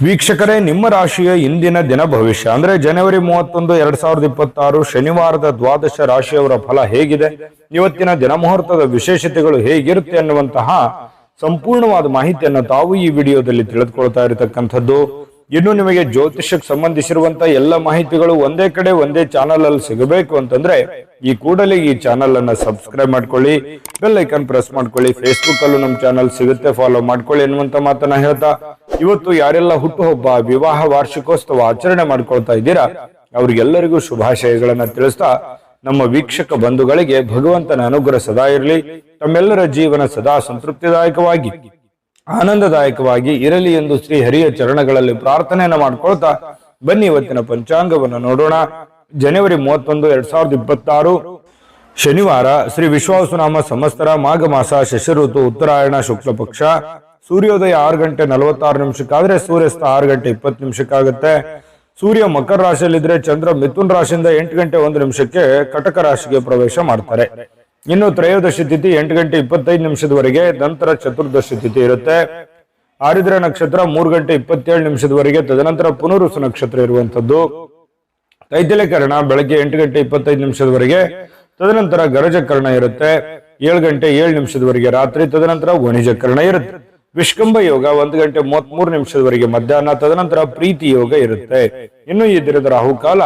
ವೀಕ್ಷಕರೇ, ನಿಮ್ಮ ರಾಶಿಯ ಇಂದಿನ ದಿನ ಭವಿಷ್ಯ ಅಂದ್ರೆ ಜನವರಿ 31, 2026 ಶನಿವಾರದ ದ್ವಾದಶ ರಾಶಿಯವರ ಫಲ ಹೇಗಿದೆ, ಇವತ್ತಿನ ದಿನ ಮುಹೂರ್ತದ ವಿಶೇಷತೆಗಳು ಹೇಗಿರುತ್ತೆ ಅನ್ನುವಂತಹ ಸಂಪೂರ್ಣವಾದ ಮಾಹಿತಿಯನ್ನು ತಾವು ಈ ವಿಡಿಯೋದಲ್ಲಿ ತಿಳಿದುಕೊಳ್ತಾ ಇರತಕ್ಕಂಥದ್ದು. ಇನ್ನು ನಿಮಗೆ ಜ್ಯೋತಿಷಕ್ಕೆ ಸಂಬಂಧಿಸಿರುವಂತಹ ಎಲ್ಲ ಮಾಹಿತಿಗಳು ಒಂದೇ ಕಡೆ ಒಂದೇ ಚಾನಲ್ ಅಲ್ಲಿ ಸಿಗಬೇಕು ಅಂತಂದ್ರೆ ಈ ಕೂಡಲೇ ಈ ಚಾನಲ್ ಅನ್ನ ಸಬ್ಸ್ಕ್ರೈಬ್ ಮಾಡ್ಕೊಳ್ಳಿ, ಬೆಲ್ ಐಕಾನ್ ಪ್ರೆಸ್ ಮಾಡ್ಕೊಳ್ಳಿ. ಫೇಸ್ಬುಕ್ ಅಲ್ಲೂ ನಮ್ಮ ಚಾನಲ್ ಸಿಗುತ್ತೆ, ಫಾಲೋ ಮಾಡ್ಕೊಳ್ಳಿ ಎನ್ನುವಂತ ಮಾತನ್ನ ಹೇಳ್ತಾ, ಇವತ್ತು ಯಾರೆಲ್ಲ ಹುಟ್ಟುಹಬ್ಬ, ವಿವಾಹ ವಾರ್ಷಿಕೋತ್ಸವ ಆಚರಣೆ ಮಾಡ್ಕೊಳ್ತಾ ಇದ್ದೀರಾ ಅವ್ರಿಗೆಲ್ಲರಿಗೂ ಶುಭಾಶಯಗಳನ್ನ ತಿಳಿಸ್ತಾ, ನಮ್ಮ ವೀಕ್ಷಕ ಬಂಧುಗಳಿಗೆ ಭಗವಂತನ ಅನುಗ್ರಹ ಸದಾ ಇರಲಿ, ತಮ್ಮೆಲ್ಲರ ಜೀವನ ಸದಾ ಸಂತೃಪ್ತಿದಾಯಕವಾಗಿ ಆನಂದದಾಯಕವಾಗಿ ಇರಲಿ ಎಂದು ಶ್ರೀ ಹರಿಯ ಚರಣಗಳಲ್ಲಿ ಪ್ರಾರ್ಥನೆಯನ್ನ ಮಾಡ್ಕೊಳ್ತಾ ಬನ್ನಿ ಇವತ್ತಿನ ಪಂಚಾಂಗವನ್ನು ನೋಡೋಣ. ಜನವರಿ 31, 2026 ಶನಿವಾರ, ಶ್ರೀ ವಿಶ್ವಾವಸುನಾಮ ಸಂವತ್ಸರ, ಮಾಘ ಮಾಸ, ಶಶಿ ಋತು, ಉತ್ತರಾಯಣ, ಶುಕ್ಲ ಪಕ್ಷ. ಸೂರ್ಯೋದಯ 6 ಗಂಟೆ 46 ನಿಮಿಷಕ್ಕಾದ್ರೆ ಸೂರ್ಯಾಸ್ತ 6 ಗಂಟೆ 20 ನಿಮಿಷಕ್ಕಾಗುತ್ತೆ. ಸೂರ್ಯ ಮಕರ ರಾಶಿಯಲ್ಲಿದ್ರೆ ಚಂದ್ರ ಮಿಥುನ್ ರಾಶಿಯಿಂದ 8 ಗಂಟೆ 1 ನಿಮಿಷಕ್ಕೆ ಕಟಕ ರಾಶಿಗೆ ಪ್ರವೇಶ ಮಾಡ್ತಾರೆ. ಇನ್ನು ತ್ರಯೋದಶಿ ತಿಥಿ 8 ಗಂಟೆ 25 ನಿಮಿಷದವರೆಗೆ, ನಂತರ ಚತುರ್ದಶಿ ತಿಥಿ ಇರುತ್ತೆ. ಆರಿದ್ರ ನಕ್ಷತ್ರ 3 ಗಂಟೆ 27 ನಿಮಿಷದವರೆಗೆ, ತದನಂತರ ಪುನರುಸು ನಕ್ಷತ್ರ ಇರುವಂತದ್ದು. ತೈತಿಲಕರಣ ಬೆಳಗ್ಗೆ 8 ಗಂಟೆ 25 ನಿಮಿಷದವರೆಗೆ, ತದನಂತರ ಗರಜಕರಣ ಇರುತ್ತೆ 7 ಗಂಟೆ 7 ನಿಮಿಷದವರೆಗೆ ರಾತ್ರಿ, ತದನಂತರ ವಣಿಜಕರಣ ಇರುತ್ತೆ. ವಿಷ್ಕಂಭ ಯೋಗ 1 ಗಂಟೆ 33 ನಿಮಿಷದವರೆಗೆ ಮಧ್ಯಾಹ್ನ, ತದನಂತರ ಪ್ರೀತಿ ಯೋಗ ಇರುತ್ತೆ. ಇನ್ನು ಈ ದಿನದ ರಾಹುಕಾಲ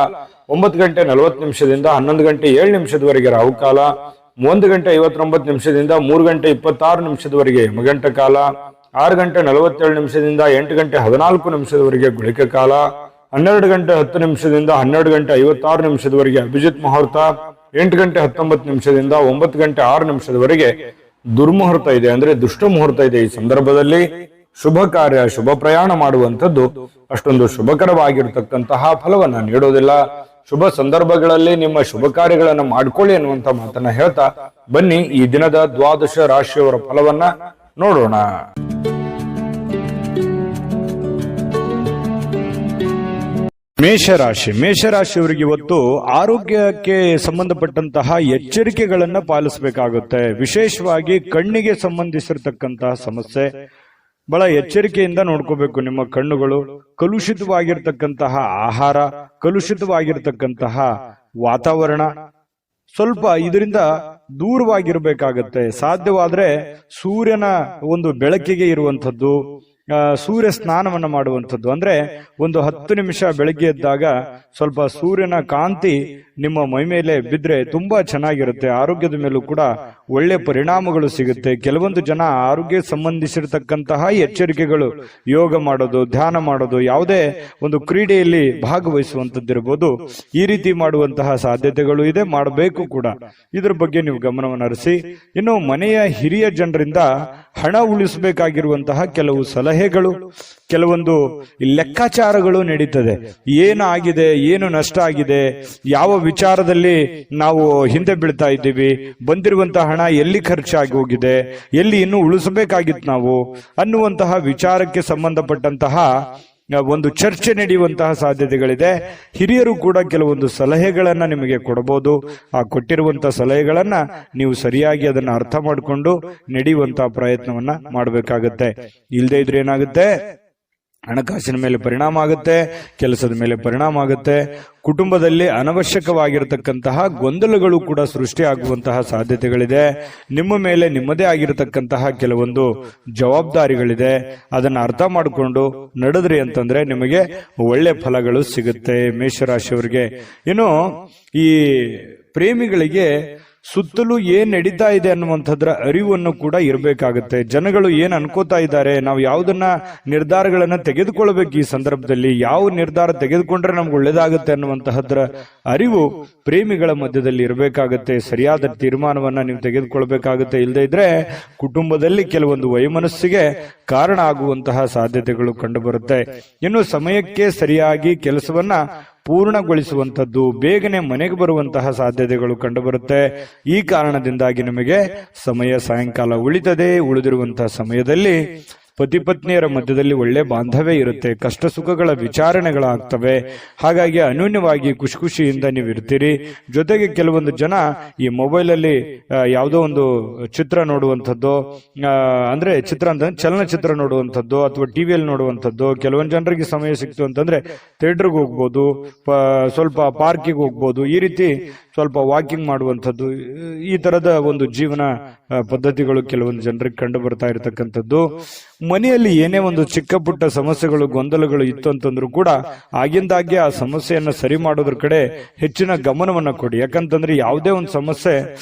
9 ಗಂಟೆ 40 ನಿಮಿಷದಿಂದ 11 ಗಂಟೆ 7 ನಿಮಿಷದವರೆಗೆ ರಾಹುಕಾಲ, 1 ಗಂಟೆ 59 ನಿಮಿಷದಿಂದ 3 ಗಂಟೆ 26 ನಿಮಿಷದವರೆಗೆ ಯಮಗಂಟ ಕಾಲ, 6 ಗಂಟೆ 47 ನಿಮಿಷದಿಂದ 8 ಗಂಟೆ 14 ನಿಮಿಷದವರೆಗೆ ಗುಳಿಕ ಕಾಲ, 12 ಗಂಟೆ 10 ನಿಮಿಷದಿಂದ 12 ಗಂಟೆ 56 ನಿಮಿಷದವರೆಗೆ ಅಭಿಜಿತ್ ಮುಹೂರ್ತ, 8 ಗಂಟೆ 19 ನಿಮಿಷದಿಂದ 9 ಗಂಟೆ 6 ನಿಮಿಷದವರೆಗೆ ದುರ್ಮುಹೂರ್ತ ಇದೆ, ಅಂದ್ರೆ ದುಷ್ಟ ಮುಹೂರ್ತ ಇದೆ. ಈ ಸಂದರ್ಭದಲ್ಲಿ ಶುಭ ಕಾರ್ಯ, ಶುಭ ಪ್ರಯಾಣ ಮಾಡುವಂಥದ್ದು ಅಷ್ಟೊಂದು ಶುಭಕರವಾಗಿರತಕ್ಕಂತಹ ಫಲವನ್ನ ನೀಡೋದಿಲ್ಲ. ಶುಭ ಸಂದರ್ಭಗಳಲ್ಲಿ ನಿಮ್ಮ ಶುಭ ಕಾರ್ಯಗಳನ್ನು ಮಾಡ್ಕೊಳ್ಳಿ ಅನ್ನುವಂತ ಮಾತನ್ನ ಹೇಳ್ತಾ ಬನ್ನಿ ಈ ದಿನದ ದ್ವಾದಶ ರಾಶಿಯವರ ಫಲವನ್ನ ನೋಡೋಣ. ಮೇಷರಾಶಿಯವರಿಗೆ ಇವತ್ತು ಆರೋಗ್ಯಕ್ಕೆ ಸಂಬಂಧಪಟ್ಟಂತಹ ಎಚ್ಚರಿಕೆಗಳನ್ನ ಪಾಲಿಸಬೇಕಾಗುತ್ತೆ. ವಿಶೇಷವಾಗಿ ಕಣ್ಣಿಗೆ ಸಂಬಂಧಿಸಿರತಕ್ಕಂತಹ ಸಮಸ್ಯೆ ಬಹಳ ಎಚ್ಚರಿಕೆಯಿಂದ ನೋಡ್ಕೋಬೇಕು. ನಿಮ್ಮ ಕಣ್ಣುಗಳು ಕಲುಷಿತವಾಗಿರ್ತಕ್ಕಂತಹ ಆಹಾರ, ಕಲುಷಿತವಾಗಿರ್ತಕ್ಕಂತಹ ವಾತಾವರಣ, ಸ್ವಲ್ಪ ಇದರಿಂದ ದೂರವಾಗಿರ್ಬೇಕಾಗತ್ತೆ. ಸಾಧ್ಯವಾದ್ರೆ ಸೂರ್ಯನ ಒಂದು ಬೆಳಕಿಗೆ ಇರುವಂಥದ್ದು, ಸೂರ್ಯ ಸ್ನಾನವನ್ನ ಮಾಡುವಂಥದ್ದು. ಅಂದ್ರೆ ಒಂದು 10 ನಿಮಿಷ ಬೆಳಗ್ಗೆ ಎದ್ದಾಗ ಸ್ವಲ್ಪ ಸೂರ್ಯನ ಕಾಂತಿ ನಿಮ್ಮ ಮೈ ಮೇಲೆ ಬಿದ್ರೆ ತುಂಬಾ ಚೆನ್ನಾಗಿರುತ್ತೆ. ಆರೋಗ್ಯದ ಮೇಲೂ ಕೂಡ ಒಳ್ಳೆ ಪರಿಣಾಮಗಳು ಸಿಗುತ್ತೆ. ಕೆಲವೊಂದು ಜನ ಆರೋಗ್ಯ ಸಂಬಂಧಿಸಿರ್ತಕ್ಕಂತಹ ಎಚ್ಚರಿಕೆಗಳು, ಯೋಗ ಮಾಡೋದು, ಧ್ಯಾನ ಮಾಡೋದು, ಯಾವುದೇ ಒಂದು ಕ್ರೀಡೆಯಲ್ಲಿ ಭಾಗವಹಿಸುವಂತದ್ದಿರಬಹುದು, ಈ ರೀತಿ ಮಾಡುವಂತಹ ಸಾಧ್ಯತೆಗಳು ಇದೆ, ಮಾಡಬೇಕು ಕೂಡ. ಇದ್ರ ಬಗ್ಗೆ ನೀವು ಗಮನವನ್ನು ಹರಿಸಿ. ಇನ್ನು ಮನೆಯ ಹಿರಿಯ ಜನರಿಂದ ಹಣ ಉಳಿಸಬೇಕಾಗಿರುವಂತಹ ಕೆಲವು ಸಲಹೆಗಳು, ಕೆಲವೊಂದು ಲೆಕ್ಕಾಚಾರಗಳು ನಡೀತದೆ. ಏನಾಗಿದೆ, ಏನು ನಷ್ಟ ಆಗಿದೆ, ಯಾವ ವಿಚಾರದಲ್ಲಿ ನಾವು ಹಿಂದೆ ಬೀಳ್ತಾ ಇದ್ದೀವಿ, ಬಂದಿರುವಂತಹ ಹಣ ಎಲ್ಲಿ ಖರ್ಚಾಗಿ ಹೋಗಿದೆ, ಎಲ್ಲಿ ಇನ್ನೂ ಉಳಿಸಬೇಕಾಗಿತ್ತು ನಾವು ಅನ್ನುವಂತಹ ವಿಚಾರಕ್ಕೆ ಸಂಬಂಧಪಟ್ಟಂತಹ ಒಂದು ಚರ್ಚೆ ನಡೆಯುವಂತಹ ಸಾಧ್ಯತೆಗಳಿದೆ. ಹಿರಿಯರು ಕೂಡ ಕೆಲವೊಂದು ಸಲಹೆಗಳನ್ನ ನಿಮಗೆ ಕೊಡಬಹುದು. ಆ ಕೊಟ್ಟಿರುವಂತಹ ಸಲಹೆಗಳನ್ನ ನೀವು ಸರಿಯಾಗಿ ಅದನ್ನ ಅರ್ಥ ಮಾಡಿಕೊಂಡು ನಡೆಯುವಂತಹ ಪ್ರಯತ್ನವನ್ನ ಮಾಡಬೇಕಾಗತ್ತೆ. ಇಲ್ಲದೆ ಇದ್ರೆ ಏನಾಗುತ್ತೆ, ಹಣಕಾಸಿನ ಮೇಲೆ ಪರಿಣಾಮ ಆಗುತ್ತೆ, ಕೆಲಸದ ಮೇಲೆ ಪರಿಣಾಮ ಆಗುತ್ತೆ. ಕುಟುಂಬದಲ್ಲಿ ಅನವಶ್ಯಕವಾಗಿರತಕ್ಕಂತಹ ಗೊಂದಲಗಳು ಕೂಡ ಸೃಷ್ಟಿಯಾಗುವಂತಹ ಸಾಧ್ಯತೆಗಳಿದೆ. ನಿಮ್ಮ ಮೇಲೆ ನಿಮ್ಮದೇ ಆಗಿರತಕ್ಕಂತಹ ಕೆಲವೊಂದು ಜವಾಬ್ದಾರಿಗಳಿದೆ. ಅದನ್ನ ಅರ್ಥ ಮಾಡಿಕೊಂಡು ನಡೆದ್ರಿ ಅಂತಂದ್ರೆ ನಿಮಗೆ ಒಳ್ಳೆ ಫಲಗಳು ಸಿಗುತ್ತೆ ಮೇಷರಾಶಿಯವರಿಗೆ. ಇನ್ನು ಈ ಪ್ರೇಮಿಗಳಿಗೆ ಸುತ್ತಲೂ ಏನ್ ನಡೀತಾ ಇದೆ ಅನ್ನುವಂಥದ್ರ ಅರಿವನ್ನು ಕೂಡ ಇರಬೇಕಾಗುತ್ತೆ. ಜನಗಳು ಏನ್ ಅನ್ಕೋತಾ ಇದ್ದಾರೆ, ನಾವು ಯಾವುದನ್ನ ನಿರ್ಧಾರಗಳನ್ನ ತೆಗೆದುಕೊಳ್ಬೇಕು, ಈ ಸಂದರ್ಭದಲ್ಲಿ ಯಾವ ನಿರ್ಧಾರ ತೆಗೆದುಕೊಂಡ್ರೆ ನಮ್ಗೆ ಒಳ್ಳೇದಾಗುತ್ತೆ ಅನ್ನುವಂತಹದ್ರ ಅರಿವು ಪ್ರೇಮಿಗಳ ಮಧ್ಯದಲ್ಲಿ ಇರಬೇಕಾಗತ್ತೆ. ಸರಿಯಾದ ತೀರ್ಮಾನವನ್ನ ನೀವು ತೆಗೆದುಕೊಳ್ಬೇಕಾಗುತ್ತೆ. ಇಲ್ಲದೆ ಇದ್ರೆ ಕುಟುಂಬದಲ್ಲಿ ಕೆಲವೊಂದು ವೈಮನಸ್ಸಿಗೆ ಕಾರಣ ಆಗುವಂತಹ ಸಾಧ್ಯತೆಗಳು ಕಂಡುಬರುತ್ತೆ. ಇನ್ನು ಸಮಯಕ್ಕೆ ಸರಿಯಾಗಿ ಕೆಲಸವನ್ನ ಪೂರ್ಣಗೊಳಿಸುವಂತದ್ದು, ಬೇಗನೆ ಮನೆಗೆ ಬರುವಂತಹ ಸಾಧ್ಯತೆಗಳು ಕಂಡುಬರುತ್ತೆ. ಈ ಕಾರಣದಿಂದಾಗಿ ನಿಮಗೆ ಸಮಯ ಸಾಯಂಕಾಲ ಉಳಿತದೆ. ಉಳಿದಿರುವಂತಹ ಸಮಯದಲ್ಲಿ ಪತಿ ಪತ್ನಿಯರ ಮಧ್ಯದಲ್ಲಿ ಒಳ್ಳೆ ಬಾಂಧವ್ಯ ಇರುತ್ತೆ, ಕಷ್ಟ ಸುಖಗಳ ವಿಚಾರಣೆಗಳಾಗ್ತವೆ. ಹಾಗಾಗಿ ಅನ್ಯೋನ್ಯವಾಗಿ ಖುಷಿ ಖುಷಿಯಿಂದ ನೀವು ಇರ್ತೀರಿ. ಜೊತೆಗೆ ಕೆಲವೊಂದು ಜನ ಈ ಮೊಬೈಲ್ ಅಲ್ಲಿ ಯಾವುದೋ ಒಂದು ಚಿತ್ರ ನೋಡುವಂಥದ್ದು, ಅಂದ್ರೆ ಚಿತ್ರ ಅಂತ ಚಲನಚಿತ್ರ ನೋಡುವಂಥದ್ದು ಅಥವಾ ಟಿವಿಯಲ್ಲಿ ನೋಡುವಂಥದ್ದು. ಕೆಲವೊಂದು ಜನರಿಗೆ ಸಮಯ ಸಿಕ್ತು ಅಂತಂದ್ರೆ ಥಿಯೇಟರ್ಗೆ ಹೋಗ್ಬೋದು, ಸ್ವಲ್ಪ ಪಾರ್ಕಿಗೆ ಹೋಗ್ಬೋದು, ಈ ರೀತಿ ಸ್ವಲ್ಪ ವಾಕಿಂಗ್ ಮಾಡುವಂಥದ್ದು. ಈ ತರದ ಒಂದು ಜೀವನ ಪದ್ಧತಿಗಳು ಕೆಲವೊಂದು ಜನರಿಗೆ ಕಂಡು ಬರ್ತಾ ಇರತಕ್ಕಂಥದ್ದು. ಮನೆಯಲ್ಲಿ ಏನೇ ಒಂದು ಚಿಕ್ಕ ಪುಟ್ಟ ಸಮಸ್ಯೆಗಳು ಗೊಂದಲಗಳು ಇತ್ತು ಅಂತಂದ್ರೂ ಕೂಡ ಆಗಿಂದಾಗ್ಗೆ ಆ ಸಮಸ್ಯೆಯನ್ನ ಸರಿ ಮಾಡೋದ್ರ ಕಡೆ ಹೆಚ್ಚಿನ ಗಮನವನ್ನ ಕೊಡಿ. ಯಾಕಂತಂದ್ರೆ ಯಾವುದೇ ಒಂದು ಸಮಸ್ಯೆ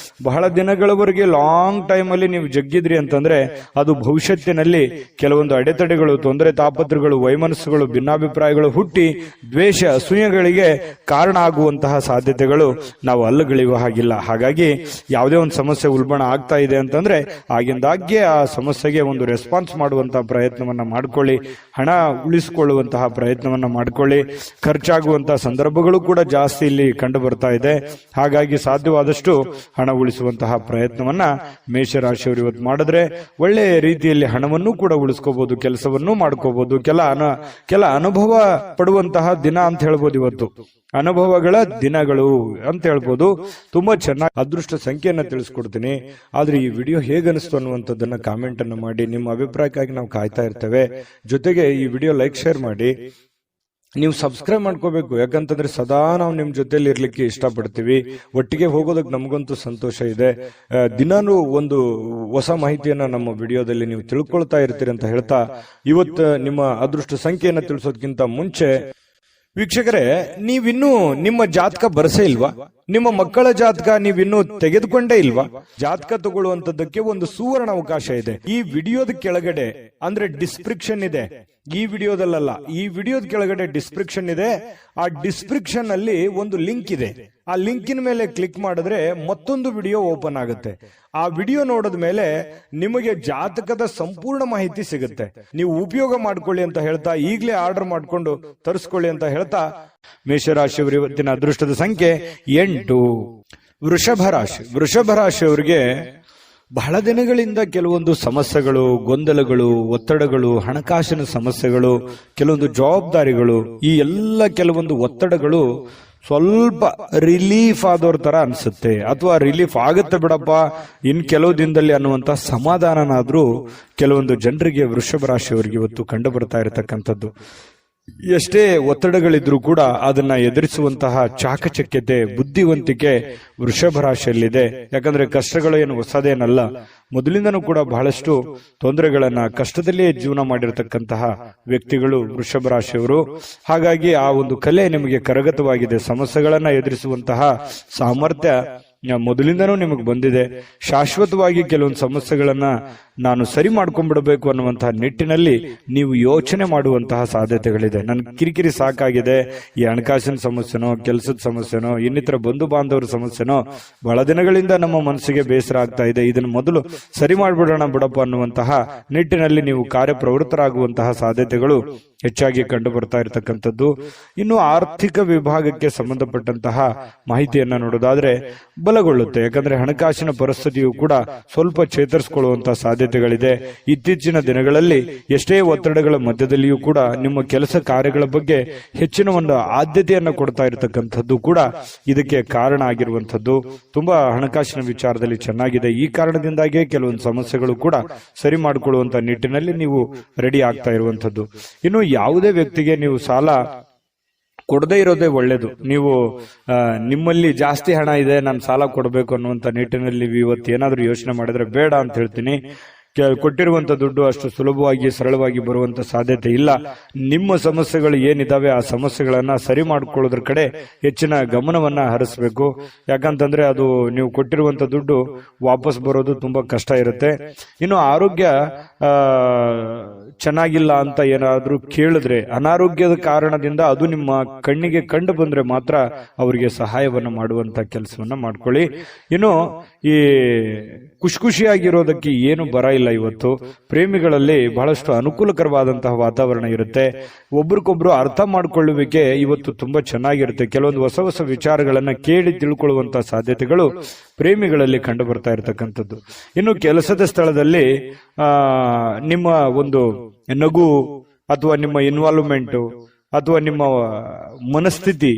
ಬಹಳ ದಿನಗಳವರೆಗೆ ಲಾಂಗ್ ಟೈಮ್ ಅಲ್ಲಿ ನೀವು ಜಗ್ಗಿದ್ರಿ ಅಂತಂದ್ರೆ ಅದು ಭವಿಷ್ಯತ್ತಿನಲ್ಲಿ ಕೆಲವೊಂದು ಅಡೆತಡೆಗಳು, ತೊಂದರೆ ತಾಪತ್ರಗಳು, ವೈಮನಸ್ಸುಗಳು, ಭಿನ್ನಾಭಿಪ್ರಾಯಗಳು ಹುಟ್ಟಿ ದ್ವೇಷ ಅಸೂಯೆಗಳಿಗೆ ಕಾರಣ ಆಗುವಂತಹ ಸಾಧ್ಯತೆಗಳು ನಾವು ಅಲ್ಲಗಳೆಯುವ ಹಾಗಿಲ್ಲ. ಹಾಗಾಗಿ ಯಾವುದೇ ಒಂದು ಸಮಸ್ಯೆ ಉಲ್ಬಣ ಆಗ್ತಾ ಇದೆ ಅಂತಂದ್ರೆ ಆಗಿಂದಾಗ್ಗೆ ಆ ಸಮಸ್ಯೆಗೆ ಒಂದು ರೆಸ್ಪಾನ್ಸ್ ಮಾಡುವಂತಹ ಪ್ರಯತ್ನವನ್ನ ಮಾಡ್ಕೊಳ್ಳಿ. ಹಣ ಉಳಿಸಿಕೊಳ್ಳುವಂತಹ ಪ್ರಯತ್ನವನ್ನ ಮಾಡ್ಕೊಳ್ಳಿ. ಖರ್ಚಾಗುವಂತಹ ಸಂದರ್ಭಗಳು ಕೂಡ ಜಾಸ್ತಿ ಇಲ್ಲಿ ಕಂಡು ಬರ್ತಾ ಇದೆ. ಹಾಗಾಗಿ ಸಾಧ್ಯವಾದಷ್ಟು ಹಣ ಉಳಿಸುವಂತಹ ಪ್ರಯತ್ನವನ್ನ ಮೇಷರಾಶಿಯವರು ಇವತ್ತು ಮಾಡಿದ್ರೆ ಒಳ್ಳೆಯ ರೀತಿಯಲ್ಲಿ ಹಣವನ್ನು ಕೂಡ ಉಳಿಸ್ಕೋಬಹುದು, ಕೆಲಸವನ್ನು ಮಾಡ್ಕೋಬಹುದು. ಕೆಲ ಅನುಭವ ಪಡುವಂತಹ ದಿನ ಅಂತ ಹೇಳ್ಬೋದು ಇವತ್ತು, ಅನುಭವಗಳ ದಿನಗಳು ಅಂತ ಹೇಳ್ಬೋದು. ತುಂಬಾ ಚೆನ್ನಾಗಿ ಅದೃಷ್ಟ ಸಂಖ್ಯೆಯನ್ನ ತಿಳಿಸ್ಕೊಡ್ತೀನಿ. ಆದ್ರೆ ಈ ವಿಡಿಯೋ ಹೇಗನಿಸ್ತು ಅನ್ನುವಂಥದ್ದನ್ನ ಕಾಮೆಂಟ್ ಅನ್ನು ಮಾಡಿ. ನಿಮ್ಮ ಅಭಿಪ್ರಾಯಕ್ಕಾಗಿ ನಾವು ಕಾಯ್ತಾ ಇರ್ತೇವೆ. ಜೊತೆಗೆ ಈ ವಿಡಿಯೋ ಲೈಕ್ ಶೇರ್ ಮಾಡಿ. ನೀವು ಸಬ್ಸ್ಕ್ರೈಬ್ ಮಾಡ್ಕೋಬೇಕು, ಯಾಕಂತಂದ್ರೆ ಸದಾ ನಾವು ನಿಮ್ ಜೊತೆಲಿ ಇರ್ಲಿಕ್ಕೆ ಇಷ್ಟಪಡ್ತೀವಿ. ಒಟ್ಟಿಗೆ ಹೋಗೋದಕ್ಕೆ ನಮಗಂತೂ ಸಂತೋಷ ಇದೆ. ದಿನಾನು ಒಂದು ಹೊಸ ಮಾಹಿತಿಯನ್ನ ನಮ್ಮ ವಿಡಿಯೋದಲ್ಲಿ ನೀವು ತಿಳ್ಕೊಳ್ತಾ ಇರ್ತೀರಿ ಅಂತ ಹೇಳ್ತಾ ಇವತ್ತು ನಿಮ್ಮ ಅದೃಷ್ಟ ಸಂಖ್ಯೆಯನ್ನ ತಿಳಿಸೋದಕ್ಕಿಂತ ಮುಂಚೆ ವೀಕ್ಷಕರೇ, ನೀವಿನ್ನೂ ನಿಮ್ಮ ಜಾತಕ ಬರಸೇ ಇಲ್ವಾ? ನಿಮ್ಮ ಮಕ್ಕಳ ಜಾತಕ ನೀವಿನ್ನೂ ತೆಗೆದುಕೊಂಡೇ ಇಲ್ವಾ? ಜಾತಕ ತಗೊಳ್ಳುವಂತದ್ದಕ್ಕೆ ಒಂದು ಸುವರ್ಣ ಅವಕಾಶ ಇದೆ. ಈ ವಿಡಿಯೋದ ಕೆಳಗಡೆ ಅಂದ್ರೆ ಡಿಸ್ಕ್ರಿಪ್ಷನ್ ಇದೆ. ಈ ವಿಡಿಯೋದಲ್ಲ, ಈ ವಿಡಿಯೋದ ಕೆಳಗಡೆ ಡಿಸ್ಕ್ರಿಪ್ಷನ್ ಇದೆ. ಆ ಡಿಸ್ಕ್ರಿಪ್ಷನ್ ಅಲ್ಲಿ ಒಂದು ಲಿಂಕ್ ಇದೆ. ಆ ಲಿಂಕಿನ ಮೇಲೆ ಕ್ಲಿಕ್ ಮಾಡಿದ್ರೆ ಮತ್ತೊಂದು ವಿಡಿಯೋ ಓಪನ್ ಆಗುತ್ತೆ. ಆ ವಿಡಿಯೋ ನೋಡಿದ ಮೇಲೆ ನಿಮಗೆ ಜಾತಕದ ಸಂಪೂರ್ಣ ಮಾಹಿತಿ ಸಿಗುತ್ತೆ. ನೀವು ಉಪಯೋಗ ಮಾಡ್ಕೊಳ್ಳಿ ಅಂತ ಹೇಳ್ತಾ, ಈಗಲೇ ಆರ್ಡರ್ ಮಾಡ್ಕೊಂಡು ತರಿಸ್ಕೊಳ್ಳಿ ಅಂತ ಹೇಳ್ತಾ, ಮೇಷರಾಶಿಯವರು ಇವತ್ತಿನ ಅದೃಷ್ಟದ ಸಂಖ್ಯೆ 8. ವೃಷಭ ರಾಶಿಯವರಿಗೆ ಬಹಳ ದಿನಗಳಿಂದ ಕೆಲವೊಂದು ಸಮಸ್ಯೆಗಳು, ಗೊಂದಲಗಳು, ಒತ್ತಡಗಳು, ಹಣಕಾಸಿನ ಸಮಸ್ಯೆಗಳು, ಕೆಲವೊಂದು ಜವಾಬ್ದಾರಿಗಳು, ಈ ಎಲ್ಲ ಕೆಲವೊಂದು ಒತ್ತಡಗಳು ಸ್ವಲ್ಪ ರಿಲೀಫ್ ಆದವ್ರ ತರ ಅನ್ಸುತ್ತೆ. ಅಥವಾ ರಿಲೀಫ್ ಆಗುತ್ತೆ ಬಿಡಪ್ಪ ಇನ್ ಕೆಲವು ದಿನದಲ್ಲಿ ಅನ್ನುವಂತ ಸಮಾಧಾನನಾದ್ರೂ ಕೆಲವೊಂದು ಜನರಿಗೆ ವೃಷಭ ರಾಶಿಯವರಿಗೆ ಇವತ್ತು ಕಂಡು ಬರ್ತಾ ಇರತಕ್ಕಂಥದ್ದು. ಎಷ್ಟೇ ಒತ್ತಡಗಳಿದ್ರೂ ಕೂಡ ಅದನ್ನ ಎದುರಿಸುವಂತಹ ಚಾಕಚಕ್ಯತೆ, ಬುದ್ಧಿವಂತಿಕೆ ವೃಷಭ ರಾಶಿಯಲ್ಲಿದೆ. ಯಾಕಂದ್ರೆ ಕಷ್ಟಗಳು ಏನು ಹೊಸದೇನಲ್ಲ. ಮೊದಲಿಂದನೂ ಕೂಡ ಬಹಳಷ್ಟು ತೊಂದರೆಗಳನ್ನ, ಕಷ್ಟದಲ್ಲಿಯೇ ಜೀವನ ಮಾಡಿರತಕ್ಕಂತಹ ವ್ಯಕ್ತಿಗಳು ವೃಷಭ ರಾಶಿಯವರು. ಹಾಗಾಗಿ ಆ ಒಂದು ಕಲೆ ನಿಮಗೆ ಕರಗತವಾಗಿದೆ. ಸಮಸ್ಯೆಗಳನ್ನ ಎದುರಿಸುವಂತಹ ಸಾಮರ್ಥ್ಯ ಮೊದಲಿಂದನೂ ನಿಮಗೆ ಬಂದಿದೆ. ಶಾಶ್ವತವಾಗಿ ಕೆಲವೊಂದು ಸಮಸ್ಯೆಗಳನ್ನ ನಾನು ಸರಿ ಮಾಡ್ಕೊಂಡ್ಬಿಡಬೇಕು ಅನ್ನುವಂತಹ ನಿಟ್ಟಿನಲ್ಲಿ ನೀವು ಯೋಚನೆ ಮಾಡುವಂತಹ ಸಾಧ್ಯತೆಗಳಿದೆ. ನನ್ ಕಿರಿಕಿರಿ ಸಾಕಾಗಿದೆ, ಈ ಹಣಕಾಸಿನ ಸಮಸ್ಯೆನೋ, ಕೆಲಸದ ಸಮಸ್ಯೆನೋ, ಇನ್ನಿತರ ಬಂಧು ಬಾಂಧವರ ಸಮಸ್ಯೆನೋ ಬಹಳ ದಿನಗಳಿಂದ ನಮ್ಮ ಮನಸ್ಸಿಗೆ ಬೇಸರ ಆಗ್ತಾ ಇದೆ, ಇದನ್ನು ಮೊದಲು ಸರಿ ಮಾಡ್ಬಿಡೋಣ ಬಿಡಪ್ಪ ಅನ್ನುವಂತಹ ನಿಟ್ಟಿನಲ್ಲಿ ನೀವು ಕಾರ್ಯಪ್ರವೃತ್ತರಾಗುವಂತಹ ಸಾಧ್ಯತೆಗಳು ಹೆಚ್ಚಾಗಿ ಕಂಡು ಬರ್ತಾ ಇರತಕ್ಕಂಥದ್ದು. ಇನ್ನು ಆರ್ಥಿಕ ವಿಭಾಗಕ್ಕೆ ಸಂಬಂಧಪಟ್ಟಂತಹ ಮಾಹಿತಿಯನ್ನ ನೋಡೋದಾದ್ರೆ ಬಲಗೊಳ್ಳುತ್ತೆ. ಯಾಕಂದ್ರೆ ಹಣಕಾಸಿನ ಪರಿಸ್ಥಿತಿಯು ಕೂಡ ಸ್ವಲ್ಪ ಚೇತರಿಸಿಕೊಳ್ಳುವಂತಹ ಸಾಧ್ಯತೆಗಳಿದೆ. ಇತ್ತೀಚಿನ ದಿನಗಳಲ್ಲಿ ಎಷ್ಟೇ ಒತ್ತಡಗಳ ಮಧ್ಯದಲ್ಲಿಯೂ ಕೂಡ ನಿಮ್ಮ ಕೆಲಸ ಕಾರ್ಯಗಳ ಬಗ್ಗೆ ಹೆಚ್ಚಿನ ಒಂದು ಆದ್ಯತೆಯನ್ನ ಕೊಡ್ತಾ ಇರತಕ್ಕಂಥದ್ದು ಕೂಡ ಇದಕ್ಕೆ ಕಾರಣ ಆಗಿರುವಂತದ್ದು. ತುಂಬಾ ಹಣಕಾಸಿನ ವಿಚಾರದಲ್ಲಿ ಚೆನ್ನಾಗಿದೆ. ಈ ಕಾರಣದಿಂದಾಗಿಯೇ ಕೆಲವೊಂದು ಸಮಸ್ಯೆಗಳು ಕೂಡ ಸರಿ ಮಾಡಿಕೊಳ್ಳುವಂತ ನಿಟ್ಟಿನಲ್ಲಿ ನೀವು ರೆಡಿ ಆಗ್ತಾ ಇರುವಂತದ್ದು. ಇನ್ನು ಯಾವುದೇ ವ್ಯಕ್ತಿಗೆ ನೀವು ಸಾಲ ಕೊಡದೇ ಇರೋದೇ ಒಳ್ಳೇದು. ನೀವು ನಿಮ್ಮಲ್ಲಿ ಜಾಸ್ತಿ ಹಣ ಇದೆ, ನಾನು ಸಾಲ ಕೊಡಬೇಕು ಅನ್ನುವಂತ ನಿಟ್ಟಿನಲ್ಲಿ ಇವತ್ತು ಏನಾದ್ರೂ ಯೋಚನೆ ಮಾಡಿದ್ರೆ ಬೇಡ ಅಂತ ಹೇಳ್ತೀನಿ. ಕೊಟ್ಟಿರುವಂತ ದುಡ್ಡು ಅಷ್ಟು ಸುಲಭವಾಗಿ ಸರಳವಾಗಿ ಬರುವಂತ ಸಾಧ್ಯತೆ ಇಲ್ಲ. ನಿಮ್ಮ ಸಮಸ್ಯೆಗಳು ಏನಿದಾವೆ ಆ ಸಮಸ್ಯೆಗಳನ್ನ ಸರಿ ಮಾಡ್ಕೊಳ್ಳೋದ್ರ ಕಡೆ ಹೆಚ್ಚಿನ ಗಮನವನ್ನ ಹರಿಸಬೇಕು. ಯಾಕಂತಂದ್ರೆ ಅದು ನೀವು ಕೊಟ್ಟಿರುವಂತ ದುಡ್ಡು ವಾಪಸ್ ಬರೋದು ತುಂಬಾ ಕಷ್ಟ ಇರುತ್ತೆ. ಇನ್ನು ಆರೋಗ್ಯ ಚೆನ್ನಾಗಿಲ್ಲ ಅಂತ ಏನಾದ್ರೂ ಕೇಳಿದ್ರೆ, ಅನಾರೋಗ್ಯದ ಕಾರಣದಿಂದ ಅದು ನಿಮ್ಮ ಕಣ್ಣಿಗೆ ಕಂಡು ಬಂದ್ರೆ ಮಾತ್ರ ಅವರಿಗೆ ಸಹಾಯವನ್ನ ಮಾಡುವಂತ ಕೆಲಸವನ್ನ ಮಾಡ್ಕೊಳ್ಳಿ. ಇನ್ನು ಈ ಖುಷಿಯಾಗಿರೋದಕ್ಕೆ ಏನು ಬರ ಇಲ್ಲ. ಇವತ್ತು ಪ್ರೇಮಿಗಳಲ್ಲಿ ಬಹಳಷ್ಟು ಅನುಕೂಲಕರವಾದಂತಹ ವಾತಾವರಣ ಇರುತ್ತೆ. ಒಬ್ರಿಗೊಬ್ರು ಅರ್ಥ ಮಾಡ್ಕೊಳ್ಳುವಿಕೆ ಇವತ್ತು ತುಂಬಾ ಚೆನ್ನಾಗಿರುತ್ತೆ. ಕೆಲವೊಂದು ಹೊಸ ಹೊಸ ವಿಚಾರಗಳನ್ನ ಕೇಳಿ ತಿಳ್ಕೊಳ್ಳುವಂತಹ ಸಾಧ್ಯತೆಗಳು ಪ್ರೇಮಿಗಳಲ್ಲಿ ಕಂಡು ಬರ್ತಾ ಇರತಕ್ಕಂಥದ್ದು. ಇನ್ನು ಕೆಲಸದ ಸ್ಥಳದಲ್ಲಿ ನಿಮ್ಮ ಒಂದು ನಗು ಅಥವಾ ನಿಮ್ಮ ಇನ್ವಾಲ್ವ್ಮೆಂಟ್ ಅಥವಾ ನಿಮ್ಮ ಮನಸ್ಥಿತಿ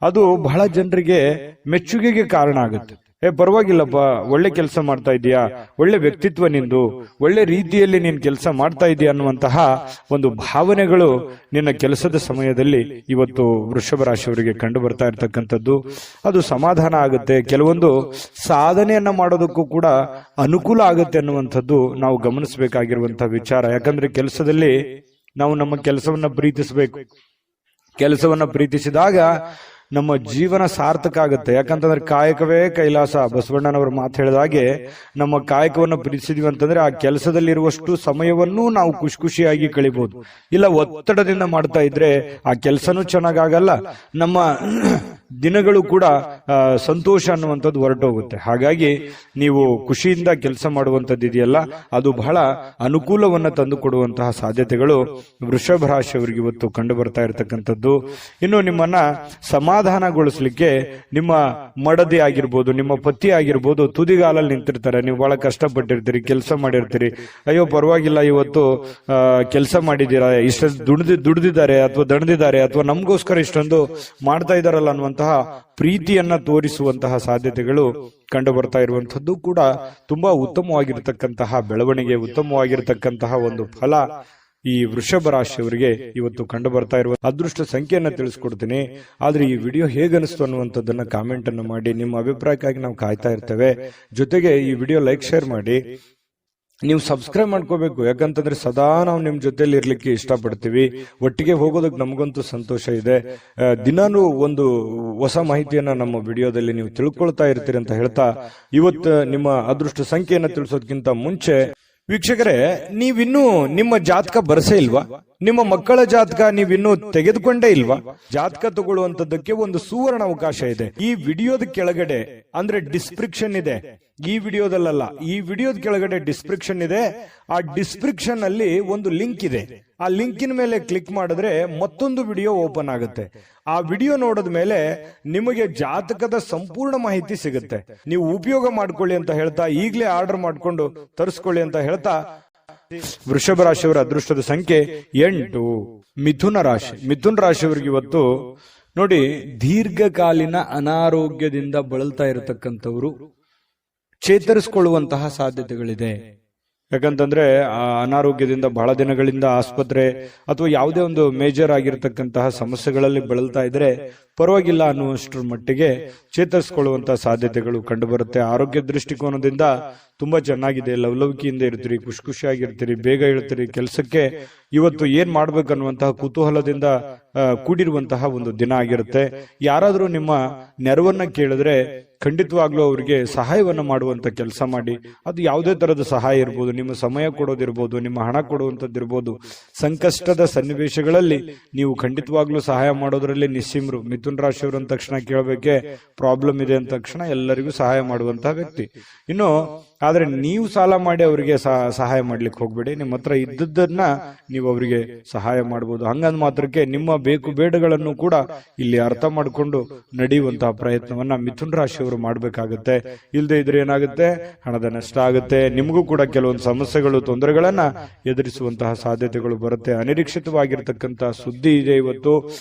ಅದು ಬಹಳ ಜನರಿಗೆ ಮೆಚ್ಚುಗೆಗೆ ಕಾರಣ ಆಗುತ್ತೆ. ಪರವಾಗಿಲ್ಲಪ್ಪ, ಒಳ್ಳೆ ಕೆಲಸ ಮಾಡ್ತಾ ಇದೀಯಾ, ಒಳ್ಳೆ ವ್ಯಕ್ತಿತ್ವ ನಿಂದು, ಒಳ್ಳೆ ರೀತಿಯಲ್ಲಿ ನೀನು ಕೆಲಸ ಮಾಡ್ತಾ ಇದೀಯ ಅನ್ನುವಂತಹ ಒಂದು ಭಾವನೆಗಳು ನಿನ್ನ ಕೆಲಸದ ಸಮಯದಲ್ಲಿ ಇವತ್ತು ವೃಷಭ ರಾಶಿಯವರಿಗೆ ಕಂಡು ಬರ್ತಾ ಇರತಕ್ಕಂಥದ್ದು. ಅದು ಸಮಾಧಾನ ಆಗುತ್ತೆ. ಕೆಲವೊಂದು ಸಾಧನೆಯನ್ನ ಮಾಡೋದಕ್ಕೂ ಕೂಡ ಅನುಕೂಲ ಆಗುತ್ತೆ ಅನ್ನುವಂಥದ್ದು ನಾವು ಗಮನಿಸಬೇಕಾಗಿರುವಂತಹ ವಿಚಾರ. ಯಾಕಂದ್ರೆ ಕೆಲಸದಲ್ಲಿ ನಾವು ನಮ್ಮ ಕೆಲಸವನ್ನ ಪ್ರೀತಿಸಬೇಕು. ಕೆಲಸವನ್ನ ಪ್ರೀತಿಸಿದಾಗ ನಮ್ಮ ಜೀವನ ಸಾರ್ಥಕ ಆಗುತ್ತೆ. ಯಾಕಂತಂದ್ರೆ ಕಾಯಕವೇ ಕೈಲಾಸ, ಬಸವಣ್ಣನವರು ಮಾತು ಹೇಳಿದ ಹಾಗೆ ನಮ್ಮ ಕಾಯಕವನ್ನು ಪ್ರೀತಿಸಿದ್ವಿ ಅಂತಂದ್ರೆ ಆ ಕೆಲಸದಲ್ಲಿರುವಷ್ಟು ಸಮಯವನ್ನು ನಾವು ಖುಷಿಯಾಗಿ ಕಳಿಬಹುದು. ಇಲ್ಲ ಒತ್ತಡದಿಂದ ಮಾಡ್ತಾ ಇದ್ರೆ ಆ ಕೆಲಸನೂ ಚೆನ್ನಾಗಾಗಲ್ಲ, ನಮ್ಮ ದಿನಗಳು ಕೂಡ ಸಂತೋಷ ಅನ್ನುವಂಥದ್ದು ಹೊರಟೋಗುತ್ತೆ. ಹಾಗಾಗಿ ನೀವು ಖುಷಿಯಿಂದ ಕೆಲಸ ಮಾಡುವಂಥದ್ದು ಇದೆಯಲ್ಲ, ಅದು ಬಹಳ ಅನುಕೂಲವನ್ನ ತಂದು ಕೊಡುವಂತಹ ಸಾಧ್ಯತೆಗಳು ವೃಷಭ ರಾಶಿಯವರಿಗೆ ಇವತ್ತು ಕಂಡು ಬರ್ತಾ ಇರತಕ್ಕಂಥದ್ದು. ಇನ್ನು ನಿಮ್ಮನ್ನ ಸಮಾಧಾನಗೊಳಿಸ್ಲಿಕ್ಕೆ ನಿಮ್ಮ ಮಡದಿ ಆಗಿರ್ಬೋದು, ನಿಮ್ಮ ಪತಿ ಆಗಿರ್ಬೋದು, ತುದಿಗಾಲಲ್ಲಿ ನಿಂತಿರ್ತಾರೆ. ನೀವು ಬಹಳ ಕಷ್ಟಪಟ್ಟಿರ್ತೀರಿ, ಕೆಲಸ ಮಾಡಿರ್ತೀರಿ, ಅಯ್ಯೋ ಪರವಾಗಿಲ್ಲ ಇವತ್ತು ಕೆಲಸ ಮಾಡಿದ್ದೀರಾ, ಇಷ್ಟೊಂದು ದುಡ್ದಿದ್ದಾರೆ ಅಥವಾ ದಣದಿದ್ದಾರೆ ಅಥವಾ ನಮಗೋಸ್ಕರ ಇಷ್ಟೊಂದು ಮಾಡ್ತಾ ಇದಾರಲ್ಲ ಅನ್ನುವಂತಹ ಪ್ರೀತಿಯನ್ನ ತೋರಿಸುವಂತಹ ಸಾಧ್ಯತೆಗಳು ಕಂಡು ಬರ್ತಾ ಇರುವಂತದ್ದು ಕೂಡ ತುಂಬಾ ಉತ್ತಮವಾಗಿರತಕ್ಕಂತಹ ಬೆಳವಣಿಗೆ, ಉತ್ತಮವಾಗಿರತಕ್ಕಂತಹ ಒಂದು ಫಲ ಈ ವೃಷಭ ರಾಶಿಯವರಿಗೆ ಇವತ್ತು ಕಂಡು ಬರ್ತಾ ಇರುವ ಅದೃಷ್ಟ ಸಂಖ್ಯೆಯನ್ನ ತಿಳಿಸ್ಕೊಡ್ತೀನಿ. ಆದ್ರೆ ಈ ವಿಡಿಯೋ ಹೇಗನಿಸ್ತು ಅನ್ನುವಂಥದ್ದನ್ನ ಕಾಮೆಂಟ್ ಅನ್ನು ಮಾಡಿ. ನಿಮ್ಮ ಅಭಿಪ್ರಾಯಕ್ಕಾಗಿ ನಾವು ಕಾಯ್ತಾ ಇರ್ತೇವೆ. ಜೊತೆಗೆ ಈ ವಿಡಿಯೋ ಲೈಕ್, ಶೇರ್ ಮಾಡಿ. ನೀವು ಸಬ್ಸ್ಕ್ರೈಬ್ ಮಾಡ್ಕೋಬೇಕು. ಯಾಕಂತಂದ್ರೆ ಸದಾ ನಾವು ನಿಮ್ ಜೊತೆಲಿ ಇರ್ಲಿಕ್ಕೆ ಇಷ್ಟಪಡ್ತೀವಿ. ಒಟ್ಟಿಗೆ ಹೋಗೋದಕ್ಕೆ ನಮಗಂತೂ ಸಂತೋಷ ಇದೆ. ದಿನಾನು ಒಂದು ಹೊಸ ಮಾಹಿತಿಯನ್ನ ನಮ್ಮ ವಿಡಿಯೋದಲ್ಲಿ ನೀವು ತಿಳ್ಕೊಳ್ತಾ ಇರ್ತೀರಿ ಅಂತ ಹೇಳ್ತಾ, ಇವತ್ತು ನಿಮ್ಮ ಅದೃಷ್ಟ ಸಂಖ್ಯೆಯನ್ನ ತಿಳಿಸೋದಕ್ಕಿಂತ ಮುಂಚೆ ವೀಕ್ಷಕರೇ, ನೀವಿನ್ನೂ ನಿಮ್ಮ ಜಾತಕ ಬರಸೇ ಇಲ್ವಾ? ನಿಮ್ಮ ಮಕ್ಕಳ ಜಾತಕ ನೀವಿನ್ನೂ ತೆಗೆದುಕೊಂಡೇ ಇಲ್ವಾ? ಜಾತಕ ತಗೊಳ್ಳುವಂತದ್ದಕ್ಕೆ ಒಂದು ಸುವರ್ಣ ಅವಕಾಶ ಇದೆ. ಈ ವಿಡಿಯೋದ ಕೆಳಗಡೆ ಅಂದ್ರೆ ಡಿಸ್ಕ್ರಿಪ್ಷನ್ ಇದೆ. ಈ ವಿಡಿಯೋದಲ್ಲ, ಈ ವಿಡಿಯೋದ ಕೆಳಗಡೆ ಡಿಸ್ಕ್ರಿಪ್ಷನ್ ಇದೆ. ಆ ಡಿಸ್ಕ್ರಿಪ್ಷನ್ ಅಲ್ಲಿ ಒಂದು ಲಿಂಕ್ ಇದೆ. ಆ ಲಿಂಕಿನ ಮೇಲೆ ಕ್ಲಿಕ್ ಮಾಡಿದ್ರೆ ಮತ್ತೊಂದು ವಿಡಿಯೋ ಓಪನ್ ಆಗುತ್ತೆ. ಆ ವಿಡಿಯೋ ನೋಡಿದ ಮೇಲೆ ನಿಮಗೆ ಜಾತಕದ ಸಂಪೂರ್ಣ ಮಾಹಿತಿ ಸಿಗುತ್ತೆ. ನೀವು ಉಪಯೋಗ ಮಾಡ್ಕೊಳ್ಳಿ ಅಂತ ಹೇಳ್ತಾ, ಈಗಲೇ ಆರ್ಡರ್ ಮಾಡ್ಕೊಂಡು ತರಿಸ್ಕೊಳ್ಳಿ ಅಂತ ಹೇಳ್ತಾ, ವೃಷಭ ರಾಶಿಯವರ ಅದೃಷ್ಟದ ಸಂಖ್ಯೆ 8. ಮಿಥುನ ರಾಶಿ. ಮಿಥುನ ರಾಶಿಯವರಿಗೆ ಇವತ್ತು ನೋಡಿ, ದೀರ್ಘಕಾಲೀನ ಅನಾರೋಗ್ಯದಿಂದ ಬಳಲ್ತಾ ಇರತಕ್ಕಂಥವ್ರು ಚೇತರಿಸಿಕೊಳ್ಳುವಂತಹ ಸಾಧ್ಯತೆಗಳಿದೆ. ಯಾಕಂತಂದ್ರೆ ಆ ಅನಾರೋಗ್ಯದಿಂದ ಬಹಳ ದಿನಗಳಿಂದ ಆಸ್ಪತ್ರೆ ಅಥವಾ ಯಾವುದೇ ಒಂದು ಮೇಜರ್ ಆಗಿರತಕ್ಕಂತಹ ಸಮಸ್ಯೆಗಳಲ್ಲಿ ಬಳಲ್ತಾ ಇದ್ರೆ ಪರವಾಗಿಲ್ಲ ಅನ್ನುವಷ್ಟರ ಮಟ್ಟಿಗೆ ಚೇತರಿಸಿಕೊಳ್ಳುವಂತಹ ಸಾಧ್ಯತೆಗಳು ಕಂಡು ಬರುತ್ತೆ. ಆರೋಗ್ಯ ದೃಷ್ಟಿಕೋನದಿಂದ ತುಂಬಾ ಚೆನ್ನಾಗಿದೆ. ಲವಲವಿಕೆಯಿಂದ ಇರ್ತೀರಿ, ಖುಷಿಯಾಗಿರ್ತೀರಿ, ಬೇಗ ಹೇಳ್ತೀರಿ. ಕೆಲಸಕ್ಕೆ ಇವತ್ತು ಏನ್ ಮಾಡ್ಬೇಕನ್ನುವಂತಹ ಕುತೂಹಲದಿಂದ ಕೂಡಿರುವಂತಹ ಒಂದು ದಿನ ಆಗಿರುತ್ತೆ. ಯಾರಾದ್ರೂ ನಿಮ್ಮ ನೆರವನ್ನ ಕೇಳಿದ್ರೆ ಖಂಡಿತವಾಗ್ಲೂ ಅವರಿಗೆ ಸಹಾಯವನ್ನ ಮಾಡುವಂತ ಕೆಲಸ ಮಾಡಿ. ಅದು ಯಾವುದೇ ತರದ ಸಹಾಯ ಇರ್ಬೋದು, ನಿಮ್ಮ ಸಮಯ ಕೊಡೋದಿರ್ಬೋದು, ನಿಮ್ಮ ಹಣ ಕೊಡುವಂತದ್ದಿರ್ಬೋದು. ಸಂಕಷ್ಟದ ಸನ್ನಿವೇಶಗಳಲ್ಲಿ ನೀವು ಖಂಡಿತವಾಗ್ಲೂ ಸಹಾಯ ಮಾಡೋದ್ರಲ್ಲಿ ನಿಸ್ಸೀಮರು. ಮಿಥುನ್ ರಾಶಿಯವರು ಅಂದ ತಕ್ಷಣ ಕೇಳಬೇಕೆ, ಪ್ರಾಬ್ಲಮ್ ಇದೆ ಅಂದ ತಕ್ಷಣ ಎಲ್ಲರಿಗೂ ಸಹಾಯ ಮಾಡುವಂತಹ ವ್ಯಕ್ತಿ. ಇನ್ನು ಆದ್ರೆ ನೀವು ಸಾಲ ಮಾಡಿ ಅವರಿಗೆ ಸಹಾಯ ಮಾಡ್ಲಿಕ್ಕೆ ಹೋಗ್ಬೇಡಿ. ನಿಮ್ಮ ಹತ್ರ ಇದ್ದದ್ದನ್ನ ನೀವು ಅವರಿಗೆ ಸಹಾಯ ಮಾಡಬಹುದು. ಹಂಗಂದ್ ಮಾತ್ರಕ್ಕೆ ನಿಮ್ಮ ಬೇಕು ಬೇಡಗಳನ್ನು ಕೂಡ ಇಲ್ಲಿ ಅರ್ಥ ಮಾಡಿಕೊಂಡು ನಡೆಯುವಂತಹ ಪ್ರಯತ್ನವನ್ನ ಮಿಥುನ್ ರಾಶಿಯವರು ಮಾಡ್ಬೇಕಾಗತ್ತೆ. ಇಲ್ಲದೆ ಇದ್ರೆ ಏನಾಗುತ್ತೆ, ಹಣದ ನಷ್ಟ ಆಗುತ್ತೆ. ನಿಮಗೂ ಕೂಡ ಕೆಲವೊಂದು ಸಮಸ್ಯೆಗಳು, ತೊಂದರೆಗಳನ್ನ ಎದುರಿಸುವಂತಹ ಸಾಧ್ಯತೆಗಳು ಬರುತ್ತೆ. ಅನಿರೀಕ್ಷಿತವಾಗಿರ್ತಕ್ಕಂತಹ ಸುದ್ದಿ ಇದೆ ಇವತ್ತು.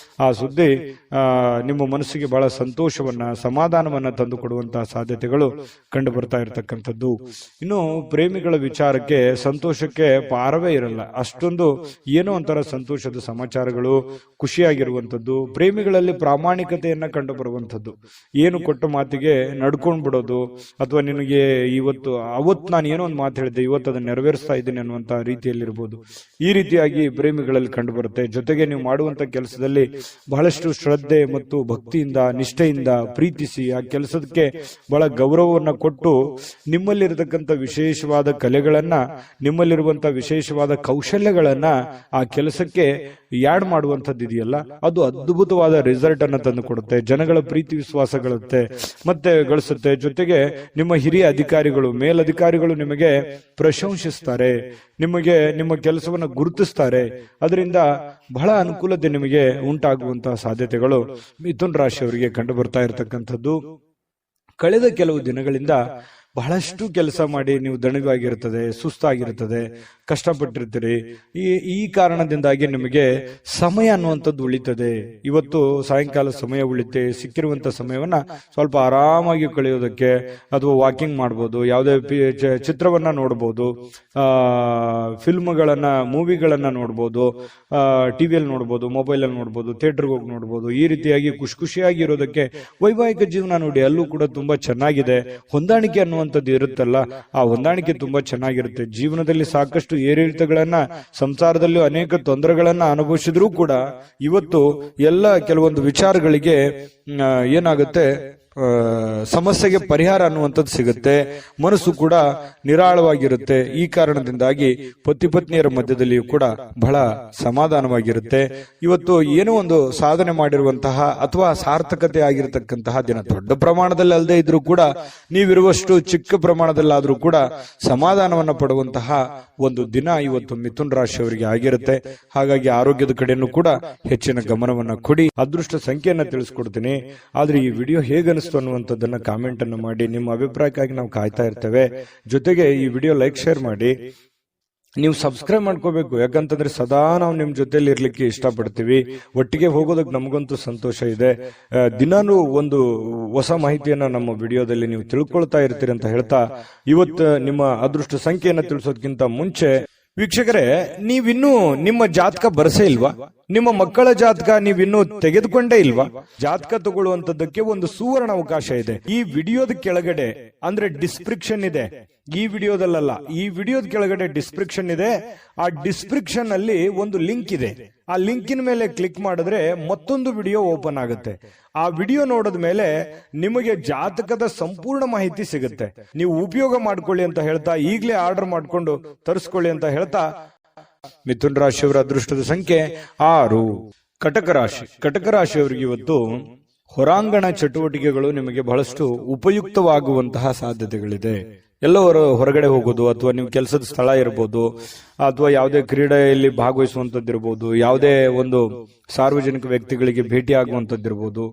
ಆ ಸುದ್ದಿ ನಿಮ್ಮ ಮನಸ್ಸಿಗೆ ಬಹಳ ಸಂತೋಷವನ್ನ, ಸಮಾಧಾನವನ್ನ ತಂದು ಕೊಡುವಂತಹ ಸಾಧ್ಯತೆಗಳು ಕಂಡು ಬರ್ತಾ ಇರತಕ್ಕಂಥದ್ದು. ಇನ್ನು ಪ್ರೇಮಿಗಳ ವಿಚಾರಕ್ಕೆ ಸಂತೋಷಕ್ಕೆ ಪಾರವೇ ಇರಲ್ಲ. ಅಷ್ಟೊಂದು ಏನೋ ಒಂಥರ ಸಂತೋಷದ ಸಮಾಚಾರಗಳು, ಖುಷಿಯಾಗಿರುವಂಥದ್ದು. ಪ್ರೇಮಿಗಳಲ್ಲಿ ಪ್ರಾಮಾಣಿಕತೆಯನ್ನ ಕಂಡು ಬರುವಂಥದ್ದು. ಏನು ಕೊಟ್ಟ ಮಾತಿಗೆ ನಡ್ಕೊಂಡ್ ಬಿಡೋದು, ಅಥವಾ ನಿನಗೆ ಅವತ್ತು ನಾನು ಏನೋ ಒಂದು ಮಾತು ಹೇಳಿದ್ದೆ, ಇವತ್ತು ಅದನ್ನ ನೆರವೇರಿಸ್ತಾ ಇದ್ದೀನಿ ಅನ್ನುವಂತ ರೀತಿಯಲ್ಲಿರ್ಬೋದು. ಈ ರೀತಿಯಾಗಿ ಪ್ರೇಮಿಗಳಲ್ಲಿ ಕಂಡು ಬರುತ್ತೆ. ಜೊತೆಗೆ ನೀವು ಮಾಡುವಂತ ಕೆಲಸದಲ್ಲಿ ಬಹಳಷ್ಟು ಶ್ರದ್ಧೆ ಮತ್ತು ಭಕ್ತಿಯಿಂದ, ನಿಷ್ಠೆಯಿಂದ ಪ್ರೀತಿಸಿ ಆ ಕೆಲಸಕ್ಕೆ ಬಹಳ ಗೌರವವನ್ನ ಕೊಟ್ಟು ನಿಮ್ಮಲ್ಲಿರತಕ್ಕಂಥ ವಿಶೇಷವಾದ ಕಲೆಗಳನ್ನ, ನಿಮ್ಮಲ್ಲಿರುವಂತಹ ವಿಶೇಷವಾದ ಕೌಶಲ್ಯಗಳನ್ನ ಆ ಕೆಲಸಕ್ಕೆ ಯಾಡ್ ಮಾಡುವಂಥದ್ದು ಇದೆಯಲ್ಲ, ಅದು ಅದ್ಭುತವಾದ ರಿಸಲ್ಟ್ ಅನ್ನ ತಂದು ಕೊಡುತ್ತೆ. ಜನಗಳ ಪ್ರೀತಿ ವಿಶ್ವಾಸಗಳತ್ತೆ ಮತ್ತೆ ಗಳಿಸುತ್ತೆ. ಜೊತೆಗೆ ನಿಮ್ಮ ಹಿರಿಯ ಅಧಿಕಾರಿಗಳು, ಮೇಲಧಿಕಾರಿಗಳು ನಿಮಗೆ ಪ್ರಶಂಸಿಸ್ತಾರೆ, ನಿಮಗೆ ನಿಮ್ಮ ಕೆಲಸವನ್ನ ಗುರುತಿಸ್ತಾರೆ. ಅದರಿಂದ ಬಹಳ ಅನುಕೂಲತೆ ನಿಮಗೆ ಉಂಟಾಗುವಂತಹ ಸಾಧ್ಯತೆಗಳು ಮಿಥುನ್ ರಾಶಿಯವರಿಗೆ ಕಂಡು ಬರ್ತಾ ಇರತಕ್ಕಂಥದ್ದು. ಕಳೆದ ಕೆಲವು ದಿನಗಳಿಂದ ಬಹಳಷ್ಟು ಕೆಲಸ ಮಾಡಿ ನೀವು ದಣಿವಾಗಿರ್ತದೆ, ಸುಸ್ತಾಗಿರ್ತದೆ, ಕಷ್ಟಪಟ್ಟಿರ್ತೀರಿ. ಈ ಕಾರಣದಿಂದಾಗಿ ನಿಮಗೆ ಸಮಯ ಅನ್ನುವಂಥದ್ದು ಉಳಿತದೆ. ಇವತ್ತು ಸಾಯಂಕಾಲ ಸಮಯ ಉಳಿತೆ, ಸಿಕ್ಕಿರುವಂತ ಸಮಯವನ್ನ ಸ್ವಲ್ಪ ಆರಾಮಾಗಿ ಕಳೆಯೋದಕ್ಕೆ ಅಥವಾ ವಾಕಿಂಗ್ ಮಾಡ್ಬೋದು, ಯಾವುದೇ ಚಿತ್ರವನ್ನ ನೋಡ್ಬೋದು, ಫಿಲ್ಮ್ಗಳನ್ನ ಮೂವಿಗಳನ್ನ ನೋಡ್ಬೋದು, ಟಿವಿಯಲ್ಲಿ ನೋಡ್ಬೋದು, ಮೊಬೈಲಲ್ಲಿ ನೋಡ್ಬೋದು, ಥಿಯೇಟರ್ಗೆ ಹೋಗಿ ನೋಡ್ಬೋದು. ಈ ರೀತಿಯಾಗಿ ಖುಷಿಯಾಗಿ ಇರೋದಕ್ಕೆ ವೈವಾಹಿಕ ಜೀವನ ನೋಡಿ, ಅಲ್ಲೂ ಕೂಡ ತುಂಬಾ ಚೆನ್ನಾಗಿದೆ. ಹೊಂದಾಣಿಕೆ ಅನ್ನುವಂಥದ್ದು ಇರುತ್ತಲ್ಲ, ಆ ಹೊಂದಾಣಿಕೆ ತುಂಬಾ ಚೆನ್ನಾಗಿರುತ್ತೆ. ಜೀವನದಲ್ಲಿ ಸಾಕಷ್ಟು ಏರಿಳಿತಗಳನ್ನ, ಸಂಸಾರದಲ್ಲೂ ಅನೇಕ ತೊಂದರೆಗಳನ್ನ ಅನುಭವಿಸಿದ್ರೂ ಕೂಡ ಇವತ್ತು ಎಲ್ಲ ಕೆಲವೊಂದು ವಿಚಾರಗಳಿಗೆ ಏನಾಗುತ್ತೆ, ಸಮಸ್ಯೆಗೆ ಪರಿಹಾರ ಅನ್ನುವಂಥದ್ದು ಸಿಗುತ್ತೆ. ಮನಸ್ಸು ಕೂಡ ನಿರಾಳವಾಗಿರುತ್ತೆ. ಈ ಕಾರಣದಿಂದಾಗಿ ಪತಿ ಪತ್ನಿಯರ ಮಧ್ಯದಲ್ಲಿಯೂ ಕೂಡ ಬಹಳ ಸಮಾಧಾನವಾಗಿರುತ್ತೆ. ಇವತ್ತು ಏನೋ ಒಂದು ಸಾಧನೆ ಮಾಡಿರುವಂತಹ ಅಥವಾ ಸಾರ್ಥಕತೆ ಆಗಿರತಕ್ಕಂತಹ ದಿನ, ದೊಡ್ಡ ಪ್ರಮಾಣದಲ್ಲಿ ಅಲ್ಲದೆ ಇದ್ರೂ ಕೂಡ ನೀವಿರುವಷ್ಟು ಚಿಕ್ಕ ಪ್ರಮಾಣದಲ್ಲಾದ್ರೂ ಕೂಡ ಸಮಾಧಾನವನ್ನ ಪಡುವಂತಹ ಒಂದು ದಿನ ಇವತ್ತು ಮಿಥುನ ರಾಶಿಯವರಿಗೆ ಆಗಿರುತ್ತೆ. ಹಾಗಾಗಿ ಆರೋಗ್ಯದ ಕಡೆನೂ ಕೂಡ ಹೆಚ್ಚಿನ ಗಮನವನ್ನ ಕೊಡಿ. ಅದೃಷ್ಟ ಸಂಖ್ಯೆಯನ್ನ ತಿಳಿಸ್ಕೊಡ್ತೀನಿ. ಆದ್ರೆ ಈ ವಿಡಿಯೋ ಹೇಗೆ ಅನ್ನುವಂಥದ್ದನ್ನ ಕಾಮೆಂಟ್ ಅನ್ನು ಮಾಡಿ. ನಿಮ್ಮ ಅಭಿಪ್ರಾಯಕ್ಕಾಗಿ ನಾವು ಕಾಯ್ತಾ ಇರ್ತೇವೆ. ಜೊತೆಗೆ ಈ ವಿಡಿಯೋ ಲೈಕ್, ಶೇರ್ ಮಾಡಿ. ನೀವು ಸಬ್ಸ್ಕ್ರೈಬ್ ಮಾಡ್ಕೋಬೇಕು, ಯಾಕಂತಂದ್ರೆ ಸದಾ ನಾವು ನಿಮ್ ಜೊತೆಲಿ ಇರ್ಲಿಕ್ಕೆ ಇಷ್ಟಪಡ್ತೀವಿ. ಒಟ್ಟಿಗೆ ಹೋಗೋದಕ್ಕೆ ನಮಗಂತೂ ಸಂತೋಷ ಇದೆ. ದಿನಾನು ಒಂದು ಹೊಸ ಮಾಹಿತಿಯನ್ನ ನಮ್ಮ ವಿಡಿಯೋದಲ್ಲಿ ನೀವು ತಿಳ್ಕೊಳ್ತಾ ಇರ್ತೀರಿ ಅಂತ ಹೇಳ್ತಾ, ಇವತ್ತು ನಿಮ್ಮ ಅದೃಷ್ಟ ಸಂಖ್ಯೆಯನ್ನ ತಿಳಿಸೋದಕ್ಕಿಂತ ಮುಂಚೆ ವೀಕ್ಷಕರೇ, ನೀವಿನ್ನೂ ನಿಮ್ಮ ಜಾತಕ ಬರಸೇ ಇಲ್ವಾ? ನಿಮ್ಮ ಮಕ್ಕಳ ಜಾತಕ ನೀವಿನ್ನೂ ತೆಗೆದುಕೊಂಡೇ ಇಲ್ವಾ? ಜಾತಕ ತಗೊಳ್ಳುವಂತದ್ದಕ್ಕೆ ಒಂದು ಸುವರ್ಣ ಅವಕಾಶ ಇದೆ. ಈ ವಿಡಿಯೋದ ಕೆಳಗಡೆ ಅಂದ್ರೆ ಡಿಸ್ಕ್ರಿಪ್ಷನ್ ಇದೆ. ಈ ವಿಡಿಯೋದಲ್ಲ, ಈ ವಿಡಿಯೋದ ಕೆಳಗಡೆ ಡಿಸ್ಕ್ರಿಪ್ಷನ್ ಇದೆ. ಆ ಡಿಸ್ಕ್ರಿಪ್ಷನ್ ಅಲ್ಲಿ ಒಂದು ಲಿಂಕ್ ಇದೆ. ಆ ಲಿಂಕಿನ ಮೇಲೆ ಕ್ಲಿಕ್ ಮಾಡಿದ್ರೆ ಮತ್ತೊಂದು ವಿಡಿಯೋ ಓಪನ್ ಆಗುತ್ತೆ. ಆ ವಿಡಿಯೋ ನೋಡಿದ ಮೇಲೆ ನಿಮಗೆ ಜಾತಕದ ಸಂಪೂರ್ಣ ಮಾಹಿತಿ ಸಿಗುತ್ತೆ. ನೀವು ಉಪಯೋಗ ಮಾಡ್ಕೊಳ್ಳಿ ಅಂತ ಹೇಳ್ತಾ, ಈಗಲೇ ಆರ್ಡರ್ ಮಾಡ್ಕೊಂಡು ತರಿಸ್ಕೊಳ್ಳಿ ಅಂತ ಹೇಳ್ತಾ, ಮಿಥುನ ರಾಶಿಯವರ ಅದೃಷ್ಟದ ಸಂಖ್ಯೆ 6. ಕಟಕ ರಾಶಿ. ಕಟಕ ರಾಶಿಯವರಿಗೆ ಇವತ್ತು ಹೊರಾಂಗಣ ಚಟುವಟಿಕೆಗಳು ನಿಮಗೆ ಬಹಳಷ್ಟು ಉಪಯುಕ್ತವಾಗುವಂತಹ ಸಾಧ್ಯತೆಗಳಿದೆ. ಎಲ್ಲವರು ಹೊರಗಡೆ ಹೋಗೋದು, ಅಥವಾ ನೀವು ಕೆಲಸದ ಸ್ಥಳ ಇರಬಹುದು, ಅಥವಾ ಯಾವುದೇ ಕ್ರೀಡೆಯಲ್ಲಿ ಭಾಗವಹಿಸುವಂತದ್ದಿರಬಹುದು, ಯಾವುದೇ ಒಂದು ಸಾರ್ವಜನಿಕ ವ್ಯಕ್ತಿಗಳಿಗೆ ಭೇಟಿ ಆಗುವಂತದ್ದಿರಬಹುದು.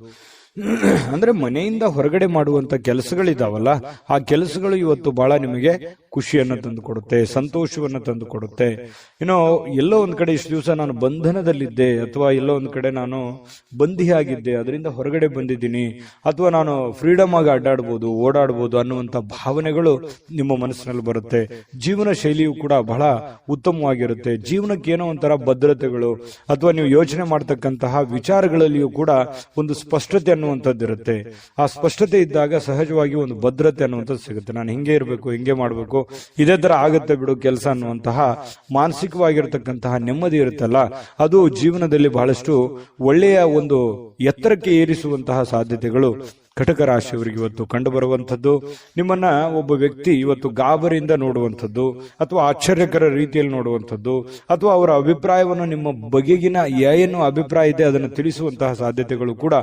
ಅಂದ್ರೆ ಮನೆಯಿಂದ ಹೊರಗಡೆ ಮಾಡುವಂತ ಕೆಲಸಗಳಿದಾವಲ್ಲ, ಆ ಕೆಲಸಗಳು ಇವತ್ತು ಬಹಳ ನಿಮಗೆ ಖುಷಿಯನ್ನು ತಂದು ಕೊಡುತ್ತೆ, ಸಂತೋಷವನ್ನು ತಂದು ಕೊಡುತ್ತೆ. ಏನೋ ಎಲ್ಲೋ ಒಂದ್ ಕಡೆ ಇಷ್ಟು ದಿವಸ ನಾನು ಬಂಧನದಲ್ಲಿದ್ದೆ, ಅಥವಾ ಎಲ್ಲೋ ಒಂದ್ ಕಡೆ ನಾನು ಬಂದಿಯಾಗಿದ್ದೆ, ಅದರಿಂದ ಹೊರಗಡೆ ಬಂದಿದ್ದೀನಿ, ಅಥವಾ ನಾನು ಫ್ರೀಡಮ್ ಆಗಿ ಅಡ್ಡಾಡ್ಬೋದು, ಓಡಾಡ್ಬೋದು ಅನ್ನುವಂತ ಭಾವನೆಗಳು ನಿಮ್ಮ ಮನಸ್ಸಿನಲ್ಲಿ ಬರುತ್ತೆ. ಜೀವನ ಶೈಲಿಯು ಕೂಡ ಬಹಳ ಉತ್ತಮವಾಗಿರುತ್ತೆ. ಜೀವನಕ್ಕೆ ಏನೋ ಒಂಥರ ಭದ್ರತೆಗಳು, ಅಥವಾ ನೀವು ಯೋಚನೆ ಮಾಡ್ತಕ್ಕಂತಹ ವಿಚಾರಗಳಲ್ಲಿಯೂ ಕೂಡ ಒಂದು ಸ್ಪಷ್ಟತೆ ಅನ್ನುವಂಥದ್ದಿರುತ್ತೆ. ಆ ಸ್ಪಷ್ಟತೆ ಇದ್ದಾಗ ಸಹಜವಾಗಿ ಒಂದು ಭದ್ರತೆ ಅನ್ನುವಂಥದ್ದು ಸಿಗುತ್ತೆ. ನಾನು ಹಿಂಗೆ ಇರಬೇಕು, ಹಿಂಗೆ ಮಾಡಬೇಕು, ಇದೇ ತರ ಆಗತ್ತೆ ಬಿಡು ಕೆಲಸ ಅನ್ನುವಂತಹ ಮಾನಸಿಕವಾಗಿರತಕ್ಕಂತಹ ನೆಮ್ಮದಿ ಇರುತ್ತಲ್ಲ, ಅದು ಜೀವನದಲ್ಲಿ ಬಹಳಷ್ಟು ಒಳ್ಳೆಯ ಒಂದು ಎತ್ತರಕ್ಕೆ ಏರಿಸುವಂತಹ ಸಾಧ್ಯತೆಗಳು ಕಟಕ ರಾಶಿಯವರಿಗೆ ಇವತ್ತು ಕಂಡು ಬರುವಂತದ್ದು. ನಿಮ್ಮನ್ನ ಒಬ್ಬ ವ್ಯಕ್ತಿ ಇವತ್ತು ಗಾಬರಿಯಿಂದ ನೋಡುವಂಥದ್ದು, ಅಥವಾ ಆಶ್ಚರ್ಯಕರ ರೀತಿಯಲ್ಲಿ ನೋಡುವಂಥದ್ದು, ಅಥವಾ ಅವರ ಅಭಿಪ್ರಾಯವನ್ನು ನಿಮ್ಮ ಬಗೆಗಿನ ಏನು ಅಭಿಪ್ರಾಯ ಇದೆ ಅದನ್ನು ತಿಳಿಸುವಂತಹ ಸಾಧ್ಯತೆಗಳು ಕೂಡ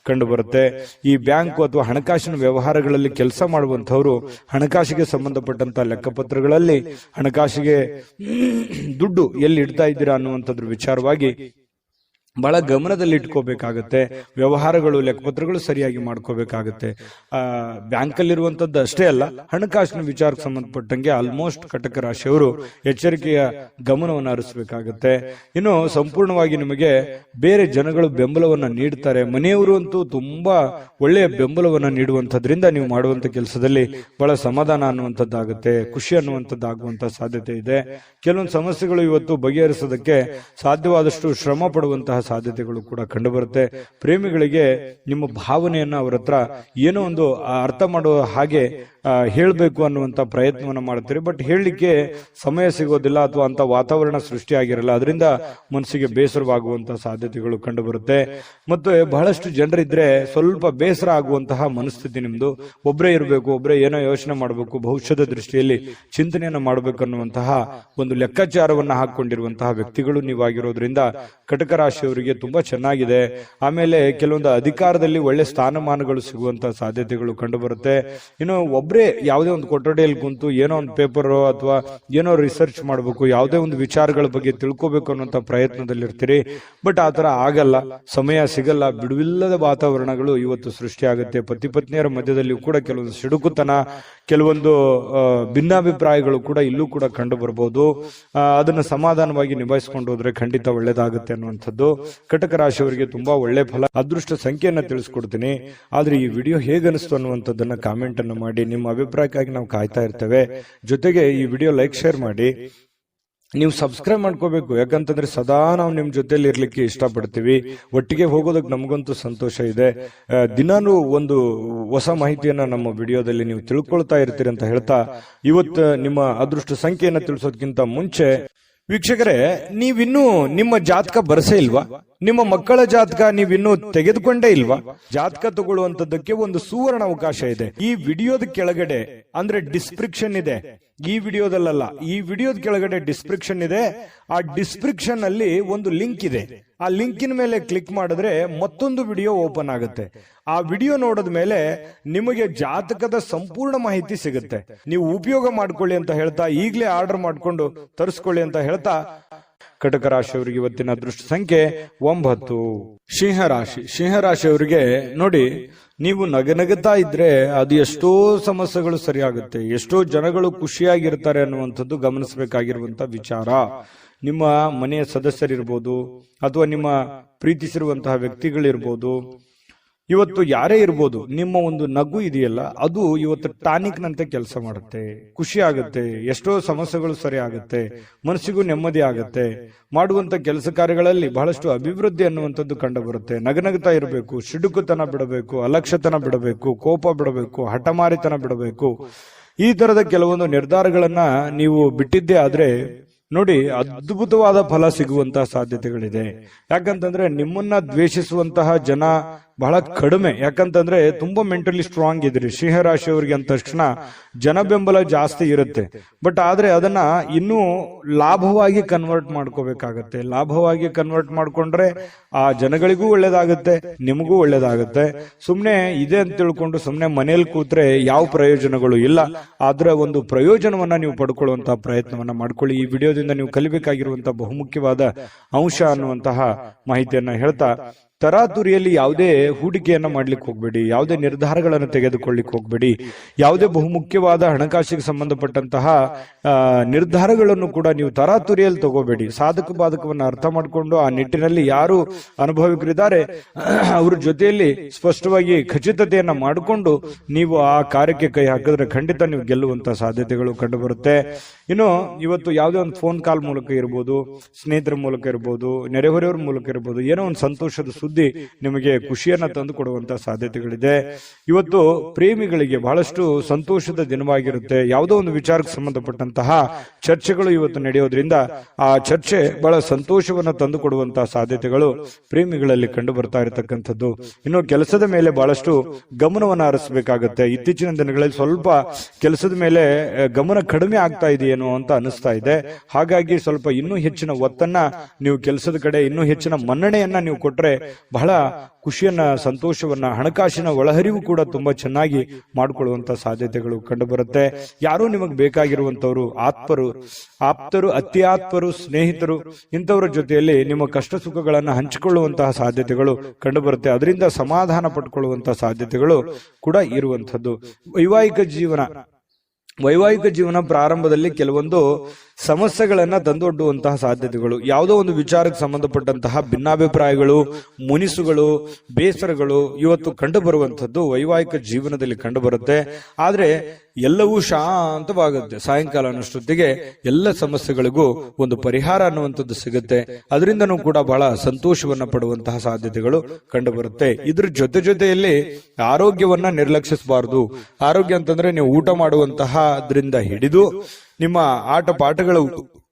ಕಂಡು ಬರುತ್ತೆ. ಈ ಬ್ಯಾಂಕು ಅಥವಾ ಹಣಕಾಸಿನ ವ್ಯವಹಾರಗಳಲ್ಲಿ ಕೆಲಸ ಮಾಡುವಂತಹವರು ಹಣಕಾಸಿಗೆ ಸಂಬಂಧಪಟ್ಟಂತಹ ಲೆಕ್ಕಪತ್ರಗಳಲ್ಲಿ ಹಣಕಾಸಿಗೆ ದುಡ್ಡು ಎಲ್ಲಿ ಇಡ್ತಾ ಇದ್ದೀರಾ ಅನ್ನುವಂಥದ್ರ ವಿಚಾರವಾಗಿ ಬಹಳ ಗಮನದಲ್ಲಿ ಇಟ್ಕೋಬೇಕಾಗತ್ತೆ. ವ್ಯವಹಾರಗಳು, ಲೆಕ್ಕಪತ್ರಗಳು ಸರಿಯಾಗಿ ಮಾಡ್ಕೋಬೇಕಾಗತ್ತೆ. ಬ್ಯಾಂಕಲ್ಲಿರುವಂತದ್ದು ಅಷ್ಟೇ ಅಲ್ಲ, ಹಣಕಾಸಿನ ವಿಚಾರಕ್ಕೆ ಸಂಬಂಧಪಟ್ಟಂಗೆ ಆಲ್ಮೋಸ್ಟ್ ಕಟಕ ರಾಶಿಯವರು ಎಚ್ಚರಿಕೆಯ ಗಮನವನ್ನು ಹರಿಸಬೇಕಾಗತ್ತೆ. ಇನ್ನು ಸಂಪೂರ್ಣವಾಗಿ ನಿಮಗೆ ಬೇರೆ ಜನಗಳು ಬೆಂಬಲವನ್ನ ನೀಡ್ತಾರೆ. ಮನೆಯವರು ಅಂತೂ ತುಂಬಾ ಒಳ್ಳೆಯ ಬೆಂಬಲವನ್ನ ನೀಡುವಂತದ್ರಿಂದ ನೀವು ಮಾಡುವಂತ ಕೆಲಸದಲ್ಲಿ ಬಹಳ ಸಮಾಧಾನ ಅನ್ನುವಂಥದ್ದಾಗುತ್ತೆ, ಖುಷಿ ಅನ್ನುವಂಥದ್ದಾಗುವಂತ ಸಾಧ್ಯತೆ ಇದೆ. ಕೆಲವೊಂದು ಸಮಸ್ಯೆಗಳು ಇವತ್ತು ಬಗೆಹರಿಸೋದಕ್ಕೆ ಸಾಧ್ಯವಾದಷ್ಟು ಶ್ರಮ ಪಡುವಂತಹ ಸಾಧ್ಯತೆಗಳು ಕೂಡ ಕಂಡು ಬರುತ್ತೆ. ಪ್ರೇಮಿಗಳಿಗೆ ನಿಮ್ಮ ಭಾವನೆಯನ್ನ ಅವರ ಹತ್ರ ಏನೋ ಒಂದು ಅರ್ಥ ಮಾಡುವ ಹಾಗೆ ಹೇಳಬೇಕು ಅನ್ನುವಂತ ಪ್ರಯತ್ನವನ್ನ ಮಾಡ್ತೀರಿ. ಬಟ್ ಹೇಳಲಿಕ್ಕೆ ಸಮಯ ಸಿಗೋದಿಲ್ಲ, ಅಥವಾ ಅಂತ ವಾತಾವರಣ ಸೃಷ್ಟಿಯಾಗಿರಲ್ಲ. ಅದರಿಂದ ಮನಸ್ಸಿಗೆ ಬೇಸರವಾಗುವಂತಹ ಸಾಧ್ಯತೆಗಳು ಕಂಡು ಬರುತ್ತೆ. ಮತ್ತು ಬಹಳಷ್ಟು ಜನರಿದ್ರೆ ಸ್ವಲ್ಪ ಬೇಸರ ಆಗುವಂತಹ ಮನಸ್ಥಿತಿ ನಿಮ್ದು. ಒಬ್ಬರೇ ಇರಬೇಕು, ಒಬ್ಬರೇ ಏನೋ ಯೋಚನೆ ಮಾಡಬೇಕು, ಭವಿಷ್ಯದ ದೃಷ್ಟಿಯಲ್ಲಿ ಚಿಂತನೆಯನ್ನ ಮಾಡಬೇಕು ಅನ್ನುವಂತಹ ಒಂದು ಲೆಕ್ಕಾಚಾರವನ್ನ ಹಾಕೊಂಡಿರುವಂತಹ ವ್ಯಕ್ತಿಗಳು ನೀವಾಗಿರೋದ್ರಿಂದ ಕಟಕ ರಾಶಿಯವರಿಗೆ ಅವರಿಗೆ ತುಂಬಾ ಚೆನ್ನಾಗಿದೆ. ಆಮೇಲೆ ಕೆಲವೊಂದು ಅಧಿಕಾರದಲ್ಲಿ ಒಳ್ಳೆ ಸ್ಥಾನಮಾನಗಳು ಸಿಗುವಂತ ಸಾಧ್ಯತೆಗಳು ಕಂಡು ಬರುತ್ತೆ. ಇನ್ನು ಒಬ್ರೇ ಯಾವುದೇ ಒಂದು ಕೊಠಡಿಯಲ್ಲಿ ಕುಂತು ಏನೋ ಒಂದು ಪೇಪರ್ ಅಥವಾ ಏನೋ ರಿಸರ್ಚ್ ಮಾಡಬೇಕು, ಯಾವುದೇ ಒಂದು ವಿಚಾರಗಳ ಬಗ್ಗೆ ತಿಳ್ಕೋಬೇಕು ಅನ್ನುವಂತ ಪ್ರಯತ್ನದಲ್ಲಿರ್ತೀರಿ. ಬಟ್ ಆತರ ಆಗಲ್ಲ, ಸಮಯ ಸಿಗಲ್ಲ, ಬಿಡುವಿಲ್ಲದ ವಾತಾವರಣಗಳು ಇವತ್ತು ಸೃಷ್ಟಿಯಾಗುತ್ತೆ. ಪತಿ ಪತ್ನಿಯರ ಮಧ್ಯದಲ್ಲಿ ಕೂಡ ಕೆಲವೊಂದು ಸಿಡುಕುತನ, ಕೆಲವೊಂದು ಭಿನ್ನಾಭಿಪ್ರಾಯಗಳು ಕೂಡ ಇಲ್ಲೂ ಕೂಡ ಕಂಡು ಬರಬಹುದು. ಅದನ್ನ ಸಮಾಧಾನವಾಗಿ ನಿಭಾಯಿಸಿಕೊಂಡು ಹೋದ್ರೆ ಖಂಡಿತ ಒಳ್ಳೇದಾಗುತ್ತೆ ಅನ್ನುವಂಥದ್ದು. ಕಟಕ ರಾಶಿಯವರಿಗೆ ತುಂಬಾ ಒಳ್ಳೆ ಫಲ. ಅದೃಷ್ಟ ಸಂಖ್ಯೆಯನ್ನ ತಿಳಿಸ್ಕೊಡ್ತೀನಿ. ಆದ್ರೆ ಈ ವಿಡಿಯೋ ಹೇಗನಿಸ್ತು ಅನ್ನುವಂಥದ್ದನ್ನ ಕಾಮೆಂಟ್ ಅನ್ನು ಮಾಡಿ. ನಿಮ್ಮ ಅಭಿಪ್ರಾಯಕ್ಕಾಗಿ ನಾವು ಕಾಯ್ತಾ ಇರ್ತೇವೆ. ಜೊತೆಗೆ ಈ ವಿಡಿಯೋ ಲೈಕ್, ಶೇರ್ ಮಾಡಿ. ನೀವು ಸಬ್ಸ್ಕ್ರೈಬ್ ಮಾಡ್ಕೋಬೇಕು, ಯಾಕಂತಂದ್ರೆ ಸದಾ ನಾವು ನಿಮ್ ಜೊತೆಲಿ ಇರ್ಲಿಕ್ಕೆ ಇಷ್ಟಪಡ್ತೀವಿ. ಒಟ್ಟಿಗೆ ಹೋಗೋದಕ್ಕೆ ನಮಗಂತೂ ಸಂತೋಷ ಇದೆ. ದಿನಾನು ಒಂದು ಹೊಸ ಮಾಹಿತಿಯನ್ನ ನಮ್ಮ ವಿಡಿಯೋದಲ್ಲಿ ನೀವು ತಿಳ್ಕೊಳ್ತಾ ಇರ್ತೀರಿ ಅಂತ ಹೇಳ್ತಾ, ಇವತ್ತು ನಿಮ್ಮ ಅದೃಷ್ಟ ಸಂಖ್ಯೆಯನ್ನ ತಿಳಿಸೋದಕ್ಕಿಂತ ಮುಂಚೆ ವೀಕ್ಷಕರೇ, ನೀವಿನ್ನೂ ನಿಮ್ಮ ಜಾತಕ ಬರಸೇ ಇಲ್ವಾ? ನಿಮ್ಮ ಮಕ್ಕಳ ಜಾತಕ ನೀವಿನ್ನೂ ತೆಗೆದುಕೊಂಡೇ ಇಲ್ವಾ? ಜಾತಕ ತಗೊಳ್ಳುವಂತದ್ದಕ್ಕೆ ಒಂದು ಸುವರ್ಣ ಅವಕಾಶ ಇದೆ. ಈ ವಿಡಿಯೋದ ಕೆಳಗಡೆ ಅಂದ್ರೆ ಡಿಸ್ಕ್ರಿಪ್ಷನ್ ಇದೆ. ಈ ವಿಡಿಯೋದಲ್ಲ, ಈ ವಿಡಿಯೋದ ಕೆಳಗಡೆ ಡಿಸ್ಕ್ರಿಪ್ಷನ್ ಇದೆ. ಆ ಡಿಸ್ಕ್ರಿಪ್ಷನ್ ಅಲ್ಲಿ ಒಂದು ಲಿಂಕ್ ಇದೆ. ಆ ಲಿಂಕಿನ ಮೇಲೆ ಕ್ಲಿಕ್ ಮಾಡಿದ್ರೆ ಮತ್ತೊಂದು ವಿಡಿಯೋ ಓಪನ್ ಆಗುತ್ತೆ. ಆ ವಿಡಿಯೋ ನೋಡಿದ ಮೇಲೆ ನಿಮಗೆ ಜಾತಕದ ಸಂಪೂರ್ಣ ಮಾಹಿತಿ ಸಿಗುತ್ತೆ. ನೀವು ಉಪಯೋಗ ಮಾಡ್ಕೊಳ್ಳಿ ಅಂತ ಹೇಳ್ತಾ, ಈಗಲೇ ಆರ್ಡರ್ ಮಾಡ್ಕೊಂಡು ತರಿಸ್ಕೊಳ್ಳಿ ಅಂತ ಹೇಳ್ತಾ, ಕಟಕ ರಾಶಿಯವರಿಗೆ ಇವತ್ತಿನ ಅದೃಷ್ಟ ಸಂಖ್ಯೆ 9. ಸಿಂಹರಾಶಿ. ಸಿಂಹರಾಶಿಯವರಿಗೆ ನೋಡಿ, ನೀವು ನಗನಗುತ್ತಾ ಇದ್ರೆ ಅದು ಎಷ್ಟೋ ಸಮಸ್ಯೆಗಳು ಸರಿಯಾಗುತ್ತೆ, ಎಷ್ಟೋ ಜನಗಳು ಖುಷಿಯಾಗಿರ್ತಾರೆ ಅನ್ನುವಂಥದ್ದು ಗಮನಿಸಬೇಕಾಗಿರುವಂತ ವಿಚಾರ. ನಿಮ್ಮ ಮನೆಯ ಸದಸ್ಯರಿರ್ಬೋದು ಅಥವಾ ನಿಮ್ಮ ಪ್ರೀತಿಸಿರುವಂತಹ ವ್ಯಕ್ತಿಗಳಿರ್ಬೋದು, ಇವತ್ತು ಯಾರೇ ಇರ್ಬೋದು, ನಿಮ್ಮ ಒಂದು ನಗು ಇದೆಯಲ್ಲ ಅದು ಇವತ್ತು ಟಾನಿಕ್ ನಂತೆ ಕೆಲಸ ಮಾಡುತ್ತೆ. ಖುಷಿ ಆಗುತ್ತೆ, ಎಷ್ಟೋ ಸಮಸ್ಯೆಗಳು ಸರಿ ಆಗುತ್ತೆ, ಮನಸ್ಸಿಗೂ ನೆಮ್ಮದಿ ಆಗುತ್ತೆ. ಮಾಡುವಂತ ಕೆಲಸ ಕಾರ್ಯಗಳಲ್ಲಿ ಬಹಳಷ್ಟು ಅಭಿವೃದ್ಧಿ ಅನ್ನುವಂಥದ್ದು ಕಂಡು ಬರುತ್ತೆ. ನಗನಗುತ್ತಾ ಇರಬೇಕು, ಸಿಡುಕುತನ ಬಿಡಬೇಕು, ಅಲಕ್ಷ್ಯತನ ಬಿಡಬೇಕು, ಕೋಪ ಬಿಡಬೇಕು, ಹಠಮಾರಿತನ ಬಿಡಬೇಕು. ಈ ತರದ ಕೆಲವೊಂದು ನಿರ್ಧಾರಗಳನ್ನ ನೀವು ಬಿಟ್ಟಿದ್ದೇ ಆದ್ರೆ ನೋಡಿ, ಅದ್ಭುತವಾದ ಫಲ ಸಿಗುವಂತಹ ಸಾಧ್ಯತೆಗಳಿದೆ. ಯಾಕಂತಂದ್ರೆ ನಿಮ್ಮನ್ನ ದ್ವೇಷಿಸುವಂತಹ ಜನ ಬಹಳ ಕಡಿಮೆ. ಯಾಕಂತಂದ್ರೆ ತುಂಬಾ ಮೆಂಟಲಿ ಸ್ಟ್ರಾಂಗ್ ಇದ್ರಿ ಸಿಂಹರಾಶಿಯವರಿಗೆ ಅಂದ ತಕ್ಷಣ ಜನ ಬೆಂಬಲ ಜಾಸ್ತಿ ಇರುತ್ತೆ. ಬಟ್ ಆದ್ರೆ ಅದನ್ನ ಇನ್ನೂ ಲಾಭವಾಗಿ ಕನ್ವರ್ಟ್ ಮಾಡ್ಕೋಬೇಕಾಗತ್ತೆ. ಲಾಭವಾಗಿ ಕನ್ವರ್ಟ್ ಮಾಡ್ಕೊಂಡ್ರೆ ಆ ಜನಗಳಿಗೂ ಒಳ್ಳೇದಾಗುತ್ತೆ, ನಿಮಗೂ ಒಳ್ಳೇದಾಗುತ್ತೆ. ಸುಮ್ನೆ ಇದೆ ಅಂತ ತಿಳ್ಕೊಂಡು ಸುಮ್ನೆ ಮನೇಲಿ ಕೂತ್ರೆ ಯಾವ ಪ್ರಯೋಜನಗಳು ಇಲ್ಲ. ಆದ್ರೆ ಒಂದು ಪ್ರಯೋಜನವನ್ನ ನೀವು ಪಡ್ಕೊಳ್ಳುವಂತಹ ಪ್ರಯತ್ನವನ್ನ ಮಾಡ್ಕೊಳ್ಳಿ. ಈ ವಿಡಿಯೋದಿಂದ ನೀವು ಕಲಿಬೇಕಾಗಿರುವಂತಹ ಬಹುಮುಖ್ಯವಾದ ಅಂಶ ಅನ್ನುವಂತಹ ಮಾಹಿತಿಯನ್ನ ಹೇಳ್ತಾ, ತರಾತುರಿಯಲ್ಲಿ ಯಾವುದೇ ಹೂಡಿಕೆಯನ್ನ ಮಾಡ್ಲಿಕ್ಕೆ ಹೋಗ್ಬೇಡಿ, ಯಾವುದೇ ನಿರ್ಧಾರಗಳನ್ನು ತೆಗೆದುಕೊಳ್ಳಿಕ್ಕೆ ಹೋಗ್ಬೇಡಿ. ಯಾವುದೇ ಬಹುಮುಖ್ಯವಾದ ಹಣಕಾಸಿಗೆ ಸಂಬಂಧಪಟ್ಟಂತಹ ನಿರ್ಧಾರಗಳನ್ನು ಕೂಡ ನೀವು ತರಾತುರಿಯಲ್ಲಿ ತಗೋಬೇಡಿ. ಸಾಧಕ ಬಾಧಕವನ್ನು ಅರ್ಥ ಮಾಡಿಕೊಂಡು ಆ ನಿಟ್ಟಿನಲ್ಲಿ ಯಾರು ಅನುಭವಿಕರಿದ್ದಾರೆ ಅವ್ರ ಜೊತೆಯಲ್ಲಿ ಸ್ಪಷ್ಟವಾಗಿ ಖಚಿತತೆಯನ್ನ ಮಾಡಿಕೊಂಡು ನೀವು ಆ ಕಾರ್ಯಕ್ಕೆ ಕೈ ಹಾಕಿದ್ರೆ ಖಂಡಿತ ನೀವು ಗೆಲ್ಲುವಂತಹ ಸಾಧ್ಯತೆಗಳು ಕಂಡು ಬರುತ್ತೆ. ಇನ್ನು ಇವತ್ತು ಯಾವುದೇ ಒಂದು ಫೋನ್ ಕಾಲ್ ಮೂಲಕ ಇರ್ಬೋದು, ಸ್ನೇಹಿತರ ಮೂಲಕ ಇರ್ಬೋದು, ನೆರೆಹೊರೆಯವರ ಮೂಲಕ ಇರ್ಬೋದು, ಏನೋ ಒಂದು ಸಂತೋಷದ ಸುದ್ದಿ ನಿಮಗೆ ಖುಷಿಯನ್ನ ತಂದು ಕೊಡುವಂತಹ ಸಾಧ್ಯತೆಗಳಿದೆ. ಇವತ್ತು ಪ್ರೇಮಿಗಳಿಗೆ ಬಹಳಷ್ಟು ಸಂತೋಷದ ದಿನವಾಗಿರುತ್ತೆ. ಯಾವುದೋ ಒಂದು ವಿಚಾರಕ್ಕೆ ಸಂಬಂಧಪಟ್ಟಂತಹ ಚರ್ಚೆಗಳು ಇವತ್ತು ನಡೆಯೋದ್ರಿಂದ ಆ ಚರ್ಚೆ ಬಹಳ ಸಂತೋಷವನ್ನ ತಂದು ಕೊಡುವಂತಹ ಸಾಧ್ಯತೆಗಳು ಪ್ರೇಮಿಗಳಲ್ಲಿ ಕಂಡು ಬರ್ತಾ ಇರತಕ್ಕಂಥದ್ದು. ಇನ್ನು ಕೆಲಸದ ಮೇಲೆ ಬಹಳಷ್ಟು ಗಮನವನ್ನ ಹರಿಸಬೇಕಾಗತ್ತೆ. ಇತ್ತೀಚಿನ ದಿನಗಳಲ್ಲಿ ಸ್ವಲ್ಪ ಕೆಲಸದ ಮೇಲೆ ಗಮನ ಕಡಿಮೆ ಆಗ್ತಾ ಇದೆಯೇನೋ ಅಂತ ಅನಿಸ್ತಾ ಇದೆ. ಹಾಗಾಗಿ ಸ್ವಲ್ಪ ಇನ್ನೂ ಹೆಚ್ಚಿನ ಒತ್ತನ್ನ ನೀವು ಕೆಲಸದ ಕಡೆ, ಇನ್ನೂ ಹೆಚ್ಚಿನ ಮನ್ನಣೆಯನ್ನ ನೀವು ಕೊಟ್ರೆ ಬಹಳ ಖುಷಿಯನ್ನ, ಸಂತೋಷವನ್ನ, ಹಣಕಾಸಿನ ಒಳಹರಿವು ಕೂಡ ತುಂಬಾ ಚೆನ್ನಾಗಿ ಮಾಡಿಕೊಳ್ಳುವಂತ ಸಾಧ್ಯತೆಗಳು ಕಂಡು ಬರುತ್ತೆ. ಯಾರು ನಿಮಗೆ ಬೇಕಾಗಿರುವಂತವರು ಆಪ್ತರು, ಅತ್ಯಾತ್ಮರು, ಸ್ನೇಹಿತರು, ಇಂಥವರ ಜೊತೆಯಲ್ಲಿ ನಿಮ್ಮ ಕಷ್ಟ ಸುಖಗಳನ್ನ ಹಂಚಿಕೊಳ್ಳುವಂತಹ ಸಾಧ್ಯತೆಗಳು ಕಂಡು ಬರುತ್ತೆ. ಅದರಿಂದ ಸಮಾಧಾನ ಪಡ್ಕೊಳ್ಳುವಂತಹ ಸಾಧ್ಯತೆಗಳು ಕೂಡ ಇರುವಂತದ್ದು. ವೈವಾಹಿಕ ಜೀವನ ಪ್ರಾರಂಭದಲ್ಲಿ ಕೆಲವೊಂದು ಸಮಸ್ಯೆಗಳನ್ನ ತಂದೊಡ್ಡುವಂತಹ ಸಾಧ್ಯತೆಗಳು, ಯಾವುದೋ ಒಂದು ವಿಚಾರಕ್ಕೆ ಸಂಬಂಧಪಟ್ಟಂತಹ ಭಿನ್ನಾಭಿಪ್ರಾಯಗಳು, ಮುನಿಸುಗಳು, ಬೇಸರಗಳು ಇವತ್ತು ಕಂಡು ಬರುವಂತದ್ದು ವೈವಾಹಿಕ ಜೀವನದಲ್ಲಿ ಕಂಡು ಬರುತ್ತೆ. ಆದ್ರೆ ಎಲ್ಲವೂ ಶಾಂತವಾಗುತ್ತೆ. ಸಾಯಂಕಾಲ ಅನ್ನೋಷ್ಟೊತ್ತಿಗೆ ಎಲ್ಲ ಸಮಸ್ಯೆಗಳಿಗೂ ಒಂದು ಪರಿಹಾರ ಅನ್ನುವಂಥದ್ದು ಸಿಗುತ್ತೆ. ಅದರಿಂದನೂ ಕೂಡ ಬಹಳ ಸಂತೋಷವನ್ನ ಪಡುವಂತಹ ಸಾಧ್ಯತೆಗಳು ಕಂಡು ಬರುತ್ತೆ. ಇದ್ರ ಜೊತೆಯಲ್ಲಿ ಆರೋಗ್ಯವನ್ನ ನಿರ್ಲಕ್ಷಿಸಬಾರದು. ಆರೋಗ್ಯ ಅಂತಂದ್ರೆ ನೀವು ಊಟ ಮಾಡುವಂತಹ ಅದರಿಂದ ಹಿಡಿದು ನಿಮ್ಮ ಆಟ ಪಾಠಗಳು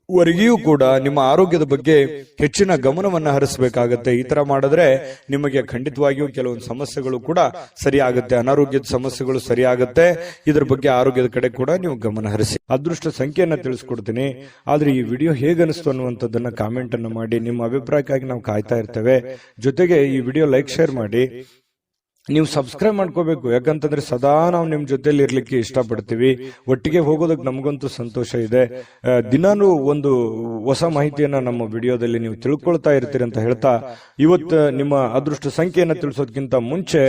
ವರೆಗೆಯೂ ಕೂಡ ನಿಮ್ಮ ಆರೋಗ್ಯದ ಬಗ್ಗೆ ಹೆಚ್ಚಿನ ಗಮನವನ್ನು ಹರಿಸಬೇಕಾಗತ್ತೆ. ಈ ತರ ಮಾಡಿದ್ರೆ ನಿಮಗೆ ಖಂಡಿತವಾಗಿಯೂ ಕೆಲವೊಂದು ಸಮಸ್ಯೆಗಳು ಕೂಡ ಸರಿಯಾಗುತ್ತೆ, ಅನಾರೋಗ್ಯದ ಸಮಸ್ಯೆಗಳು ಸರಿಯಾಗುತ್ತೆ. ಇದ್ರ ಬಗ್ಗೆ ಆರೋಗ್ಯದ ಕಡೆ ಕೂಡ ನೀವು ಗಮನ ಹರಿಸಿ. ಅದೃಷ್ಟ ಸಂಖ್ಯೆಯನ್ನ ತಿಳಿಸ್ಕೊಡ್ತೀನಿ, ಆದ್ರೆ ಈ ವಿಡಿಯೋ ಹೇಗನಿಸ್ತು ಅನ್ನುವಂಥದ್ದನ್ನ ಕಾಮೆಂಟ್ ಅನ್ನು ಮಾಡಿ. ನಿಮ್ಮ ಅಭಿಪ್ರಾಯಕ್ಕಾಗಿ ನಾವು ಕಾಯ್ತಾ ಇರ್ತೇವೆ. ಜೊತೆಗೆ ಈ ವಿಡಿಯೋ ಲೈಕ್ ಶೇರ್ ಮಾಡಿ. ನೀವು ಸಬ್ಸ್ಕ್ರೈಬ್ ಮಾಡ್ಕೋಬೇಕು, ಯಾಕಂತಂದ್ರೆ ಸದಾ ನಾವು ನಿಮ್ ಜೊತೆಲಿ ಇರ್ಲಿಕ್ಕೆ ಇಷ್ಟಪಡ್ತೀವಿ. ಒಟ್ಟಿಗೆ ಹೋಗೋದಕ್ಕೆ ನಮಗಂತೂ ಸಂತೋಷ ಇದೆ. ದಿನಾನು ಒಂದು ಹೊಸ ಮಾಹಿತಿಯನ್ನ ನಮ್ಮ ವಿಡಿಯೋದಲ್ಲಿ ನೀವು ತಿಳ್ಕೊಳ್ತಾ ಇರ್ತೀರಿ ಅಂತ ಹೇಳ್ತಾ, ಇವತ್ತು ನಿಮ್ಮ ಅದೃಷ್ಟ ಸಂಖ್ಯೆಯನ್ನ ತಿಳಿಸೋದಕ್ಕಿಂತ ಮುಂಚೆ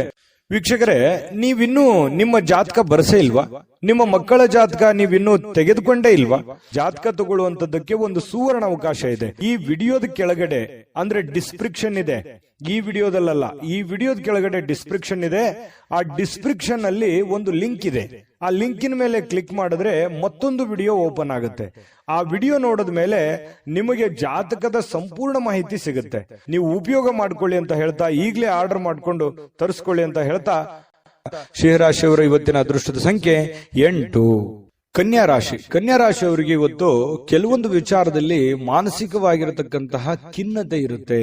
ವೀಕ್ಷಕರೇ, ನೀವಿನ್ನೂ ನಿಮ್ಮ ಜಾತಕ ಬರಸೇ ಇಲ್ವಾ? ನಿಮ್ಮ ಮಕ್ಕಳ ಜಾತಕ ನೀವಿನ್ನೂ ತೆಗೆದುಕೊಂಡೇ ಇಲ್ವಾ? ಜಾತಕ ತಗೊಳ್ಳುವಂತದ್ದಕ್ಕೆ ಒಂದು ಸುವರ್ಣ ಅವಕಾಶ ಇದೆ. ಈ ವಿಡಿಯೋದ ಕೆಳಗಡೆ ಅಂದ್ರೆ ಡಿಸ್ಕ್ರಿಪ್ಷನ್ ಇದೆ, ಈ ವಿಡಿಯೋದಲ್ಲ, ಈ ವಿಡಿಯೋದ ಕೆಳಗಡೆ ಡಿಸ್ಕ್ರಿಪ್ಷನ್ ಇದೆ. ಆ ಡಿಸ್ಕ್ರಿಪ್ಷನ್ ಅಲ್ಲಿ ಒಂದು ಲಿಂಕ್ ಇದೆ. ಆ ಲಿಂಕಿನ ಮೇಲೆ ಕ್ಲಿಕ್ ಮಾಡಿದ್ರೆ ಮತ್ತೊಂದು ವಿಡಿಯೋ ಓಪನ್ ಆಗುತ್ತೆ. ಆ ವಿಡಿಯೋ ನೋಡಿದ ಮೇಲೆ ನಿಮಗೆ ಜಾತಕದ ಸಂಪೂರ್ಣ ಮಾಹಿತಿ ಸಿಗುತ್ತೆ. ನೀವು ಉಪಯೋಗ ಮಾಡ್ಕೊಳ್ಳಿ ಅಂತ ಹೇಳ್ತಾ, ಈಗಲೇ ಆರ್ಡರ್ ಮಾಡ್ಕೊಂಡು ತರಿಸ್ಕೊಳ್ಳಿ ಅಂತ ಹೇಳ್ತಾ, ಸಿಂಹರಾಶಿಯವರ ಇವತ್ತಿನ ಅದೃಷ್ಟದ ಸಂಖ್ಯೆ 8. ಕನ್ಯಾ ರಾಶಿ. ಕನ್ಯಾ ರಾಶಿಯವರಿಗೆ ಇವತ್ತು ಕೆಲವೊಂದು ವಿಚಾರದಲ್ಲಿ ಮಾನಸಿಕವಾಗಿರತಕ್ಕಂತಹ ಖಿನ್ನತೆ ಇರುತ್ತೆ.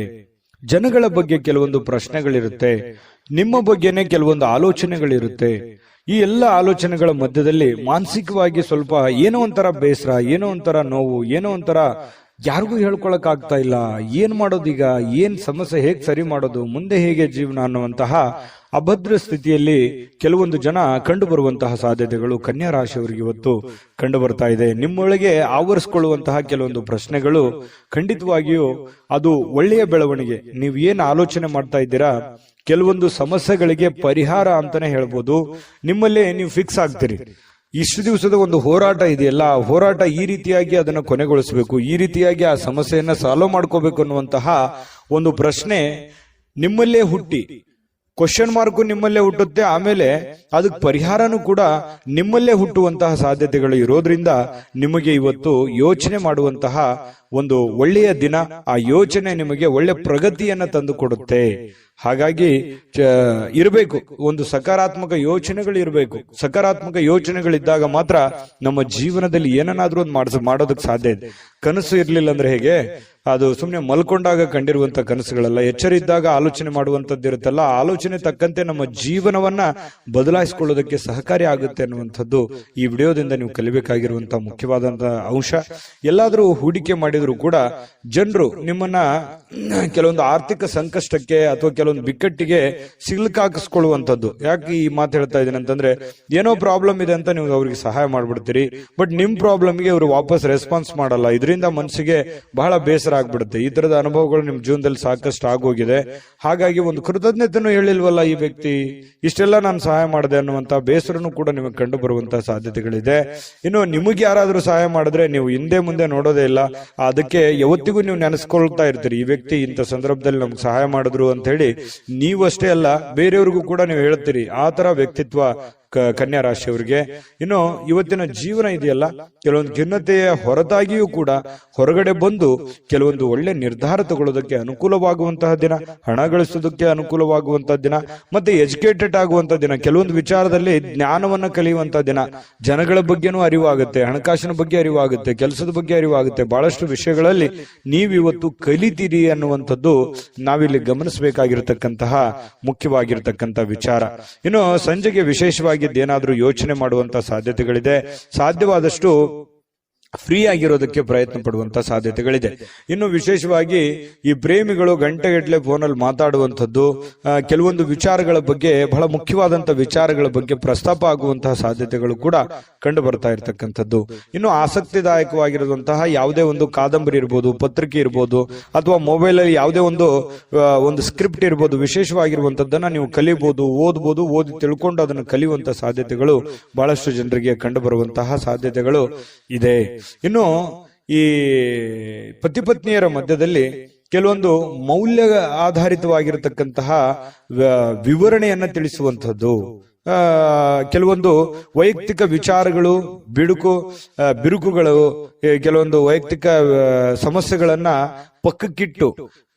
ಜನಗಳ ಬಗ್ಗೆ ಕೆಲವೊಂದು ಪ್ರಶ್ನೆಗಳಿರುತ್ತೆ, ನಿಮ್ಮ ಬಗ್ಗೆನೇ ಕೆಲವೊಂದು ಆಲೋಚನೆಗಳಿರುತ್ತೆ. ಈ ಎಲ್ಲ ಆಲೋಚನೆಗಳ ಮಧ್ಯದಲ್ಲಿ ಮಾನಸಿಕವಾಗಿ ಸ್ವಲ್ಪ ಏನೋ ಒಂಥರ ಬೇಸರ, ಏನೋ ಒಂಥರ ನೋವು, ಏನೋ ಒಂಥರ ಯಾರಿಗೂ ಹೇಳ್ಕೊಳಕ್ ಆಗ್ತಾ ಇಲ್ಲ. ಏನ್ ಮಾಡೋದೀಗ, ಏನ್ ಸಮಸ್ಯೆ, ಹೇಗ್ ಸರಿ ಮಾಡೋದು, ಮುಂದೆ ಹೇಗೆ ಜೀವನ ಅನ್ನುವಂತಹ ಅಭದ್ರ ಸ್ಥಿತಿಯಲ್ಲಿ ಕೆಲವೊಂದು ಜನ ಕಂಡು ಬರುವಂತಹ ಸಾಧ್ಯತೆಗಳು ಕನ್ಯಾ ರಾಶಿಯವರಿಗೆ ಇವತ್ತು ಕಂಡು ಬರ್ತಾ ಇದೆ. ನಿಮ್ಮೊಳಗೆ ಆವರಿಸಿಕೊಳ್ಳುವಂತಹ ಕೆಲವೊಂದು ಪ್ರಶ್ನೆಗಳು ಖಂಡಿತವಾಗಿಯೂ ಅದು ಒಳ್ಳೆಯ ಬೆಳವಣಿಗೆ. ನೀವು ಏನ್ ಆಲೋಚನೆ ಮಾಡ್ತಾ ಇದ್ದೀರಾ, ಕೆಲವೊಂದು ಸಮಸ್ಯೆಗಳಿಗೆ ಪರಿಹಾರ ಅಂತಾನೆ ಹೇಳ್ಬೋದು. ನಿಮ್ಮಲ್ಲೇ ನೀವು ಫಿಕ್ಸ್ ಆಗ್ತೀರಿ. ಇಷ್ಟು ದಿವಸದ ಒಂದು ಹೋರಾಟ ಇದೆಯಲ್ಲ, ಹೋರಾಟ ಈ ರೀತಿಯಾಗಿ ಅದನ್ನು ಕೊನೆಗೊಳಿಸಬೇಕು, ಈ ರೀತಿಯಾಗಿ ಆ ಸಮಸ್ಯೆಯನ್ನ ಸಾಲ್ವ್ ಮಾಡ್ಕೋಬೇಕು ಅನ್ನುವಂತಹ ಒಂದು ಪ್ರಶ್ನೆ ನಿಮ್ಮಲ್ಲೇ ಹುಟ್ಟಿ, ಕ್ವಶನ್ ಮಾರ್ಕು ನಿಮ್ಮಲ್ಲೇ ಹುಟ್ಟುತ್ತೆ. ಆಮೇಲೆ ಅದಕ್ಕೆ ಪರಿಹಾರನೂ ಕೂಡ ನಿಮ್ಮಲ್ಲೇ ಹುಟ್ಟುವಂತಹ ಸಾಧ್ಯತೆಗಳು ಇರೋದ್ರಿಂದ ನಿಮಗೆ ಇವತ್ತು ಯೋಚನೆ ಮಾಡುವಂತಹ ಒಂದು ಒಳ್ಳೆಯ ದಿನ. ಆ ಯೋಚನೆ ನಿಮಗೆ ಒಳ್ಳೆ ಪ್ರಗತಿಯನ್ನ ತಂದು ಕೊಡುತ್ತೆ. ಹಾಗಾಗಿ ಇರಬೇಕು, ಒಂದು ಸಕಾರಾತ್ಮಕ ಯೋಚನೆಗಳು ಇರಬೇಕು. ಸಕಾರಾತ್ಮಕ ಯೋಚನೆಗಳಿದ್ದಾಗ ಮಾತ್ರ ನಮ್ಮ ಜೀವನದಲ್ಲಿ ಏನನ್ನಾದ್ರೂ ಒಂದು ಮಾಡೋದಕ್ಕೆ ಸಾಧ್ಯ ಇದೆ. ಕನಸು ಇರ್ಲಿಲ್ಲ ಅಂದ್ರೆ ಹೇಗೆ, ಅದು ಸುಮ್ಮನೆ ಮಲ್ಕೊಂಡಾಗ ಕಂಡಿರುವಂತ ಕನಸುಗಳಲ್ಲ. ಎಚ್ಚರ ಇದ್ದಾಗ ಆಲೋಚನೆ ಮಾಡುವಂತದ್ದು ಇರುತ್ತಲ್ಲ, ಆಲೋಚನೆ ತಕ್ಕಂತೆ ನಮ್ಮ ಜೀವನವನ್ನ ಬದಲಾಯಿಸಿಕೊಳ್ಳೋದಕ್ಕೆ ಸಹಕಾರಿ ಆಗುತ್ತೆ ಅನ್ನುವಂಥದ್ದು ಈ ವಿಡಿಯೋದಿಂದ ನೀವು ಕಲಿಬೇಕಾಗಿರುವಂತಹ ಮುಖ್ಯವಾದಂತಹ ಅಂಶ. ಎಲ್ಲಾದ್ರೂ ಹೂಡಿಕೆ ಮಾಡಿದ್ರು ಕೂಡ ಜನರು ನಿಮ್ಮನ್ನ ಕೆಲವೊಂದು ಆರ್ಥಿಕ ಸಂಕಷ್ಟಕ್ಕೆ ಅಥವಾ ಕೆಲವೊಂದು ಬಿಕ್ಕಟ್ಟಿಗೆ ಸಿಲುಕಾಕಿಸ್ಕೊಳ್ಳುವಂಥದ್ದು. ಯಾಕೆ ಈ ಮಾತು ಹೇಳ್ತಾ ಇದ್ದೀನಿ ಅಂತಂದ್ರೆ, ಏನೋ ಪ್ರಾಬ್ಲಮ್ ಇದೆ ಅಂತ ನೀವು ಅವ್ರಿಗೆ ಸಹಾಯ ಮಾಡ್ಬಿಡ್ತೀರಿ, ಬಟ್ ನಿಮ್ ಪ್ರಾಬ್ಲಮ್ಗೆ ಅವರು ವಾಪಸ್ ರೆಸ್ಪಾನ್ಸ್ ಮಾಡಲ್ಲ. ಇದರಿಂದ ಮನಸ್ಸಿಗೆ ಬಹಳ ಬೇಸರ ಆಗ್ಬಿಡುತ್ತೆ. ಈ ತರದ ಅನುಭವಗಳು ನಿಮ್ ಜೀವನದಲ್ಲಿ ಸಾಕಷ್ಟು ಆಗೋಗಿದೆ. ಹಾಗಾಗಿ ಒಂದು ಕೃತಜ್ಞತೆನೂ ಹೇಳಿಲ್ವಲ್ಲ ಈ ವ್ಯಕ್ತಿ, ಇಷ್ಟೆಲ್ಲ ನಾನು ಸಹಾಯ ಮಾಡಿದೆ ಅನ್ನುವಂತ ಬೇಸರನು ಕೂಡ ನಿಮಗೆ ಕಂಡು ಬರುವಂತಹ ಸಾಧ್ಯತೆಗಳಿದೆ. ಇನ್ನು ನಿಮಗೆ ಯಾರಾದ್ರೂ ಸಹಾಯ ಮಾಡಿದ್ರೆ ನೀವು ಹಿಂದೆ ಮುಂದೆ ನೋಡೋದೇ ಇಲ್ಲ. ಅದಕ್ಕೆ ಯಾವತ್ತಿಗೂ ನೀವು ನೆನೆಸ್ಕೊಳ್ತಾ ಇರ್ತೀರಿ, ಈ ವ್ಯಕ್ತಿ ಇಂಥ ಸಂದರ್ಭದಲ್ಲಿ ನಮ್ಗೆ ಸಹಾಯ ಮಾಡಿದ್ರು ಅಂತ ಹೇಳಿ. ನೀವಷ್ಟೇ ಅಲ್ಲ, ಬೇರೆಯವ್ರಿಗೂ ಕೂಡ ನೀವು ಹೇಳ್ತೀರಿ. ಆ ತರ ವ್ಯಕ್ತಿತ್ವ ಕನ್ಯಾ ರಾಶಿಯವರಿಗೆ. ಇನ್ನು ಇವತ್ತಿನ ಜೀವನ ಇದೆಯಲ್ಲ, ಕೆಲವೊಂದು ಖಿನ್ನತೆಯ ಹೊರತಾಗಿಯೂ ಕೂಡ ಹೊರಗಡೆ ಬಂದು ಕೆಲವೊಂದು ಒಳ್ಳೆ ನಿರ್ಧಾರ ತಗೊಳ್ಳೋದಕ್ಕೆ ಅನುಕೂಲವಾಗುವಂತಹ ದಿನ, ಹಣ ಗಳಿಸೋದಕ್ಕೆ ಅನುಕೂಲವಾಗುವಂತಹ ದಿನ, ಮತ್ತೆ ಎಜುಕೇಟೆಡ್ ಆಗುವಂತಹ ದಿನ, ಕೆಲವೊಂದು ವಿಚಾರದಲ್ಲಿ ಜ್ಞಾನವನ್ನ ಕಲಿಯುವಂತಹ ದಿನ. ಜನಗಳ ಬಗ್ಗೆನೂ ಅರಿವಾಗುತ್ತೆ, ಹಣಕಾಸಿನ ಬಗ್ಗೆ ಅರಿವಾಗುತ್ತೆ, ಕೆಲಸದ ಬಗ್ಗೆ ಅರಿವಾಗುತ್ತೆ. ಬಹಳಷ್ಟು ವಿಷಯಗಳಲ್ಲಿ ನೀವಿವತ್ತು ಕಲಿತೀರಿ ಅನ್ನುವಂಥದ್ದು ನಾವಿಲ್ಲಿ ಗಮನಿಸಬೇಕಾಗಿರತಕ್ಕಂತಹ ಮುಖ್ಯವಾಗಿರತಕ್ಕಂತಹ ವಿಚಾರ. ಇನ್ನು ಸಂಜೆಗೆ ವಿಶೇಷವಾಗಿ ಏನಾದ್ರೂ ಯೋಚನೆ ಮಾಡುವಂತ ಸಾಧ್ಯತೆಗಳಿದೆ. ಸಾಧ್ಯವಾದಷ್ಟು ಫ್ರೀ ಆಗಿರೋದಕ್ಕೆ ಪ್ರಯತ್ನ ಪಡುವಂತ ಸಾಧ್ಯತೆಗಳಿದೆ. ಇನ್ನು ವಿಶೇಷವಾಗಿ ಈ ಪ್ರೇಮಿಗಳು ಗಂಟೆಗಟ್ಟಲೆ ಫೋನಲ್ಲಿ ಮಾತಾಡುವಂಥದ್ದು, ಕೆಲವೊಂದು ವಿಚಾರಗಳ ಬಗ್ಗೆ, ಬಹಳ ಮುಖ್ಯವಾದಂತ ವಿಚಾರಗಳ ಬಗ್ಗೆ ಪ್ರಸ್ತಾಪ ಆಗುವಂತಹ ಸಾಧ್ಯತೆಗಳು ಕೂಡ ಕಂಡು ಬರ್ತಾ ಇರತಕ್ಕಂಥದ್ದು. ಇನ್ನು ಆಸಕ್ತಿದಾಯಕವಾಗಿರುವಂತಹ ಯಾವುದೇ ಒಂದು ಕಾದಂಬರಿ ಇರ್ಬೋದು, ಪತ್ರಿಕೆ ಇರ್ಬೋದು, ಅಥವಾ ಮೊಬೈಲ್ ಅಲ್ಲಿ ಯಾವುದೇ ಒಂದು ಸ್ಕ್ರಿಪ್ಟ್ ಇರ್ಬೋದು, ವಿಶೇಷವಾಗಿರುವಂತದ್ದನ್ನ ನೀವು ಕಲಿಬಹುದು, ಓದ್ಬೋದು. ಓದಿ ತಿಳ್ಕೊಂಡು ಅದನ್ನು ಕಲಿಯುವಂತಹ ಸಾಧ್ಯತೆಗಳು ಬಹಳಷ್ಟು ಜನರಿಗೆ ಕಂಡು ಬರುವಂತಹ ಸಾಧ್ಯತೆಗಳು ಇದೆ. ಇನ್ನು ಈ ಪತಿ ಪತ್ನಿಯರ ಮಧ್ಯದಲ್ಲಿ ಕೆಲವೊಂದು ಮೌಲ್ಯ ಆಧಾರಿತವಾಗಿರತಕ್ಕಂತಹ ವಿವರಣೆಯನ್ನ ತಿಳಿಸುವಂಥದ್ದು, ಕೆಲವೊಂದು ವೈಯಕ್ತಿಕ ವಿಚಾರಗಳು, ಬಿರುಕುಗಳು, ಕೆಲವೊಂದು ವೈಯಕ್ತಿಕ ಸಮಸ್ಯೆಗಳನ್ನ ಪಕ್ಕಕ್ಕಿಟ್ಟು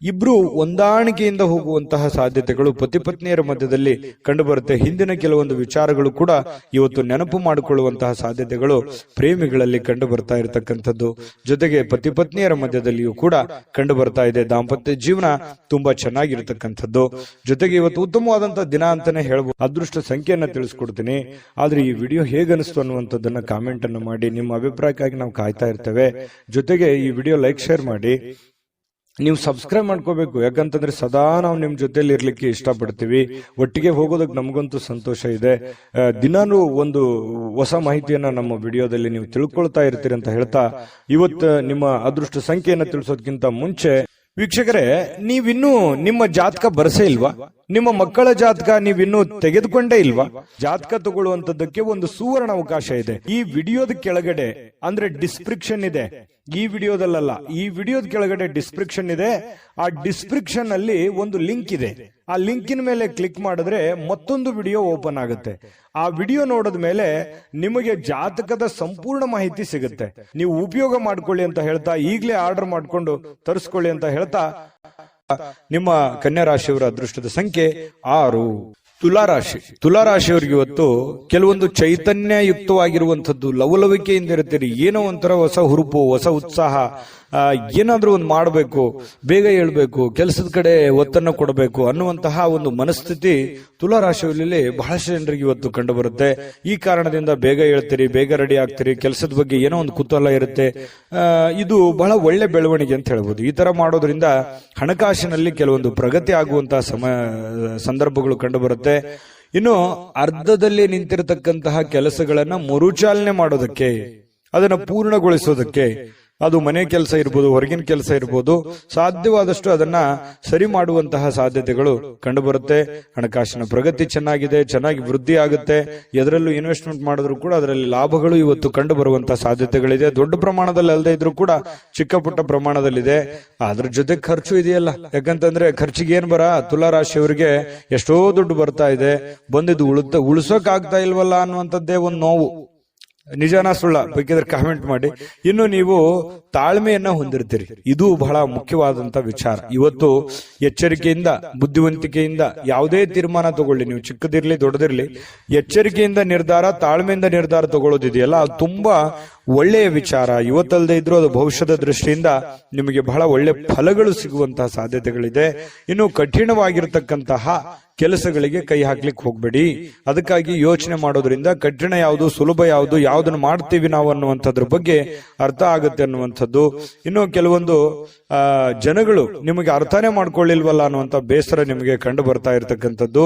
ಇಬ್ರು ಹೊಂದಾಣಿಕೆಯಿಂದ ಹೋಗುವಂತಹ ಸಾಧ್ಯತೆಗಳು ಪತಿ ಪತ್ನಿಯರ ಮಧ್ಯದಲ್ಲಿ ಕಂಡುಬರುತ್ತೆ. ಹಿಂದಿನ ಕೆಲವೊಂದು ವಿಚಾರಗಳು ಕೂಡ ಇವತ್ತು ನೆನಪು ಮಾಡಿಕೊಳ್ಳುವಂತಹ ಸಾಧ್ಯತೆಗಳು ಪ್ರೇಮಿಗಳಲ್ಲಿ ಕಂಡು ಬರ್ತಾ ಇರತಕ್ಕಂಥದ್ದು. ಜೊತೆಗೆ ಪತಿ ಪತ್ನಿಯರ ಮಧ್ಯದಲ್ಲಿಯೂ ಕೂಡ ಕಂಡು ಬರ್ತಾ ಇದೆ. ದಾಂಪತ್ಯ ಜೀವನ ತುಂಬಾ ಚೆನ್ನಾಗಿರ್ತಕ್ಕಂಥದ್ದು. ಜೊತೆಗೆ ಇವತ್ತು ಉತ್ತಮವಾದಂತಹ ದಿನ ಅಂತಾನೆ ಹೇಳ್ಬೋದು. ಅದೃಷ್ಟ ಸಂಖ್ಯೆಯನ್ನ ತಿಳಿಸ್ಕೊಡ್ತೀನಿ. ಆದ್ರೆ ಈ ವಿಡಿಯೋ ಹೇಗನಿಸ್ತು ಅನ್ನುವಂಥದ್ದನ್ನ ಕಾಮೆಂಟ್ ಅನ್ನು ಮಾಡಿ. ನಿಮ್ಮ ಅಭಿಪ್ರಾಯಕ್ಕಾಗಿ ನಾವು ಕಾಯ್ತಾ ಇರ್ತೇವೆ. ಜೊತೆಗೆ ಈ ವಿಡಿಯೋ ಲೈಕ್ ಶೇರ್ ಮಾಡಿ. ನೀವು ಸಬ್ಸ್ಕ್ರೈಬ್ ಮಾಡ್ಕೋಬೇಕು. ಯಾಕಂತಂದ್ರೆ ಸದಾ ನಾವು ನಿಮ್ ಜೊತೆಲಿ ಇರ್ಲಿಕ್ಕೆ ಇಷ್ಟಪಡ್ತೀವಿ. ಒಟ್ಟಿಗೆ ಹೋಗೋದಕ್ಕೆ ನಮಗಂತೂ ಸಂತೋಷ ಇದೆ. ದಿನಾನು ಒಂದು ಹೊಸ ಮಾಹಿತಿಯನ್ನ ನಮ್ಮ ವಿಡಿಯೋದಲ್ಲಿ ನೀವು ತಿಳ್ಕೊಳ್ತಾ ಇರ್ತೀರಿ ಅಂತ ಹೇಳ್ತಾ, ಇವತ್ತು ನಿಮ್ಮ ಅದೃಷ್ಟ ಸಂಖ್ಯೆಯನ್ನ ತಿಳಿಸೋದಕ್ಕಿಂತ ಮುಂಚೆ ವೀಕ್ಷಕರೇ, ನೀವಿನ್ನೂ ನಿಮ್ಮ ಜಾತಕ ಬರಸೇ ಇಲ್ವಾ? ನಿಮ್ಮ ಮಕ್ಕಳ ಜಾತಕ ನೀವಿನ್ನೂ ತೆಗೆದುಕೊಂಡೇ ಇಲ್ವಾ? ಜಾತಕ ತಗೊಳ್ಳುವಂತದ್ದಕ್ಕೆ ಒಂದು ಸುವರ್ಣ ಅವಕಾಶ ಇದೆ. ಈ ವಿಡಿಯೋದ ಕೆಳಗಡೆ ಅಂದ್ರೆ ಡಿಸ್ಕ್ರಿಪ್ಷನ್ ಇದೆ. ಈ ವಿಡಿಯೋದಲ್ಲ, ಈ ವಿಡಿಯೋದ ಕೆಳಗಡೆ ಡಿಸ್ಕ್ರಿಪ್ಷನ್ ಇದೆ. ಆ ಡಿಸ್ಕ್ರಿಪ್ಷನ್ ಅಲ್ಲಿ ಒಂದು ಲಿಂಕ್ ಇದೆ. ಆ ಲಿಂಕಿನ ಮೇಲೆ ಕ್ಲಿಕ್ ಮಾಡಿದ್ರೆ ಮತ್ತೊಂದು ವಿಡಿಯೋ ಓಪನ್ ಆಗುತ್ತೆ. ಆ ವಿಡಿಯೋ ನೋಡಿದ ಮೇಲೆ ನಿಮಗೆ ಜಾತಕದ ಸಂಪೂರ್ಣ ಮಾಹಿತಿ ಸಿಗುತ್ತೆ. ನೀವು ಉಪಯೋಗ ಮಾಡ್ಕೊಳ್ಳಿ ಅಂತ ಹೇಳ್ತಾ, ಈಗಲೇ ಆರ್ಡರ್ ಮಾಡ್ಕೊಂಡು ತರಿಸ್ಕೊಳ್ಳಿ ಅಂತ ಹೇಳ್ತಾ, ನಿಮ್ಮ ಕನ್ಯಾ ರಾಶಿಯವರ ಅದೃಷ್ಟದ ಸಂಖ್ಯೆ 6. ತುಲಾರಾಶಿ. ತುಲಾರಾಶಿಯವರಿಗೆ ಇವತ್ತು ಕೆಲವೊಂದು ಚೈತನ್ಯಯುಕ್ತವಾಗಿರುವಂತದ್ದು, ಲವಲವಿಕೆಯಿಂದ ಇರ್ತೀರಿ. ಏನೋ ಒಂಥರ ಹೊಸ ಹುರುಪು, ಹೊಸ ಉತ್ಸಾಹ, ಏನಾದ್ರೂ ಒಂದು ಮಾಡಬೇಕು, ಬೇಗ ಹೇಳ್ಬೇಕು, ಕೆಲಸದ ಕಡೆ ಒತ್ತನ್ನು ಕೊಡಬೇಕು ಅನ್ನುವಂತಹ ಒಂದು ಮನಸ್ಥಿತಿ ತುಲಾರಾಶಿಯಲ್ಲಿ ಬಹಳಷ್ಟು ಜನರಿಗೆ ಇವತ್ತು ಕಂಡು ಬರುತ್ತೆ. ಈ ಕಾರಣದಿಂದ ಬೇಗ ಹೇಳ್ತೀರಿ, ಬೇಗ ರೆಡಿ ಆಗ್ತೀರಿ, ಕೆಲಸದ ಬಗ್ಗೆ ಏನೋ ಒಂದು ಕುತೂಹಲ ಇರುತ್ತೆ. ಇದು ಬಹಳ ಒಳ್ಳೆ ಬೆಳವಣಿಗೆ ಅಂತ ಹೇಳ್ಬೋದು. ಈ ತರ ಮಾಡೋದ್ರಿಂದ ಹಣಕಾಸಿನಲ್ಲಿ ಕೆಲವೊಂದು ಪ್ರಗತಿ ಆಗುವಂತಹ ಸಂದರ್ಭಗಳು ಕಂಡು ಬರುತ್ತೆ. ಇನ್ನು ಅರ್ಧದಲ್ಲಿ ನಿಂತಿರತಕ್ಕಂತಹ ಕೆಲಸಗಳನ್ನ ಮರುಚಾಲನೆ ಮಾಡೋದಕ್ಕೆ, ಅದನ್ನ ಪೂರ್ಣಗೊಳಿಸೋದಕ್ಕೆ, ಅದು ಮನೆ ಕೆಲಸ ಇರ್ಬೋದು, ಹೊರಗಿನ ಕೆಲಸ ಇರ್ಬೋದು, ಸಾಧ್ಯವಾದಷ್ಟು ಅದನ್ನ ಸರಿ ಮಾಡುವಂತಹ ಸಾಧ್ಯತೆಗಳು ಕಂಡುಬರುತ್ತೆ. ಹಣಕಾಸಿನ ಪ್ರಗತಿ ಚೆನ್ನಾಗಿದೆ, ಚೆನ್ನಾಗಿ ವೃದ್ಧಿ ಆಗುತ್ತೆ. ಎದರಲ್ಲೂ ಇನ್ವೆಸ್ಟ್ಮೆಂಟ್ ಮಾಡಿದ್ರು ಕೂಡ ಅದರಲ್ಲಿ ಲಾಭಗಳು ಇವತ್ತು ಕಂಡು ಬರುವಂತಹ ಸಾಧ್ಯತೆಗಳಿದೆ. ದೊಡ್ಡ ಪ್ರಮಾಣದಲ್ಲಿ ಅಲ್ಲದೆ ಇದ್ರೂ ಕೂಡ ಚಿಕ್ಕ ಪುಟ್ಟ ಪ್ರಮಾಣದಲ್ಲಿದೆ. ಅದ್ರ ಜೊತೆ ಖರ್ಚು ಇದೆಯಲ್ಲ. ಯಾಕಂತಂದ್ರೆ ಖರ್ಚಿಗೆ ಏನ್ ಬರ, ತುಲಾರಾಶಿಯವರಿಗೆ ಎಷ್ಟೋ ದುಡ್ಡು ಬರ್ತಾ ಇದೆ, ಬಂದಿದ್ದು ಉಳಿಸೋಕ್ ಆಗ್ತಾ ಇಲ್ವಲ್ಲ ಅನ್ನುವಂಥದ್ದೇ ಒಂದು ನೋವು. ನಿಜಾನ ಸುಳ್ಳ ಬೇಕಿದ್ರೆ ಕಾಮೆಂಟ್ ಮಾಡಿ. ಇನ್ನು ನೀವು ತಾಳ್ಮೆಯನ್ನ ಹೊಂದಿರ್ತೀರಿ. ಇದು ಬಹಳ ಮುಖ್ಯವಾದಂತ ವಿಚಾರ. ಇವತ್ತು ಎಚ್ಚರಿಕೆಯಿಂದ, ಬುದ್ಧಿವಂತಿಕೆಯಿಂದ ಯಾವುದೇ ತೀರ್ಮಾನ ತಗೊಳ್ಳಿ, ನೀವು ಚಿಕ್ಕದಿರ್ಲಿ ದೊಡ್ಡದಿರ್ಲಿ, ಎಚ್ಚರಿಕೆಯಿಂದ ನಿರ್ಧಾರ, ತಾಳ್ಮೆಯಿಂದ ನಿರ್ಧಾರ ತಗೊಳ್ಳೋದಿದೆಯಲ್ಲ, ಅದು ತುಂಬಾ ಒಳ್ಳೆಯ ವಿಚಾರ. ಇವತ್ತಲ್ಲದೆ ಇದ್ರೂ ಅದು ಭವಿಷ್ಯದ ದೃಷ್ಟಿಯಿಂದ ನಿಮಗೆ ಬಹಳ ಒಳ್ಳೆ ಫಲಗಳು ಸಿಗುವಂತಹ ಸಾಧ್ಯತೆಗಳಿದೆ. ಇನ್ನು ಕಠಿಣವಾಗಿರ್ತಕ್ಕಂತಹ ಕೆಲಸಗಳಿಗೆ ಕೈ ಹಾಕ್ಲಿಕ್ಕೆ ಹೋಗ್ಬೇಡಿ. ಅದಕ್ಕಾಗಿ ಯೋಚನೆ ಮಾಡೋದ್ರಿಂದ ಕಠಿಣ ಯಾವುದು, ಸುಲಭ ಯಾವುದು, ಯಾವ್ದನ್ನು ಮಾಡ್ತೀವಿ ನಾವು ಅನ್ನುವಂಥದ್ರ ಬಗ್ಗೆ ಅರ್ಥ ಆಗುತ್ತೆ ಅನ್ನುವಂಥದ್ದು. ಇನ್ನು ಕೆಲವೊಂದು ಜನಗಳು ನಿಮಗೆ ಅರ್ಥನೇ ಮಾಡ್ಕೊಳ್ಳಿಲ್ವಲ್ಲ ಅನ್ನುವಂಥ ಬೇಸರ ನಿಮಗೆ ಕಂಡು ಬರ್ತಾ ಇರತಕ್ಕಂಥದ್ದು.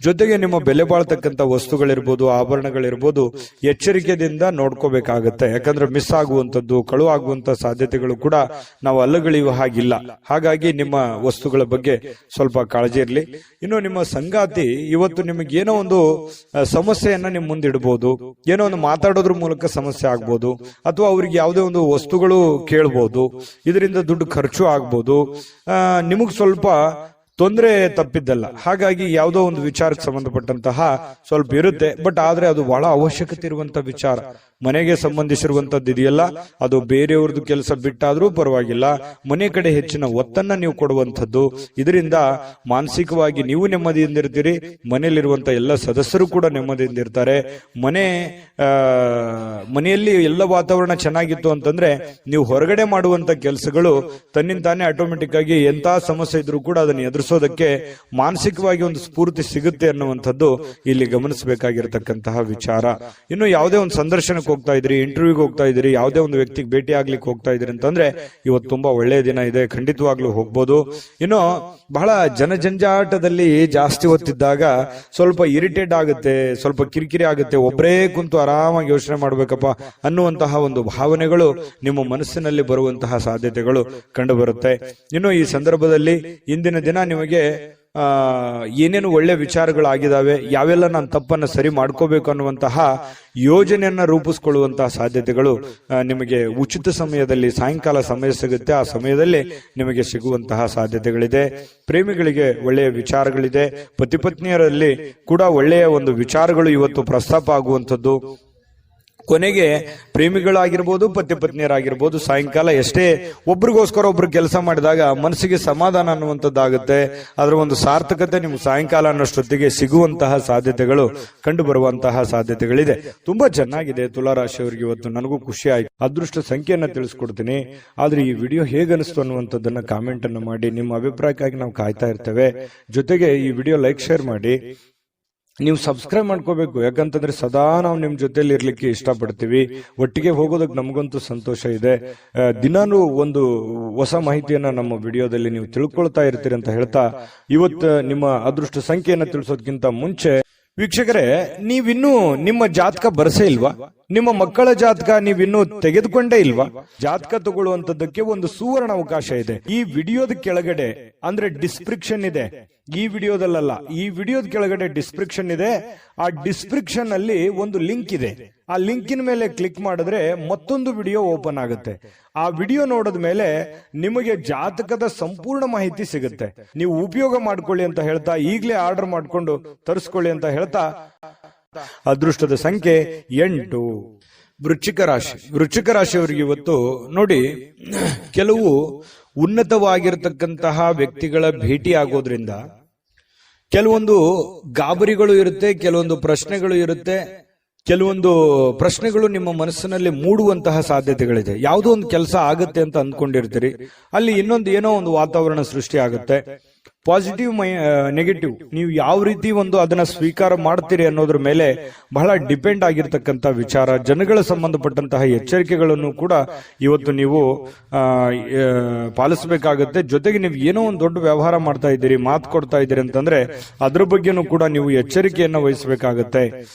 ಜೊತೆಗೆ ನಿಮ್ಮ ಬೆಲೆ ಬಾಳ್ತಕ್ಕಂಥ ವಸ್ತುಗಳಿರ್ಬೋದು, ಆಭರಣಗಳಿರ್ಬೋದು, ಎಚ್ಚರಿಕೆಯಿಂದ ನೋಡ್ಕೋಬೇಕಾಗತ್ತೆ. ಯಾಕಂದ್ರೆ ಮಿಸ್ ಆಗುವಂಥದ್ದು, ಕಳು ಆಗುವಂತ ಸಾಧ್ಯತೆಗಳು ಕೂಡ ನಾವು ಅಲ್ಲಗಳೆಯುವ ಹಾಗಿಲ್ಲ. ಹಾಗಾಗಿ ನಿಮ್ಮ ವಸ್ತುಗಳ ಬಗ್ಗೆ ಸ್ವಲ್ಪ ಕಾಳಜಿ ಇರಲಿ. ಇನ್ನು ನಿಮ್ಮ ಸಂಗಾತಿ ಇವತ್ತು ನಿಮಗೆ ಏನೋ ಒಂದು ಸಮಸ್ಯೆಯನ್ನ ನಿಮ್ ಮುಂದಿಡಬಹುದು. ಏನೋ ಒಂದು ಮಾತಾಡೋದ್ರ ಮೂಲಕ ಸಮಸ್ಯೆ ಆಗ್ಬೋದು, ಅಥವಾ ಅವ್ರಿಗೆ ಯಾವುದೇ ಒಂದು ವಸ್ತುಗಳು ಕೇಳ್ಬೋದು. ಇದರಿಂದ ದುಡ್ಡು ಖರ್ಚು ಆಗ್ಬೋದು. ನಿಮಗ್ ಸ್ವಲ್ಪ ತೊಂದರೆ ತಪ್ಪಿದ್ದಲ್ಲ. ಹಾಗಾಗಿ ಯಾವುದೋ ಒಂದು ವಿಚಾರಕ್ಕೆ ಸಂಬಂಧಪಟ್ಟಂತಹ ಸ್ವಲ್ಪ ಇರುತ್ತೆ. ಬಟ್ ಆದ್ರೆ ಅದು ಬಹಳ ಅವಶ್ಯಕತೆ ಇರುವಂತ ವಿಚಾರ. ಮನೆಗೆ ಸಂಬಂಧಿಸಿರುವಂತದ್ದು ಇದೆಯಲ್ಲ, ಅದು ಬೇರೆಯವ್ರದ್ದು ಕೆಲಸ ಬಿಟ್ಟಾದ್ರೂ ಪರವಾಗಿಲ್ಲ, ಮನೆ ಕಡೆ ಹೆಚ್ಚಿನ ಒತ್ತನ್ನ ನೀವು ಕೊಡುವಂಥದ್ದು. ಇದರಿಂದ ಮಾನಸಿಕವಾಗಿ ನೀವು ನೆಮ್ಮದಿಯಿಂದ ಇರ್ತೀರಿ, ಮನೆಯಲ್ಲಿರುವಂತ ಎಲ್ಲ ಸದಸ್ಯರು ಕೂಡ ನೆಮ್ಮದಿಯಿಂದ ಇರ್ತಾರೆ. ಮನೆಯಲ್ಲಿ ಎಲ್ಲ ವಾತಾವರಣ ಚೆನ್ನಾಗಿತ್ತು ಅಂತಂದ್ರೆ ನೀವು ಹೊರಗಡೆ ಮಾಡುವಂತ ಕೆಲಸಗಳು ತನ್ನಿಂತಾನೇ ಆಟೋಮೆಟಿಕ್ ಆಗಿ ಎಂತ ಸಮಸ್ಯೆ ಇದ್ರೂ ಕೂಡ ಅದನ್ನು ಎದುರಿಸೋದಕ್ಕೆ ಮಾನಸಿಕವಾಗಿ ಒಂದು ಸ್ಫೂರ್ತಿ ಸಿಗುತ್ತೆ ಅನ್ನುವಂಥದ್ದು ಇಲ್ಲಿ ಗಮನಿಸಬೇಕಾಗಿರತಕ್ಕಂತಹ ವಿಚಾರ. ಇನ್ನು ಯಾವುದೇ ಒಂದು ಸಂದರ್ಶನಕ್ಕೆ ಹೋಗ್ತಾ ಇದ್ರಿ, ಇಂಟರ್ವ್ಯೂಗೆ ಹೋಗ್ತಾ ಇದ್ರಿ, ಯಾವುದೇ ಒಂದು ವ್ಯಕ್ತಿಗೆ ಭೇಟಿ ಆಗ್ಲಿಕ್ಕೆ ಹೋಗ್ತಾ ಇದ್ರಿ ಅಂತಂದ್ರೆ ಇವತ್ತು ತುಂಬಾ ಒಳ್ಳೆಯ ದಿನ ಇದೆ, ಖಂಡಿತವಾಗ್ಲೂ ಹೋಗ್ಬೋದು. ಇನ್ನು ಬಹಳ ಜನಜಂಜಾಟದಲ್ಲಿ ಜಾಸ್ತಿ ಹೊತ್ತಿದ್ದಾಗ ಸ್ವಲ್ಪ ಇರಿಟೇಟ್ ಆಗುತ್ತೆ, ಸ್ವಲ್ಪ ಕಿರಿಕಿರಿ ಆಗುತ್ತೆ, ಒಬ್ಬರೇ ಕುಂತು ಆರಾಮಾಗಿ ಯೋಚನೆ ಮಾಡ್ಬೇಕಪ್ಪ ಅನ್ನುವಂತಹ ಒಂದು ಭಾವನೆಗಳು ನಿಮ್ಮ ಮನಸ್ಸಿನಲ್ಲಿ ಬರುವಂತಹ ಸಾಧ್ಯತೆಗಳು ಕಂಡು ಬರುತ್ತೆ. ಇನ್ನು ಈ ಸಂದರ್ಭದಲ್ಲಿ ಇಂದಿನ ದಿನ ನಿಮಗೆ ಏನೇನು ಒಳ್ಳೆ ವಿಚಾರಗಳಾಗಿದ್ದಾವೆ, ಯಾವೆಲ್ಲ ನಾನು ತಪ್ಪನ್ನ ಸರಿ ಮಾಡ್ಕೋಬೇಕು ಅನ್ನುವಂತಹ ಯೋಜನೆಯನ್ನ ರೂಪಿಸ್ಕೊಳ್ಳುವಂತಹ ಸಾಧ್ಯತೆಗಳು ನಿಮಗೆ ಉಚಿತ ಸಮಯದಲ್ಲಿ ಸಾಯಂಕಾಲ ಸಮಯ ಸಿಗುತ್ತೆ. ಆ ಸಮಯದಲ್ಲಿ ನಿಮಗೆ ಸಿಗುವಂತಹ ಸಾಧ್ಯತೆಗಳಿದೆ. ಪ್ರೇಮಿಗಳಿಗೆ ಒಳ್ಳೆಯ ವಿಚಾರಗಳಿದೆ. ಪತಿ ಪತ್ನಿಯರಲ್ಲಿ ಕೂಡ ಒಳ್ಳೆಯ ಒಂದು ವಿಚಾರಗಳು ಇವತ್ತು ಪ್ರಸ್ತಾಪ ಆಗುವಂಥದ್ದು. ಕೊನೆಗೆ ಪ್ರೇಮಿಗಳಾಗಿರ್ಬೋದು ಪತಿ ಪತ್ನಿಯರಾಗಿರ್ಬೋದು ಸಾಯಂಕಾಲ ಎಷ್ಟೇ ಒಬ್ರಿಗೋಸ್ಕರ ಒಬ್ರು ಕೆಲಸ ಮಾಡಿದಾಗ ಮನಸ್ಸಿಗೆ ಸಮಾಧಾನ ಅನ್ನುವಂಥದ್ದಾಗುತ್ತೆ. ಅದರ ಒಂದು ಸಾರ್ಥಕತೆ ನಿಮ್ಗೆ ಸಾಯಂಕಾಲ ಅನ್ನೋಷ್ಟೊತ್ತಿಗೆ ಸಿಗುವಂತಹ ಸಾಧ್ಯತೆಗಳು ಕಂಡು ಬರುವಂತಹ ಸಾಧ್ಯತೆಗಳಿದೆ. ತುಂಬಾ ಚೆನ್ನಾಗಿದೆ ತುಲಾರಾಶಿಯವರಿಗೆ ಇವತ್ತು. ನನಗೂ ಖುಷಿ ಆಯ್ತು. ಅದೃಷ್ಟ ಸಂಖ್ಯೆಯನ್ನ ತಿಳಿಸ್ಕೊಡ್ತೀನಿ. ಆದ್ರೆ ಈ ವಿಡಿಯೋ ಹೇಗನಿಸ್ತು ಅನ್ನುವಂಥದ್ದನ್ನ ಕಾಮೆಂಟ್ ಅನ್ನು ಮಾಡಿ. ನಿಮ್ಮ ಅಭಿಪ್ರಾಯಕ್ಕಾಗಿ ನಾವು ಕಾಯ್ತಾ ಇರ್ತೇವೆ. ಜೊತೆಗೆ ಈ ವಿಡಿಯೋ ಲೈಕ್ ಶೇರ್ ಮಾಡಿ. ನೀವು ಸಬ್ಸ್ಕ್ರೈಬ್ ಮಾಡ್ಕೋಬೇಕು. ಯಾಕಂತಂದ್ರೆ ಸದಾ ನಾವು ನಿಮ್ ಜೊತೆಲಿ ಇರ್ಲಿಕ್ಕೆ ಇಷ್ಟಪಡ್ತೀವಿ. ಒಟ್ಟಿಗೆ ಹೋಗೋದಕ್ಕೆ ನಮಗಂತೂ ಸಂತೋಷ ಇದೆ. ದಿನಾನು ಒಂದು ಹೊಸ ಮಾಹಿತಿಯನ್ನ ನಮ್ಮ ವಿಡಿಯೋದಲ್ಲಿ ನೀವು ತಿಳ್ಕೊಳ್ತಾ ಇರ್ತೀರಿ ಅಂತ ಹೇಳ್ತಾ, ಇವತ್ತು ನಿಮ್ಮ ಅದೃಷ್ಟ ಸಂಖ್ಯೆಯನ್ನ ತಿಳಿಸೋದಕ್ಕಿಂತ ಮುಂಚೆ ವೀಕ್ಷಕರೇ, ನೀವಿನ್ನೂ ನಿಮ್ಮ ಜಾತಕ ಬರಸೇ ಇಲ್ವಾ? ನಿಮ್ಮ ಮಕ್ಕಳ ಜಾತಕ ನೀವಿನ್ನೂ ತೆಗೆದುಕೊಂಡೇ ಇಲ್ವಾ? ಜಾತಕ ತಗೊಳ್ಳುವಂತದ್ದಕ್ಕೆ ಒಂದು ಸುವರ್ಣ ಅವಕಾಶ ಇದೆ. ಈ ವಿಡಿಯೋದ ಕೆಳಗಡೆ ಅಂದ್ರೆ ಡಿಸ್ಕ್ರಿಪ್ಷನ್ ಇದೆ. ಈ ವಿಡಿಯೋದಲ್ಲ, ಈ ವಿಡಿಯೋದ ಕೆಳಗಡೆ ಡಿಸ್ಕ್ರಿಪ್ಷನ್ ಇದೆ. ಆ ಡಿಸ್ಕ್ರಿಪ್ಷನ್ ಅಲ್ಲಿ ಒಂದು ಲಿಂಕ್ ಇದೆ. ಆ ಲಿಂಕಿನ ಮೇಲೆ ಕ್ಲಿಕ್ ಮಾಡಿದ್ರೆ ಮತ್ತೊಂದು ವಿಡಿಯೋ ಓಪನ್ ಆಗುತ್ತೆ. ಆ ವಿಡಿಯೋ ನೋಡಿದ ಮೇಲೆ ನಿಮಗೆ ಜಾತಕದ ಸಂಪೂರ್ಣ ಮಾಹಿತಿ ಸಿಗುತ್ತೆ. ನೀವು ಉಪಯೋಗ ಮಾಡ್ಕೊಳ್ಳಿ ಅಂತ ಹೇಳ್ತಾ, ಈಗಲೇ ಆರ್ಡರ್ ಮಾಡ್ಕೊಂಡು ತರಿಸ್ಕೊಳ್ಳಿ ಅಂತ ಹೇಳ್ತಾ, ಅದೃಷ್ಟದ ಸಂಖ್ಯೆ 8. ವೃಶ್ಚಿಕ ರಾಶಿ. ವೃಶ್ಚಿಕ ರಾಶಿಯವರಿಗೆ ಇವತ್ತು ನೋಡಿ, ಕೆಲವು ಉನ್ನತವಾಗಿರತಕ್ಕಂತಹ ವ್ಯಕ್ತಿಗಳ ಭೇಟಿ ಆಗೋದ್ರಿಂದ ಕೆಲವೊಂದು ಗಾಬರಿಗಳು ಇರುತ್ತೆ, ಕೆಲವೊಂದು ಪ್ರಶ್ನೆಗಳು ಇರುತ್ತೆ. ಕೆಲವೊಂದು ಪ್ರಶ್ನೆಗಳು ನಿಮ್ಮ ಮನಸ್ಸಿನಲ್ಲಿ ಮೂಡುವಂತಹ ಸಾಧ್ಯತೆಗಳಿದೆ. ಯಾವುದೋ ಒಂದು ಕೆಲಸ ಆಗುತ್ತೆ ಅಂತ ಅಂದ್ಕೊಂಡಿರ್ತೀರಿ, ಅಲ್ಲಿ ಇನ್ನೊಂದು ಏನೋ ಒಂದು ವಾತಾವರಣ ಸೃಷ್ಟಿ ಆಗುತ್ತೆ. ಪಾಸಿಟಿವ್ ನೆಗೆಟಿವ್ ನೀವು ಯಾವ ರೀತಿ ಅದನ್ನ ಸ್ವೀಕಾರ ಮಾಡ್ತೀರಿ ಅನ್ನೋದ್ರ ಮೇಲೆ ಬಹಳ ಡಿಪೆಂಡ್ ಆಗಿರ್ತಕ್ಕಂಥ ವಿಚಾರ. ಜನಗಳ ಸಂಬಂಧಪಟ್ಟಂತಹ ಎಚ್ಚರಿಕೆಗಳನ್ನು ಕೂಡ ಇವತ್ತು ನೀವು ಪಾಲಿಸಬೇಕಾಗುತ್ತೆ. ಜೊತೆಗೆ ನೀವು ಏನೋ ಒಂದು ದೊಡ್ಡ ವ್ಯವಹಾರ ಮಾಡ್ತಾ ಇದ್ದೀರಿ, ಮಾತು ಕೊಡ್ತಾ ಇದ್ದೀರಿ ಅಂತಂದ್ರೆ ಅದ್ರ ಬಗ್ಗೆನೂ ಕೂಡ ನೀವು ಎಚ್ಚರಿಕೆಯನ್ನು ವಹಿಸಬೇಕಾಗತ್ತೆ.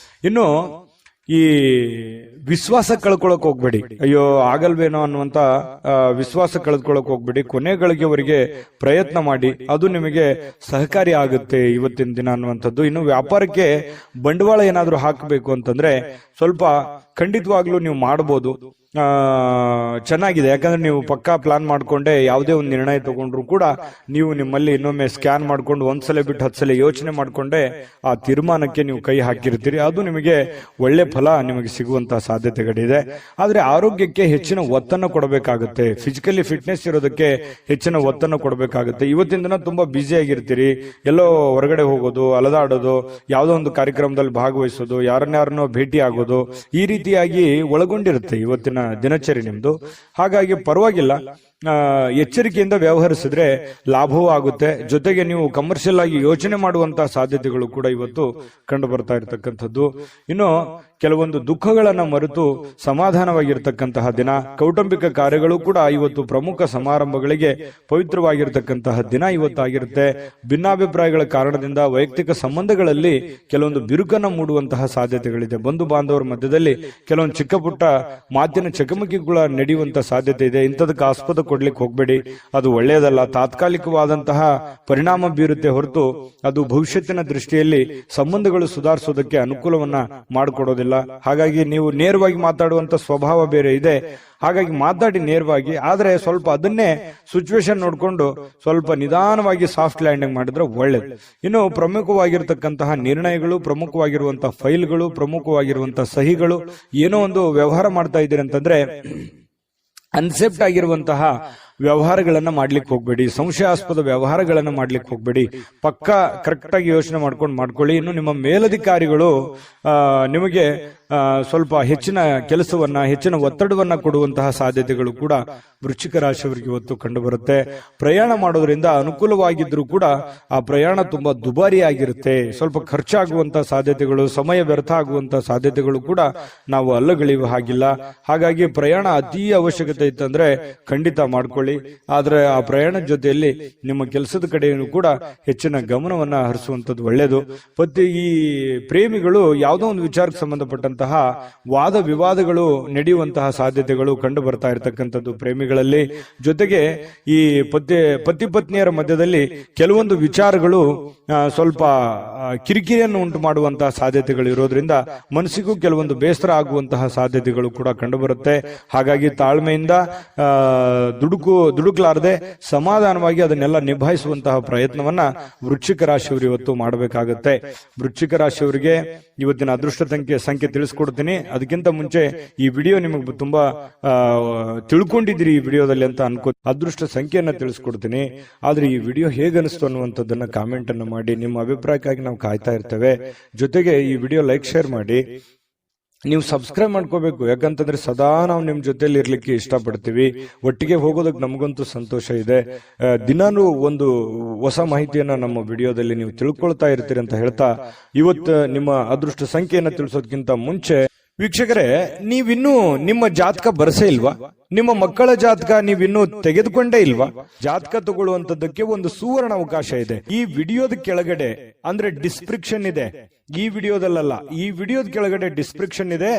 ಇನ್ನು ಈ ವಿಶ್ವಾಸ ಕಳ್ಕೊಳಕ್ ಹೋಗ್ಬೇಡಿ. ಅಯ್ಯೋ ಆಗಲ್ವೇನೋ ಅನ್ನುವಂತ ವಿಶ್ವಾಸ ಕಳೆದುಕೊಳ್ಳಕ್ ಹೋಗ್ಬೇಡಿ. ಕೊನೆಗಳಿಗೆವರೆಗೆ ಪ್ರಯತ್ನ ಮಾಡಿ, ಅದು ನಿಮಗೆ ಸಹಕಾರಿ ಆಗುತ್ತೆ ಇವತ್ತಿನ ದಿನ ಅನ್ನುವಂಥದ್ದು. ಇನ್ನು ವ್ಯಾಪಾರಕ್ಕೆ ಬಂಡವಾಳ ಏನಾದ್ರೂ ಹಾಕಬೇಕು ಅಂತಂದ್ರೆ ಸ್ವಲ್ಪ ಖಂಡಿತವಾಗ್ಲೂ ನೀವು ಮಾಡಬಹುದು. ಚೆನ್ನಾಗಿದೆ. ಯಾಕಂದ್ರೆ ನೀವು ಪಕ್ಕಾ ಪ್ಲಾನ್ ಮಾಡ್ಕೊಂಡೆ ಯಾವುದೇ ಒಂದು ನಿರ್ಣಯ ತಗೊಂಡ್ರು ಕೂಡ ನೀವು ನಿಮ್ಮಲ್ಲಿ ಇನ್ನೊಮ್ಮೆ ಸ್ಕ್ಯಾನ್ ಮಾಡ್ಕೊಂಡು ಒಂದ್ಸಲ ಬಿಟ್ಟು 10 ಸಲ ಯೋಚನೆ ಮಾಡ್ಕೊಂಡೆ ಆ ತೀರ್ಮಾನಕ್ಕೆ ನೀವು ಕೈ ಹಾಕಿರ್ತೀರಿ. ಅದು ನಿಮಗೆ ಒಳ್ಳೆ ಫಲ ನಿಮಗೆ ಸಿಗುವಂತಹ ಸಾಧ್ಯತೆಗಳಿದೆ. ಆದ್ರೆ ಆರೋಗ್ಯಕ್ಕೆ ಹೆಚ್ಚಿನ ಒತ್ತನ್ನು ಕೊಡಬೇಕಾಗುತ್ತೆ. ಫಿಸಿಕಲಿ ಫಿಟ್ನೆಸ್ ಇರೋದಕ್ಕೆ ಹೆಚ್ಚಿನ ಒತ್ತನ್ನು ಕೊಡಬೇಕಾಗುತ್ತೆ. ಇವತ್ತಿನ ದಿನ ತುಂಬಾ ಬ್ಯುಸಿ ಆಗಿರ್ತೀರಿ. ಎಲ್ಲೋ ಹೊರಗಡೆ ಹೋಗೋದು, ಅಲದಾಡೋದು, ಯಾವುದೋ ಒಂದು ಕಾರ್ಯಕ್ರಮದಲ್ಲಿ ಭಾಗವಹಿಸೋದು, ಯಾರನ್ನಾರನ್ನೋ ಭೇಟಿ ಆಗೋದು, ಈ ರೀತಿಯಾಗಿ ಒಳಗೊಂಡಿರುತ್ತೆ ಇವತ್ತಿನ ದಿನಚರಿ ನಿಮ್ದು. ಹಾಗಾಗಿ ಪರವಾಗಿಲ್ಲ, ಎಚ್ಚರಿಕೆಯಿಂದ ವ್ಯವಹರಿಸಿದ್ರೆ ಲಾಭವೂ ಆಗುತ್ತೆ. ಜೊತೆಗೆ ನೀವು ಕಮರ್ಷಿಯಲ್ ಆಗಿ ಯೋಚನೆ ಮಾಡುವಂತಹ ಸಾಧ್ಯತೆಗಳು ಕೂಡ ಇವತ್ತು ಕಂಡು ಬರ್ತಾ ಇರತಕ್ಕಂಥದ್ದು. ಇನ್ನು ಕೆಲವೊಂದು ದುಃಖಗಳನ್ನ ಮರೆತು ಸಮಾಧಾನವಾಗಿರ್ತಕ್ಕಂತಹ ದಿನ. ಕೌಟುಂಬಿಕ ಕಾರ್ಯಗಳು ಕೂಡ ಇವತ್ತು ಪ್ರಮುಖ ಸಮಾರಂಭಗಳಿಗೆ ಪವಿತ್ರವಾಗಿರ್ತಕ್ಕಂತಹ ದಿನ ಇವತ್ತಾಗಿರುತ್ತೆ. ಭಿನ್ನಾಭಿಪ್ರಾಯಗಳ ಕಾರಣದಿಂದ ವೈಯಕ್ತಿಕ ಸಂಬಂಧಗಳಲ್ಲಿ ಕೆಲವೊಂದು ಬಿರುಕನ್ನು ಮೂಡುವಂತಹ ಸಾಧ್ಯತೆಗಳಿದೆ. ಬಂಧು ಬಾಂಧವರ ಮಧ್ಯದಲ್ಲಿ ಕೆಲವೊಂದು ಚಿಕ್ಕ ಪುಟ್ಟ ಮಾತಿನ ಚಕಮಕಿಗಳ ನಡೆಯುವಂತಹ ಸಾಧ್ಯತೆ ಇದೆ. ಇಂಥದಕ್ಕೆ ಆಸ್ಪದ ಕೊಡ್ಲಿಕ್ಕೆ ಹೋಗ್ಬೇಡಿ, ಅದು ಒಳ್ಳೆಯದಲ್ಲ. ತಾತ್ಕಾಲಿಕವಾದಂತಹ ಪರಿಣಾಮ ಬೀರುತ್ತೆ ಹೊರತು ಅದು ಭವಿಷ್ಯತ್ತಿನ ದೃಷ್ಟಿಯಲ್ಲಿ ಸಂಬಂಧಗಳು ಸುಧಾರಿಸೋದಕ್ಕೆ ಅನುಕೂಲವನ್ನ ಮಾಡಿಕೊಡೋದಿಲ್ಲ. ಹಾಗಾಗಿ ನೀವು ನೇರವಾಗಿ ಮಾತಾಡುವಂತ ಸ್ವಭಾವ ಬೇರೆ ಇದೆ. ಹಾಗಾಗಿ ಮಾತಾಡಿ ನೇರವಾಗಿ, ಆದ್ರೆ ಸ್ವಲ್ಪ ಅದನ್ನೇ ಸಿಚುವೇಶನ್ ನೋಡ್ಕೊಂಡು ಸ್ವಲ್ಪ ನಿಧಾನವಾಗಿ ಸಾಫ್ಟ್ ಲ್ಯಾಂಡಿಂಗ್ ಮಾಡಿದ್ರೆ ಒಳ್ಳೇದು. ಇನ್ನು ಪ್ರಮುಖವಾಗಿರ್ತಕ್ಕಂತಹ ನಿರ್ಣಯಗಳು, ಪ್ರಮುಖವಾಗಿರುವಂತಹ ಫೈಲ್ಗಳು, ಪ್ರಮುಖವಾಗಿರುವಂತಹ ಸಹಿಗಳು, ಏನೋ ಒಂದು ವ್ಯವಹಾರ ಮಾಡ್ತಾ ಇದ್ದೀರಿ ಅಂತಂದ್ರೆ ಅನ್ಸೆಪ್ಟ್ ಆಗಿರುವಂತಹ ವ್ಯವಹಾರಗಳನ್ನ ಮಾಡ್ಲಿಕ್ಕೆ ಹೋಗ್ಬೇಡಿ. ಸಂಶಯಾಸ್ಪದ ವ್ಯವಹಾರಗಳನ್ನ ಮಾಡ್ಲಿಕ್ಕೆ ಹೋಗ್ಬೇಡಿ. ಪಕ್ಕಾ ಕರೆಕ್ಟ್ ಆಗಿ ಯೋಚನೆ ಮಾಡ್ಕೊಳ್ಳಿ. ಇನ್ನು ನಿಮ್ಮ ಮೇಲಧಿಕಾರಿಗಳು ನಿಮಗೆ ಸ್ವಲ್ಪ ಹೆಚ್ಚಿನ ಕೆಲಸವನ್ನ, ಹೆಚ್ಚಿನ ಒತ್ತಡವನ್ನ ಕೊಡುವಂತಹ ಸಾಧ್ಯತೆಗಳು ಕೂಡ ವೃಶ್ಚಿಕ ರಾಶಿಯವರಿಗೆ ಇವತ್ತು ಕಂಡು ಬರುತ್ತೆ. ಪ್ರಯಾಣ ಮಾಡೋದ್ರಿಂದ ಅನುಕೂಲವಾಗಿದ್ರೂ ಕೂಡ ಆ ಪ್ರಯಾಣ ತುಂಬಾ ದುಬಾರಿ ಆಗಿರುತ್ತೆ. ಸ್ವಲ್ಪ ಖರ್ಚಾಗುವಂತಹ ಸಾಧ್ಯತೆಗಳು, ಸಮಯ ವ್ಯರ್ಥ ಆಗುವಂತಹ ಸಾಧ್ಯತೆಗಳು ಕೂಡ ನಾವು ಅಲ್ಲಗಳೆಯುವ ಹಾಗಿಲ್ಲ. ಹಾಗಾಗಿ ಪ್ರಯಾಣ ಅತಿ ಅವಶ್ಯಕತೆ ಇತ್ತಂದ್ರೆ ಖಂಡಿತ ಮಾಡ್ಕೊಳ್ಳಿ. ಆದ್ರೆ ಆ ಪ್ರಯಾಣದ ಜೊತೆಯಲ್ಲಿ ನಿಮ್ಮ ಕೆಲಸದ ಕಡೆಯೂ ಕೂಡ ಹೆಚ್ಚಿನ ಗಮನವನ್ನ ಹರಿಸುವಂತದ್ದು ಒಳ್ಳೆಯದು. ಈ ಪ್ರೇಮಿಗಳು ಯಾವುದೋ ಒಂದು ವಿಚಾರಕ್ಕೆ ಸಂಬಂಧಪಟ್ಟಂತಹ ವಾದ ವಿವಾದಗಳು ನಡೆಯುವಂತಹ ಸಾಧ್ಯತೆಗಳು ಕಂಡು ಬರ್ತಾ ಇರತಕ್ಕಂಥದ್ದು ಪ್ರೇಮಿಗಳಲ್ಲಿ. ಜೊತೆಗೆ ಈ ಪತಿ ಪತ್ನಿಯರ ಮಧ್ಯದಲ್ಲಿ ಕೆಲವೊಂದು ವಿಚಾರಗಳು ಸ್ವಲ್ಪ ಕಿರಿಕಿರಿಯನ್ನು ಉಂಟು ಮಾಡುವಂತಹ ಸಾಧ್ಯತೆಗಳು ಇರೋದ್ರಿಂದ ಮನಸ್ಸಿಗೂ ಕೆಲವೊಂದು ಬೇಸರ ಆಗುವಂತಹ ಸಾಧ್ಯತೆಗಳು ಕೂಡ ಕಂಡು ಬರುತ್ತೆ. ಹಾಗಾಗಿ ತಾಳ್ಮೆಯಿಂದ ದುಡುಕು ದುಡುಕ್ಲಾರದೆ ಸಮಾಧಾನವಾಗಿ ಅದನ್ನೆಲ್ಲ ನಿಭಾಯಿಸುವಂತಹ ಪ್ರಯತ್ನವನ್ನ ವೃಶ್ಚಿಕ ರಾಶಿಯವರು ಇವತ್ತು ಮಾಡಬೇಕಾಗುತ್ತೆ. ವೃಶ್ಚಿಕ ರಾಶಿಯವರಿಗೆ ಇವತ್ತಿನ ಅದೃಷ್ಟ ಸಂಖ್ಯೆ ತಿಳಿಸ್ಕೊಡ್ತೀನಿ. ಅದಕ್ಕಿಂತ ಮುಂಚೆ ಈ ವಿಡಿಯೋ ನಿಮಗೆ ತುಂಬಾ ತಿಳ್ಕೊಂಡಿದ್ದೀರಿ ಈ ವಿಡಿಯೋದಲ್ಲಿ ಅಂತ ಅನ್ಕೋ. ಅದೃಷ್ಟ ಸಂಖ್ಯೆಯನ್ನ ತಿಳಿಸ್ಕೊಡ್ತೀನಿ. ಆದ್ರೆ ಈ ವಿಡಿಯೋ ಹೇಗನಿಸ್ತು ಅನ್ನುವಂಥದ್ದನ್ನ ಕಾಮೆಂಟ್ ಅನ್ನು ಮಾಡಿ. ನಿಮ್ಮ ಅಭಿಪ್ರಾಯಕ್ಕಾಗಿ ನಾವು ಕಾಯ್ತಾ ಇರ್ತೇವೆ. ಜೊತೆಗೆ ಈ ವಿಡಿಯೋ ಲೈಕ್ ಶೇರ್ ಮಾಡಿ. ನೀವು ಸಬ್ಸ್ಕ್ರೈಬ್ ಮಾಡ್ಕೋಬೇಕು, ಯಾಕಂತಂದ್ರೆ ಸದಾ ನಾವು ನಿಮ್ ಜೊತೆಲಿ ಇರ್ಲಿಕ್ಕೆ ಇಷ್ಟಪಡ್ತೀವಿ. ಒಟ್ಟಿಗೆ ಹೋಗೋದಕ್ಕೆ ನಮಗಂತೂ ಸಂತೋಷ ಇದೆ. ದಿನಾನು ಒಂದು ಹೊಸ ಮಾಹಿತಿಯನ್ನ ನಮ್ಮ ವಿಡಿಯೋದಲ್ಲಿ ನೀವು ತಿಳ್ಕೊಳ್ತಾ ಇರ್ತೀರಿ ಅಂತ ಹೇಳ್ತಾ, ಇವತ್ತು ನಿಮ್ಮ ಅದೃಷ್ಟ ಸಂಖ್ಯೆಯನ್ನ ತಿಳಿಸೋದಕ್ಕಿಂತ ಮುಂಚೆ ವೀಕ್ಷಕರೇ, ನೀವಿನ್ನೂ ನಿಮ್ಮ ಜಾತಕ ಬರಸೇ ಇಲ್ವಾ? ನಿಮ್ಮ ಮಕ್ಕಳ ಜಾತಕ ನೀವಿನ್ನೂ ತೆಗೆದುಕೊಂಡೇ ಇಲ್ವಾ? ಜಾತಕ ತಗೊಳ್ಳುವಂತದ್ದಕ್ಕೆ ಒಂದು ಸುವರ್ಣ ಅವಕಾಶ ಇದೆ. ಈ ವಿಡಿಯೋದ ಕೆಳಗಡೆ ಅಂದ್ರೆ ಡಿಸ್ಕ್ರಿಪ್ಷನ್ ಇದೆ. ಈ ವಿಡಿಯೋದಲ್ಲ, ಈ ವಿಡಿಯೋದ ಕೆಳಗಡೆ ಡಿಸ್ಕ್ರಿಪ್ಷನ್ ಇದೆ.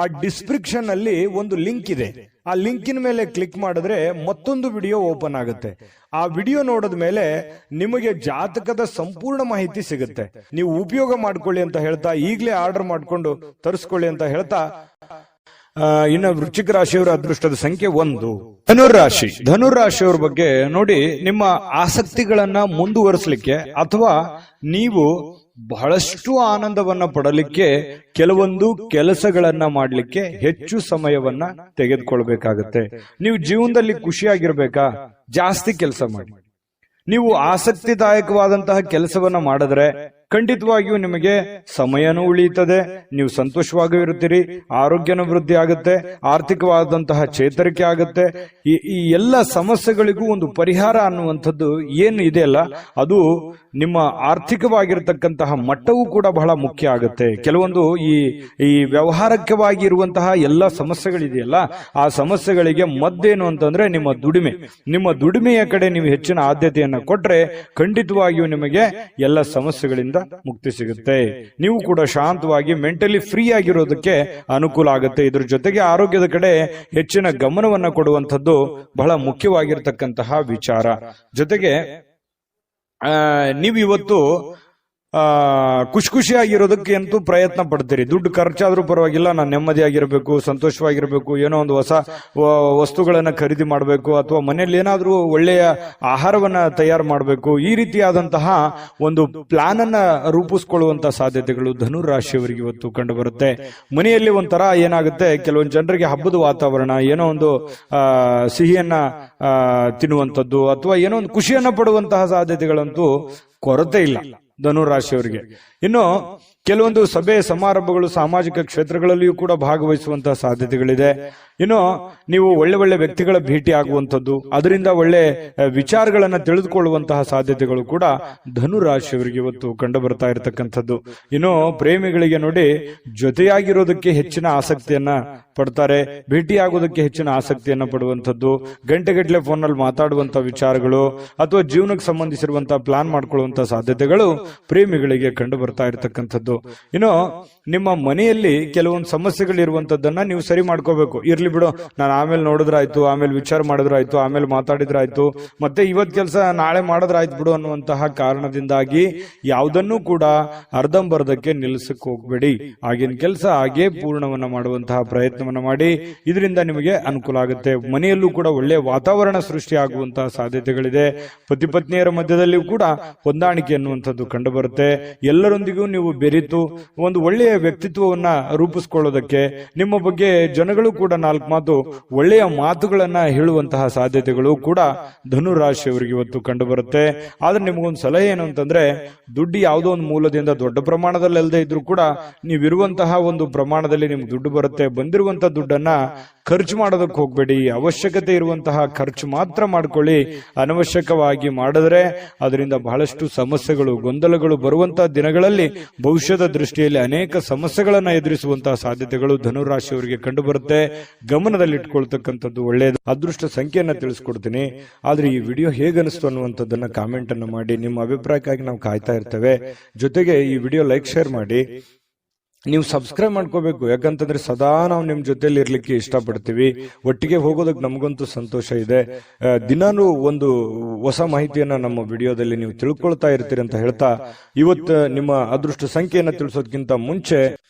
ಆ ಡಿಸ್ಕ್ರಿಪ್ಷನ್ ಅಲ್ಲಿ ಒಂದು ಲಿಂಕ್ ಇದೆ. ಆ ಲಿಂಕಿನ ಮೇಲೆ ಕ್ಲಿಕ್ ಮಾಡಿದ್ರೆ ಮತ್ತೊಂದು ವಿಡಿಯೋ ಓಪನ್ ಆಗುತ್ತೆ. ಆ ವಿಡಿಯೋ ನೋಡಿದ ಮೇಲೆ ನಿಮಗೆ ಜಾತಕದ ಸಂಪೂರ್ಣ ಮಾಹಿತಿ ಸಿಗುತ್ತೆ. ನೀವು ಉಪಯೋಗ ಮಾಡ್ಕೊಳ್ಳಿ ಅಂತ ಹೇಳ್ತಾ, ಈಗಲೇ ಆರ್ಡರ್ ಮಾಡ್ಕೊಂಡು ತರಿಸ್ಕೊಳ್ಳಿ ಅಂತ ಹೇಳ್ತಾ, ಇನ್ನು ವೃಶ್ಚಿಕ ರಾಶಿಯವರ ಅದೃಷ್ಟದ ಸಂಖ್ಯೆ 1. ಧನುರಾಶಿ. ಧನುರಾಶಿಯವರ ಬಗ್ಗೆ ನೋಡಿ, ನಿಮ್ಮ ಆಸಕ್ತಿಗಳನ್ನ ಮುಂದುವರಿಸಲಿಕ್ಕೆ ಅಥವಾ ನೀವು ಬಹಳಷ್ಟು ಆನಂದವನ್ನ ಪಡಲಿಕ್ಕೆ ಕೆಲವೊಂದು ಕೆಲಸಗಳನ್ನ ಮಾಡಲಿಕ್ಕೆ ಹೆಚ್ಚು ಸಮಯವನ್ನ ತೆಗೆದುಕೊಳ್ಬೇಕಾಗತ್ತೆ. ನೀವು ಜೀವನದಲ್ಲಿ ಖುಷಿಯಾಗಿರ್ಬೇಕಾ? ಜಾಸ್ತಿ ಕೆಲಸ ಮಾಡಿ. ನೀವು ಆಸಕ್ತಿದಾಯಕವಾದಂತಹ ಕೆಲಸವನ್ನ ಮಾಡಿದ್ರೆ ಖಂಡಿತವಾಗಿಯೂ ನಿಮಗೆ ಸಮಯನೂ ಉಳಿಯುತ್ತದೆ, ನೀವು ಸಂತೋಷವಾಗಿಯೂ ಇರುತ್ತೀರಿ, ಆರೋಗ್ಯನೂ ವೃದ್ಧಿ ಆಗುತ್ತೆ, ಆರ್ಥಿಕವಾದಂತಹ ಚೇತರಿಕೆ ಆಗುತ್ತೆ. ಈ ಎಲ್ಲ ಸಮಸ್ಯೆಗಳಿಗೂ ಒಂದು ಪರಿಹಾರ ಅನ್ನುವಂಥದ್ದು ಏನು ಇದೆಯಲ್ಲ, ಅದು ನಿಮ್ಮ ಆರ್ಥಿಕವಾಗಿರತಕ್ಕಂತಹ ಮಟ್ಟವೂ ಕೂಡ ಬಹಳ ಮುಖ್ಯ ಆಗುತ್ತೆ. ಕೆಲವೊಂದು ಈ ವ್ಯವಹಾರಕವಾಗಿ ಇರುವಂತಹ ಎಲ್ಲ ಸಮಸ್ಯೆಗಳಿದೆಯಲ್ಲ, ಆ ಸಮಸ್ಯೆಗಳಿಗೆ ಮದ್ದೇನು ಅಂತಂದ್ರೆ ನಿಮ್ಮ ದುಡಿಮೆಯ ಕಡೆ ನೀವು ಹೆಚ್ಚಿನ ಆದ್ಯತೆಯನ್ನ ಕೊಟ್ರೆ ಖಂಡಿತವಾಗಿಯೂ ನಿಮಗೆ ಎಲ್ಲ ಸಮಸ್ಯೆಗಳಿಂದ ಮುಕ್ತಿ ಸಿಗುತ್ತೆ. ನೀವು ಕೂಡ ಶಾಂತವಾಗಿ ಮೆಂಟಲಿ ಫ್ರೀ ಆಗಿರೋದಕ್ಕೆ ಅನುಕೂಲ ಆಗುತ್ತೆ. ಇದ್ರ ಜೊತೆಗೆ ಆರೋಗ್ಯದ ಕಡೆ ಹೆಚ್ಚಿನ ಗಮನವನ್ನ ಕೊಡುವಂಥದ್ದು ಬಹಳ ಮುಖ್ಯವಾಗಿರ್ತಕ್ಕಂತಹ ವಿಚಾರ. ಜೊತೆಗೆ ನೀವು ಇವತ್ತು ಖುಷಿಯಾಗಿರೋದಕ್ಕೆ ಅಂತೂ ಪ್ರಯತ್ನ ಪಡ್ತೀರಿ. ದುಡ್ಡು ಖರ್ಚಾದ್ರೂ ಪರವಾಗಿಲ್ಲ, ನಾನು ನೆಮ್ಮದಿಯಾಗಿರ್ಬೇಕು, ಸಂತೋಷವಾಗಿರ್ಬೇಕು, ಏನೋ ಒಂದು ಹೊಸ ವಸ್ತುಗಳನ್ನ ಖರೀದಿ ಮಾಡಬೇಕು, ಅಥವಾ ಮನೆಯಲ್ಲಿ ಏನಾದ್ರೂ ಒಳ್ಳೆಯ ಆಹಾರವನ್ನ ತಯಾರು ಮಾಡಬೇಕು. ಈ ರೀತಿಯಾದಂತಹ ಒಂದು ಪ್ಲಾನ್ ಅನ್ನ ರೂಪಿಸ್ಕೊಳ್ಳುವಂತಹ ಸಾಧ್ಯತೆಗಳು ಧನುರಾಶಿಯವರಿಗೆ ಇವತ್ತು ಕಂಡು ಬರುತ್ತೆ. ಮನೆಯಲ್ಲಿ ಒಂಥರ ಏನಾಗುತ್ತೆ, ಕೆಲವೊಂದು ಜನರಿಗೆ ಹಬ್ಬದ ವಾತಾವರಣ, ಏನೋ ಒಂದು ಸಿಹಿಯನ್ನ ತಿನ್ನುವಂಥದ್ದು ಅಥವಾ ಏನೋ ಒಂದು ಖುಷಿಯನ್ನ ಪಡುವಂತಹ ಸಾಧ್ಯತೆಗಳಂತೂ ಕೊರತೆ ಇಲ್ಲ ಧನುರಾಶಿಯವರಿಗೆ. ಇನ್ನು ಕೆಲವೊಂದು ಸಭೆ ಸಮಾರಂಭಗಳು, ಸಾಮಾಜಿಕ ಕ್ಷೇತ್ರಗಳಲ್ಲಿಯೂ ಕೂಡ ಭಾಗವಹಿಸುವಂತಹ ಸಾಧ್ಯತೆಗಳಿದೆ. ಇನ್ನು ನೀವು ಒಳ್ಳೆ ವ್ಯಕ್ತಿಗಳ ಭೇಟಿ ಆಗುವಂಥದ್ದು, ಅದರಿಂದ ಒಳ್ಳೆ ವಿಚಾರಗಳನ್ನ ತಿಳಿದುಕೊಳ್ಳುವಂತಹ ಸಾಧ್ಯತೆಗಳು ಕೂಡ ಧನುರಾಶಿಯವರಿಗೆ ಇವತ್ತು ಕಂಡು ಬರ್ತಾ ಇರತಕ್ಕಂಥದ್ದು. ಇನ್ನು ಪ್ರೇಮಿಗಳಿಗೆ ನೋಡಿ, ಜೊತೆಯಾಗಿರೋದಕ್ಕೆ ಹೆಚ್ಚಿನ ಆಸಕ್ತಿಯನ್ನ ಪಡ್ತಾರೆ, ಭೇಟಿಯಾಗೋದಕ್ಕೆ ಹೆಚ್ಚಿನ ಆಸಕ್ತಿಯನ್ನ ಪಡುವಂಥದ್ದು, ಗಂಟೆಗಟ್ಟಲೆ ಫೋನಲ್ಲಿ ಮಾತಾಡುವಂತಹ ವಿಚಾರಗಳು ಅಥವಾ ಜೀವನಕ್ಕೆ ಸಂಬಂಧಿಸಿರುವಂತಹ ಪ್ಲಾನ್ ಮಾಡ್ಕೊಳ್ಳುವಂತಹ ಸಾಧ್ಯತೆಗಳು ಪ್ರೇಮಿಗಳಿಗೆ ಕಂಡು ಬರ್ತಾ ಇರತಕ್ಕಂಥದ್ದು. ಇನ್ನು ನಿಮ್ಮ ಮನೆಯಲ್ಲಿ ಕೆಲವೊಂದು ಸಮಸ್ಯೆಗಳಿರುವಂತದ್ದನ್ನ ನೀವು ಸರಿ ಮಾಡ್ಕೋಬೇಕು. ಇರ್ಲಿ ಬಿಡು, ನಾನು ಆಮೇಲೆ ನೋಡಿದ್ರಾಯ್ತು, ಆಮೇಲೆ ವಿಚಾರ ಮಾಡಿದ್ರಾಯ್ತು, ಆಮೇಲೆ ಮಾತಾಡಿದ್ರಾಯ್ತು, ಮತ್ತೆ ಇವತ್ ಕೆಲಸ ನಾಳೆ ಮಾಡಿದ್ರಾಯ್ತು ಬಿಡು ಅನ್ನುವಂತಹ ಕಾರಣದಿಂದಾಗಿ ಯಾವುದನ್ನೂ ಕೂಡ ಅರ್ಧಂಬರ್ಧಕ್ಕೆ ನಿಲ್ಲಿಸಕ್ಕೆ ಹೋಗ್ಬೇಡಿ. ಆಗಿನ ಕೆಲಸ ಹಾಗೇ ಪೂರ್ಣವನ್ನ ಮಾಡುವಂತಹ ಪ್ರಯತ್ನವನ್ನ ಮಾಡಿ. ಇದರಿಂದ ನಿಮಗೆ ಅನುಕೂಲ ಆಗುತ್ತೆ. ಮನೆಯಲ್ಲೂ ಕೂಡ ಒಳ್ಳೆಯ ವಾತಾವರಣ ಸೃಷ್ಟಿಯಾಗುವಂತಹ ಸಾಧ್ಯತೆಗಳಿದೆ. ಪತಿ ಪತ್ನಿಯರ ಮಧ್ಯದಲ್ಲಿಯೂ ಕೂಡ ಹೊಂದಾಣಿಕೆ ಅನ್ನುವಂಥದ್ದು ಕಂಡು ಬರುತ್ತೆ. ಎಲ್ಲರೊಂದಿಗೂ ನೀವು ಬೆರೆತು ಒಂದು ಒಳ್ಳೆಯ ವ್ಯಕ್ತಿತ್ವವನ್ನ ರೂಪಿಸ್ಕೊಳ್ಳೋದಕ್ಕೆ, ನಿಮ್ಮ ಬಗ್ಗೆ ಜನಗಳು ಕೂಡ 4 ಮಾತು ಒಳ್ಳೆಯ ಮಾತುಗಳನ್ನ ಹೇಳುವಂತಹ ಸಾಧ್ಯತೆಗಳು ಕೂಡ ಧನುರಾಶಿಯವರಿಗೆ ಇವತ್ತು ಕಂಡು ಬರುತ್ತೆ. ಆದ್ರೆ ನಿಮಗೊಂದು ಸಲಹೆ ಏನು ಅಂತಂದ್ರೆ, ದುಡ್ಡು ಯಾವುದೋ ಒಂದು ಮೂಲದಿಂದ ದೊಡ್ಡ ಪ್ರಮಾಣದಲ್ಲಿ ಅಲ್ಲದೆ ಇದ್ರೂ ಕೂಡ ನೀವಿರುವಂತಹ ಒಂದು ಪ್ರಮಾಣದಲ್ಲಿ ನಿಮ್ಗೆ ದುಡ್ಡು ಬರುತ್ತೆ. ಬಂದಿರುವಂತಹ ದುಡ್ಡನ್ನ ಖರ್ಚು ಮಾಡೋದಕ್ಕೆ ಹೋಗ್ಬೇಡಿ. ಅವಶ್ಯಕತೆ ಇರುವಂತಹ ಖರ್ಚು ಮಾತ್ರ ಮಾಡ್ಕೊಳ್ಳಿ. ಅನವಶ್ಯಕವಾಗಿ ಮಾಡಿದ್ರೆ ಅದರಿಂದ ಬಹಳಷ್ಟು ಸಮಸ್ಯೆಗಳು, ಗೊಂದಲಗಳು ಬರುವಂತಹ ದಿನಗಳಲ್ಲಿ ಭವಿಷ್ಯದ ದೃಷ್ಟಿಯಲ್ಲಿ ಅನೇಕ ಸಮಸ್ಯೆಗಳನ್ನ ಎದುರಿಸುವಂತಹ ಸಾಧ್ಯತೆಗಳು ಧನುರಾಶಿಯವರಿಗೆ ಕಂಡು ಬರುತ್ತೆ. ಗಮನದಲ್ಲಿಟ್ಕೊಳ್ತಕ್ಕಂಥದ್ದು ಒಳ್ಳೆಯದು. ಅದೃಷ್ಟ ಸಂಖ್ಯೆಯನ್ನ ತಿಳಿಸ್ಕೊಡ್ತೀನಿ. ಆದ್ರೆ ಈ ವಿಡಿಯೋ ಹೇಗನಿಸ್ತು ಅನ್ನುವಂಥದ್ದನ್ನ ಕಾಮೆಂಟ್ ಅನ್ನು ಮಾಡಿ. ನಿಮ್ಮ ಅಭಿಪ್ರಾಯಕ್ಕಾಗಿ ನಾವು ಕಾಯ್ತಾ ಇರ್ತೇವೆ. ಜೊತೆಗೆ ಈ ವಿಡಿಯೋ ಲೈಕ್ ಶೇರ್ ಮಾಡಿ. ನೀವು ಸಬ್ಸ್ಕ್ರೈಬ್ ಮಾಡ್ಕೋಬೇಕು, ಯಾಕಂತಂದ್ರೆ ಸದಾ ನಾವು ನಿಮ್ ಜೊತೆಲಿ ಇರ್ಲಿಕ್ಕೆ ಇಷ್ಟಪಡ್ತೀವಿ. ಒಟ್ಟಿಗೆ ಹೋಗೋದಕ್ಕೆ ನಮಗಂತೂ ಸಂತೋಷ ಇದೆ. ದಿನಾನು ಒಂದು ಹೊಸ ಮಾಹಿತಿಯನ್ನ ನಮ್ಮ ವಿಡಿಯೋದಲ್ಲಿ ನೀವು ತಿಳ್ಕೊಳ್ತಾ ಇರ್ತೀರಿ ಅಂತ ಹೇಳ್ತಾ, ಇವತ್ತು ನಿಮ್ಮ ಅದೃಷ್ಟ ಸಂಖ್ಯೆಯನ್ನ ತಿಳಿಸೋದಕ್ಕಿಂತ ಮುಂಚೆ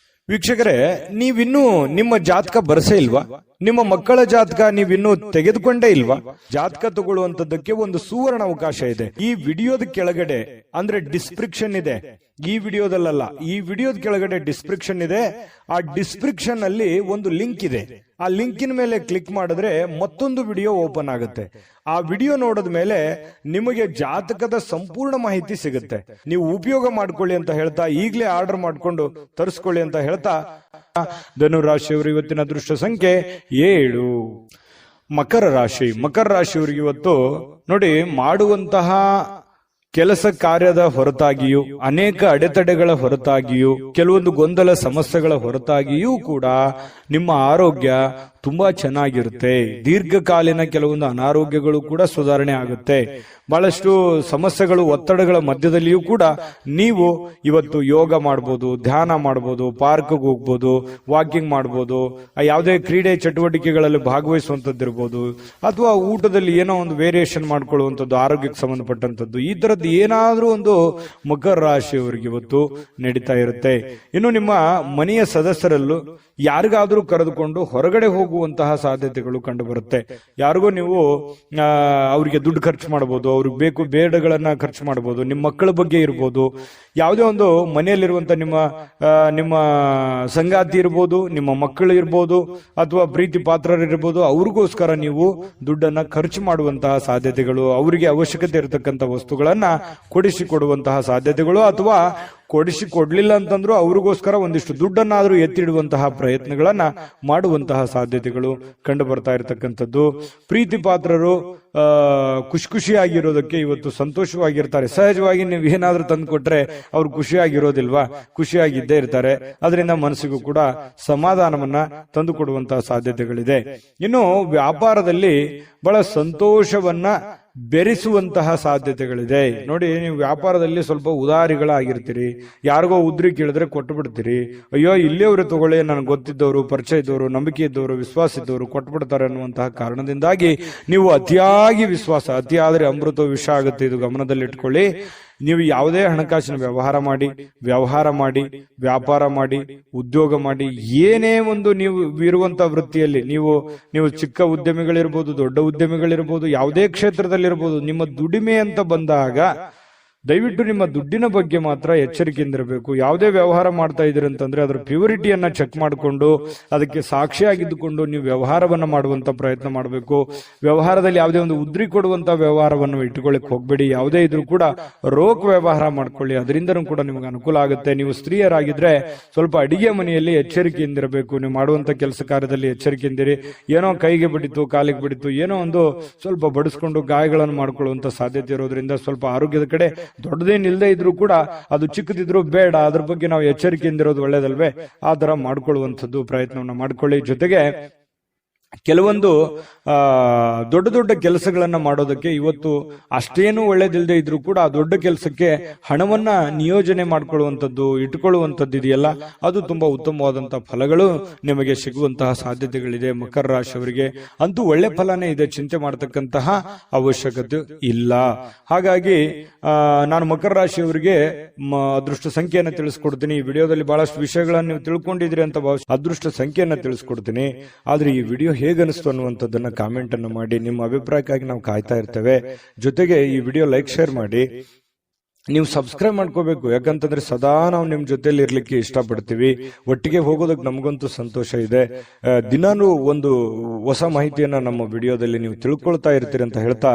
ವೀಕ್ಷಕರೇ, ನೀವಿನ್ನೂ ನಿಮ್ಮ ಜಾತಕ ಬರಸೇ ಇಲ್ವಾ? ನಿಮ್ಮ ಮಕ್ಕಳ ಜಾತಕ ನೀವಿನ್ನೂ ತೆಗೆದುಕೊಂಡೇ ಇಲ್ವಾ? ಜಾತಕ ತಗೊಳ್ಳುವಂತದ್ದಕ್ಕೆ ಒಂದು ಸುವರ್ಣ ಅವಕಾಶ ಇದೆ. ಈ ವಿಡಿಯೋದ ಕೆಳಗಡೆ ಅಂದ್ರೆ ಡಿಸ್ಕ್ರಿಪ್ಷನ್ ಇದೆ, ಈ ವಿಡಿಯೋದಲ್ಲ, ಈ ವಿಡಿಯೋದ ಕೆಳಗಡೆ ಡಿಸ್ಕ್ರಿಪ್ಷನ್ ಇದೆ. ಆ ಡಿಸ್ಕ್ರಿಪ್ಷನ್ ಅಲ್ಲಿ ಒಂದು ಲಿಂಕ್ ಇದೆ. ಆ ಲಿಂಕಿನ ಮೇಲೆ ಕ್ಲಿಕ್ ಮಾಡಿದ್ರೆ ಮತ್ತೊಂದು ವಿಡಿಯೋ ಓಪನ್ ಆಗುತ್ತೆ. ಆ ವಿಡಿಯೋ ನೋಡಿದ ಮೇಲೆ ನಿಮಗೆ ಜಾತಕದ ಸಂಪೂರ್ಣ ಮಾಹಿತಿ ಸಿಗುತ್ತೆ. ನೀವು ಉಪಯೋಗ ಮಾಡ್ಕೊಳ್ಳಿ ಅಂತ ಹೇಳ್ತಾ, ಈಗಲೇ ಆರ್ಡರ್ ಮಾಡ್ಕೊಂಡು ತರಿಸ್ಕೊಳ್ಳಿ ಅಂತ ಹೇಳ್ತಾ, ಧನುರಾಶಿಯವರು ಇವತ್ತಿನ ಅದೃಷ್ಟ ಸಂಖ್ಯೆ 7. ಮಕರ ರಾಶಿ. ಮಕರ ರಾಶಿಯವರಿಗೆ ಇವತ್ತು ನೋಡಿ, ಮಾಡುವಂತಹ ಕೆಲಸ ಕಾರ್ಯದ ಹೊರತಾಗಿಯೂ, ಅನೇಕ ಅಡೆತಡೆಗಳ ಹೊರತಾಗಿಯೂ, ಕೆಲವೊಂದು ಗೊಂದಲ ಸಮಸ್ಯೆಗಳ ಹೊರತಾಗಿಯೂ ಕೂಡ ನಿಮ್ಮ ಆರೋಗ್ಯ ತುಂಬಾ ಚೆನ್ನಾಗಿರುತ್ತೆ. ದೀರ್ಘಕಾಲೀನ ಕೆಲವೊಂದು ಅನಾರೋಗ್ಯಗಳು ಕೂಡ ಸುಧಾರಣೆ ಆಗುತ್ತೆ. ಬಹಳಷ್ಟು ಸಮಸ್ಯೆಗಳು, ಒತ್ತಡಗಳ ಮಧ್ಯದಲ್ಲಿಯೂ ಕೂಡ ನೀವು ಇವತ್ತು ಯೋಗ ಮಾಡ್ಬೋದು, ಧ್ಯಾನ ಮಾಡ್ಬೋದು, ಪಾರ್ಕ್ಗೆ ಹೋಗ್ಬೋದು, ವಾಕಿಂಗ್ ಮಾಡ್ಬೋದು, ಯಾವುದೇ ಕ್ರೀಡೆ ಚಟುವಟಿಕೆಗಳಲ್ಲಿ ಭಾಗವಹಿಸುವಂತದ್ದಿರ್ಬೋದು, ಅಥವಾ ಊಟದಲ್ಲಿ ಏನೋ ಒಂದು ವೇರಿಯೇಷನ್ ಮಾಡ್ಕೊಳ್ಳುವಂಥದ್ದು, ಆರೋಗ್ಯಕ್ಕೆ ಸಂಬಂಧಪಟ್ಟಂಥದ್ದು, ಈ ತರದ್ದು ಏನಾದ್ರೂ ಒಂದು ಮಕರ ರಾಶಿಯವರಿಗೆ ಇವತ್ತು ನಡೀತಾ ಇರುತ್ತೆ. ಇನ್ನು ನಿಮ್ಮ ಮನೆಯ ಸದಸ್ಯರಲ್ಲೂ ಯಾರಿಗಾದ್ರೂ ಕರೆದುಕೊಂಡು ಹೊರಗಡೆ ಹೋಗುವಂತಹ ಸಾಧ್ಯತೆಗಳು ಕಂಡು ಬರುತ್ತೆ. ಯಾರಿಗೋ ನೀವು ಅವರಿಗೆ ದುಡ್ಡು ಖರ್ಚು ಮಾಡಬಹುದು, ಅವ್ರಿಗೆ ಬೇಕು ಬೇಡಗಳನ್ನ ಖರ್ಚು ಮಾಡಬಹುದು, ನಿಮ್ಮ ಮಕ್ಕಳ ಬಗ್ಗೆ ಇರ್ಬೋದು, ಯಾವುದೇ ಒಂದು ಮನೆಯಲ್ಲಿರುವಂತ ನಿಮ್ಮ ಸಂಗಾತಿ ಇರ್ಬೋದು, ನಿಮ್ಮ ಮಕ್ಕಳು ಇರ್ಬೋದು, ಅಥವಾ ಪ್ರೀತಿ ಪಾತ್ರರಿರ್ಬೋದು, ಅವ್ರಿಗೋಸ್ಕರ ನೀವು ದುಡ್ಡನ್ನ ಖರ್ಚು ಮಾಡುವಂತಹ ಸಾಧ್ಯತೆಗಳು, ಅವರಿಗೆ ಅವಶ್ಯಕತೆ ಇರತಕ್ಕಂಥ ವಸ್ತುಗಳನ್ನ ಕೊಡಿಸಿಕೊಡುವಂತಹ ಸಾಧ್ಯತೆಗಳು, ಅಥವಾ ಕೊಡಿಸಿಕೊಡ್ಲಿಲ್ಲ ಅಂತಂದ್ರೂ ಅವ್ರಿಗೋಸ್ಕರ ಒಂದಿಷ್ಟು ದುಡ್ಡನ್ನಾದ್ರೂ ಎತ್ತಿಡುವಂತಹ ಪ್ರಯತ್ನಗಳನ್ನ ಮಾಡುವಂತಹ ಸಾಧ್ಯತೆಗಳು ಕಂಡು ಬರ್ತಾ ಇರತಕ್ಕಂಥದ್ದು. ಪ್ರೀತಿ ಪಾತ್ರರು ಖುಷಿಯಾಗಿರೋದಕ್ಕೆ ಇವತ್ತು ಸಂತೋಷವಾಗಿರ್ತಾರೆ. ಸಹಜವಾಗಿ ನೀವು ಏನಾದ್ರೂ ತಂದು ಕೊಟ್ರೆ ಅವ್ರು ಖುಷಿಯಾಗಿರೋದಿಲ್ವಾ? ಖುಷಿಯಾಗಿದ್ದೇ ಇರ್ತಾರೆ. ಅದರಿಂದ ಮನಸ್ಸಿಗೂ ಕೂಡ ಸಮಾಧಾನವನ್ನ ತಂದು ಕೊಡುವಂತಹ ಸಾಧ್ಯತೆಗಳಿದೆ. ಇನ್ನು ವ್ಯಾಪಾರದಲ್ಲಿ ಬಹಳ ಸಂತೋಷವನ್ನ ಬೆರೆಸುವಂತಹ ಸಾಧ್ಯತೆಗಳಿದೆ. ನೋಡಿ, ನೀವು ವ್ಯಾಪಾರದಲ್ಲಿ ಸ್ವಲ್ಪ ಉದಾರಿಗಳಾಗಿರ್ತೀರಿ. ಯಾರಿಗೋ ಉದ್ರಿ ಕೇಳಿದ್ರೆ ಕೊಟ್ಟು ಬಿಡ್ತೀರಿ. ಅಯ್ಯೋ, ಇಲ್ಲಿಯವರು ತಗೊಳ್ಳಿ, ನನಗೆ ಗೊತ್ತಿದ್ದವರು, ಪರಿಚಯ ಇದ್ದವರು, ನಂಬಿಕೆ ಇದ್ದವರು, ವಿಶ್ವಾಸ ಇದ್ದವರು ಕೊಟ್ಟು ಬಿಡ್ತಾರೆ ಅನ್ನುವಂತಹ ಕಾರಣದಿಂದಾಗಿ ನೀವು ಅತಿಯಾಗಿ ವಿಶ್ವಾಸ, ಅತಿಯಾದ್ರೆ ಅಮೃತ ವಿಷ ಆಗುತ್ತೆ. ಇದು ಗಮನದಲ್ಲಿಟ್ಕೊಳ್ಳಿ. ನೀವು ಯಾವುದೇ ಹಣಕಾಸಿನ ವ್ಯವಹಾರ ಮಾಡಿ, ವ್ಯಾಪಾರ ಮಾಡಿ, ಉದ್ಯೋಗ ಮಾಡಿ, ಏನೇ ಒಂದು ನೀವು ಇರುವಂತಹ ವೃತ್ತಿಯಲ್ಲಿ ನೀವು ಚಿಕ್ಕ ಉದ್ಯಮಿಗಳಿರ್ಬೋದು, ದೊಡ್ಡ ಉದ್ಯಮಿಗಳಿರ್ಬೋದು, ಯಾವುದೇ ಕ್ಷೇತ್ರದಲ್ಲಿರ್ಬೋದು, ನಿಮ್ಮ ದುಡಿಮೆ ಅಂತ ಬಂದಾಗ ದಯವಿಟ್ಟು ನಿಮ್ಮ ದುಡ್ಡಿನ ಬಗ್ಗೆ ಮಾತ್ರ ಎಚ್ಚರಿಕೆಯಿಂದಿರಬೇಕು. ಯಾವುದೇ ವ್ಯವಹಾರ ಮಾಡ್ತಾ ಇದ್ದೀರಿ ಅಂತಂದ್ರೆ ಅದರ ಪ್ಯೂರಿಟಿಯನ್ನ ಚೆಕ್ ಮಾಡಿಕೊಂಡು ಅದಕ್ಕೆ ಸಾಕ್ಷಿಯಾಗಿದ್ದುಕೊಂಡು ನೀವು ವ್ಯವಹಾರವನ್ನ ಮಾಡುವಂತ ಪ್ರಯತ್ನ ಮಾಡಬೇಕು. ವ್ಯವಹಾರದಲ್ಲಿ ಯಾವುದೇ ಒಂದು ಉದ್ರಿ ಕೊಡುವಂತ ವ್ಯವಹಾರವನ್ನು ಇಟ್ಟುಕೊಳ್ಳಿಕ್ ಹೋಗ್ಬೇಡಿ. ಯಾವುದೇ ಇದ್ರೂ ಕೂಡ ರೋಕ್ ವ್ಯವಹಾರ ಮಾಡ್ಕೊಳ್ಳಿ, ಅದರಿಂದನೂ ಕೂಡ ನಿಮಗೆ ಅನುಕೂಲ ಆಗುತ್ತೆ. ನೀವು ಸ್ತ್ರೀಯರಾಗಿದ್ರೆ ಸ್ವಲ್ಪ ಅಡಿಗೆ ಮನೆಯಲ್ಲಿ ಎಚ್ಚರಿಕೆಯಿಂದಿರಬೇಕು. ನೀವು ಮಾಡುವಂತ ಕೆಲಸ ಕಾರ್ಯದಲ್ಲಿ ಎಚ್ಚರಿಕೆಯಿಂದಿರಿ. ಏನೋ ಕೈಗೆ ಬಿಡಿತು, ಕಾಲಿಗೆ ಬಿಡಿತು, ಏನೋ ಒಂದು ಸ್ವಲ್ಪ ಬಡಿಸ್ಕೊಂಡು ಗಾಯಗಳನ್ನು ಮಾಡ್ಕೊಳ್ಳುವಂತ ಸಾಧ್ಯತೆ ಇರೋದ್ರಿಂದ ಸ್ವಲ್ಪ ಆರೋಗ್ಯದ ಕಡೆ ದೊಡ್ಡದೇನಿಲ್ಲದೆ ಇದ್ರೂ ಕೂಡ, ಅದು ಚಿಕ್ಕದಿದ್ರು ಬೇಡ, ಅದ್ರ ಬಗ್ಗೆ ನಾವು ಎಚ್ಚರಿಕೆಯಿಂದಿರೋದು ಒಳ್ಳೇದಲ್ವೇ? ಆ ತರ ಮಾಡ್ಕೊಳ್ಳುವಂಥದ್ದು ಪ್ರಯತ್ನವನ್ನ ಮಾಡ್ಕೊಳ್ಳಿ. ಜೊತೆಗೆ ಕೆಲವೊಂದು ದೊಡ್ಡ ದೊಡ್ಡ ಕೆಲಸಗಳನ್ನ ಮಾಡೋದಕ್ಕೆ ಇವತ್ತು ಅಷ್ಟೇನು ಒಳ್ಳೇದಿಲ್ಲದೆ ಇದ್ರೂ ಕೂಡ ಆ ದೊಡ್ಡ ಕೆಲಸಕ್ಕೆ ಹಣವನ್ನ ನಿಯೋಜನೆ ಮಾಡ್ಕೊಳ್ಳುವಂಥದ್ದು, ಇಟ್ಕೊಳ್ಳುವಂಥದ್ದು ಇದೆಯಲ್ಲ, ಅದು ತುಂಬಾ ಉತ್ತಮವಾದಂತಹ ಫಲಗಳು ನಿಮಗೆ ಸಿಗುವಂತಹ ಸಾಧ್ಯತೆಗಳಿದೆ. ಮಕರ ರಾಶಿಯವರಿಗೆ ಅಂತೂ ಒಳ್ಳೆ ಫಲನೇ ಇದೆ, ಚಿಂತೆ ಮಾಡತಕ್ಕಂತಹ ಅವಶ್ಯಕತೆ ಇಲ್ಲ. ಹಾಗಾಗಿ ನಾನು ಮಕರ ರಾಶಿಯವರಿಗೆ ಅದೃಷ್ಟ ಸಂಖ್ಯೆಯನ್ನು ತಿಳಿಸ್ಕೊಡ್ತೀನಿ. ಈ ವಿಡಿಯೋದಲ್ಲಿ ಬಹಳಷ್ಟು ವಿಷಯಗಳನ್ನು ನೀವು ತಿಳ್ಕೊಂಡಿದ್ರಿ ಅಂತ ಅದೃಷ್ಟ ಸಂಖ್ಯೆಯನ್ನು ತಿಳಿಸ್ಕೊಡ್ತೀನಿ. ಆದ್ರೆ ಈ ವಿಡಿಯೋ ಹೇಗನಿಸ್ತು ಅನ್ನುವಂಥದ್ದನ್ನ ಕಾಮೆಂಟ್ ಅನ್ನು ಮಾಡಿ. ನಿಮ್ಮ ಅಭಿಪ್ರಾಯಕ್ಕಾಗಿ ನಾವು ಕಾಯ್ತಾ ಇರ್ತೇವೆ. ಜೊತೆಗೆ ಈ ವಿಡಿಯೋ ಲೈಕ್, ಶೇರ್ ಮಾಡಿ. ನೀವು ಸಬ್ಸ್ಕ್ರೈಬ್ ಮಾಡ್ಕೋಬೇಕು, ಯಾಕಂತಂದ್ರೆ ಸದಾ ನಾವು ನಿಮ್ ಜೊತೆಲಿ ಇರ್ಲಿಕ್ಕೆ ಇಷ್ಟಪಡ್ತೀವಿ. ಒಟ್ಟಿಗೆ ಹೋಗೋದಕ್ಕೆ ನಮಗಂತೂ ಸಂತೋಷ ಇದೆ. ದಿನಾನು ಒಂದು ಹೊಸ ಮಾಹಿತಿಯನ್ನ ನಮ್ಮ ವಿಡಿಯೋದಲ್ಲಿ ನೀವು ತಿಳ್ಕೊಳ್ತಾ ಇರ್ತೀರಿ ಅಂತ ಹೇಳ್ತಾ,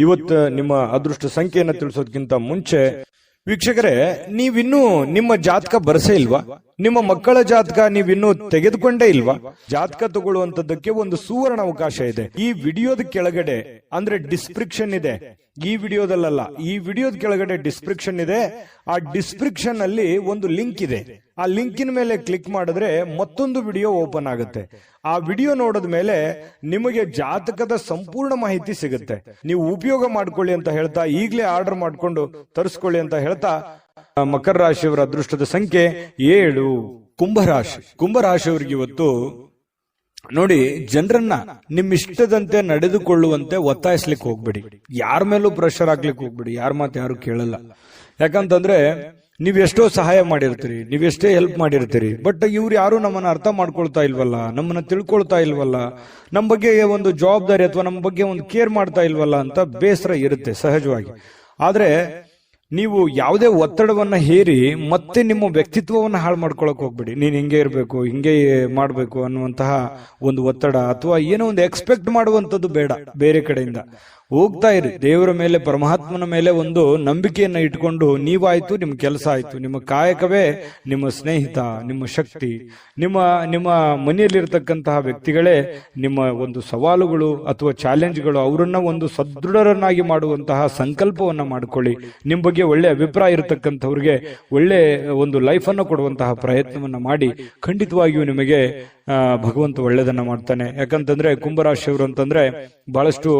ಇವತ್ತು ನಿಮ್ಮ ಅದೃಷ್ಟ ಸಂಖ್ಯೆಯನ್ನ ತಿಳಿಸೋದಕ್ಕಿಂತ ಮುಂಚೆ ವೀಕ್ಷಕರೇ, ನೀವಿನ್ನೂ ನಿಮ್ಮ ಜಾತಕ ಬರಸೇ ಇಲ್ವಾ? ನಿಮ್ಮ ಮಕ್ಕಳ ಜಾತಕ ನೀವಿನ್ನೂ ತೆಗೆದುಕೊಂಡೇ ಇಲ್ವಾ? ಜಾತಕ ತಗೊಳ್ಳುವಂತದ್ದಕ್ಕೆ ಒಂದು ಸುವರ್ಣ ಅವಕಾಶ ಇದೆ. ಈ ವಿಡಿಯೋದ ಕೆಳಗಡೆ ಅಂದ್ರೆ ಡಿಸ್ಕ್ರಿಪ್ಷನ್ ಇದೆ, ಈ ವಿಡಿಯೋದಲ್ಲ, ಈ ವಿಡಿಯೋದ ಕೆಳಗಡೆ ಡಿಸ್ಕ್ರಿಪ್ಷನ್ ಇದೆ. ಆ ಡಿಸ್ಕ್ರಿಪ್ಷನ್ ಅಲ್ಲಿ ಒಂದು ಲಿಂಕ್ ಇದೆ. ಆ ಲಿಂಕಿನ ಮೇಲೆ ಕ್ಲಿಕ್ ಮಾಡಿದ್ರೆ ಮತ್ತೊಂದು ವಿಡಿಯೋ ಓಪನ್ ಆಗುತ್ತೆ. ಆ ವಿಡಿಯೋ ನೋಡಿದ ಮೇಲೆ ನಿಮಗೆ ಜಾತಕದ ಸಂಪೂರ್ಣ ಮಾಹಿತಿ ಸಿಗುತ್ತೆ. ನೀವು ಉಪಯೋಗ ಮಾಡ್ಕೊಳ್ಳಿ ಅಂತ ಹೇಳ್ತಾ, ಈಗಲೇ ಆರ್ಡರ್ ಮಾಡ್ಕೊಂಡು ತರಿಸ್ಕೊಳ್ಳಿ ಅಂತ ಹೇಳ್ತಾ, ಮಕರ ರಾಶಿಯವರ ಅದೃಷ್ಟದ ಸಂಖ್ಯೆ 7. ಕುಂಭರಾಶಿ. ಕುಂಭರಾಶಿಯವರಿಗೆ ಇವತ್ತು ನೋಡಿ, ಜನರನ್ನ ನಿಮ್ಮಿಷ್ಟದಂತೆ ನಡೆದುಕೊಳ್ಳುವಂತೆ ಒತ್ತಾಯಿಸ್ಲಿಕ್ಕೆ ಹೋಗ್ಬೇಡಿ. ಯಾರ ಮೇಲೂ ಪ್ರೆಷರ್ ಹಾಕ್ಲಿಕ್ಕೆ ಹೋಗ್ಬೇಡಿ. ಯಾರ ಮಾತು ಯಾರು ಕೇಳಲ್ಲ. ಯಾಕಂತಂದ್ರೆ ನೀವೆಷ್ಟೋ ಸಹಾಯ ಮಾಡಿರ್ತೀರಿ, ನೀವೆಷ್ಟೇ ಹೆಲ್ಪ್ ಮಾಡಿರ್ತೀರಿ, ಬಟ್ ಇವ್ರು ಯಾರು ನಮ್ಮನ್ನ ಅರ್ಥ ಮಾಡ್ಕೊಳ್ತಾ ಇಲ್ವಲ್ಲ, ನಮ್ಮನ್ನ ತಿಳ್ಕೊಳ್ತಾ ಇಲ್ವಲ್ಲ, ನಮ್ಮ ಬಗ್ಗೆ ಒಂದು ಜವಾಬ್ದಾರಿ ಅಥವಾ ನಮ್ಮ ಬಗ್ಗೆ ಒಂದು ಕೇರ್ ಮಾಡ್ತಾ ಇಲ್ವಲ್ಲ ಅಂತ ಬೇಸರ ಇರುತ್ತೆ ಸಹಜವಾಗಿ. ಆದ್ರೆ ನೀವು ಯಾವುದೇ ಒತ್ತಡವನ್ನ ಹೇರಿ ಮತ್ತೆ ನಿಮ್ಮ ವ್ಯಕ್ತಿತ್ವವನ್ನ ಹಾಳು ಮಾಡ್ಕೊಳಕ್ ಹೋಗ್ಬೇಡಿ. ನೀನ್ ಹಿಂಗೆ ಇರಬೇಕು, ಹಿಂಗೆ ಮಾಡ್ಬೇಕು ಅನ್ನುವಂತಹ ಒಂದು ಒತ್ತಡ ಅಥವಾ ಏನೋ ಒಂದು ಎಕ್ಸ್ಪೆಕ್ಟ್ ಮಾಡುವಂಥದ್ದು ಬೇಡ. ಬೇರೆ ಕಡೆಯಿಂದ ಹೋಗ್ತಾ ಇರಿ, ದೇವರ ಮೇಲೆ, ಪರಮಾತ್ಮನ ಮೇಲೆ ಒಂದು ನಂಬಿಕೆಯನ್ನ ಇಟ್ಕೊಂಡು ನೀವಾಯ್ತು, ನಿಮ್ಮ ಕೆಲಸ ಆಯ್ತು, ನಿಮ್ಮ ಕಾಯಕವೇ ನಿಮ್ಮ ಸ್ನೇಹಿತ, ನಿಮ್ಮ ಶಕ್ತಿ, ನಿಮ್ಮ ಮನೆಯಲ್ಲಿರ್ತಕ್ಕಂತಹ ವ್ಯಕ್ತಿಗಳೇ ನಿಮ್ಮ ಒಂದು ಸವಾಲುಗಳು ಅಥವಾ ಚಾಲೆಂಜ್ಗಳು. ಅವರನ್ನ ಒಂದು ಸದೃಢರನ್ನಾಗಿ ಮಾಡುವಂತಹ ಸಂಕಲ್ಪವನ್ನ ಮಾಡ್ಕೊಳ್ಳಿ. ನಿಮ್ಮ ಬಗ್ಗೆ ಒಳ್ಳೆ ಅಭಿಪ್ರಾಯ ಇರತಕ್ಕಂಥವ್ರಿಗೆ ಒಳ್ಳೆ ಒಂದು ಲೈಫ್ ಅನ್ನು ಕೊಡುವಂತಹ ಪ್ರಯತ್ನವನ್ನ ಮಾಡಿ. ಖಂಡಿತವಾಗಿಯೂ ನಿಮಗೆ ಭಗವಂತ ಒಳ್ಳೆದನ್ನ ಮಾಡ್ತಾನೆ. ಯಾಕಂತಂದ್ರೆ ಕುಂಭರಾಶಿಯವರು ಅಂತಂದ್ರೆ ಬಹಳಷ್ಟು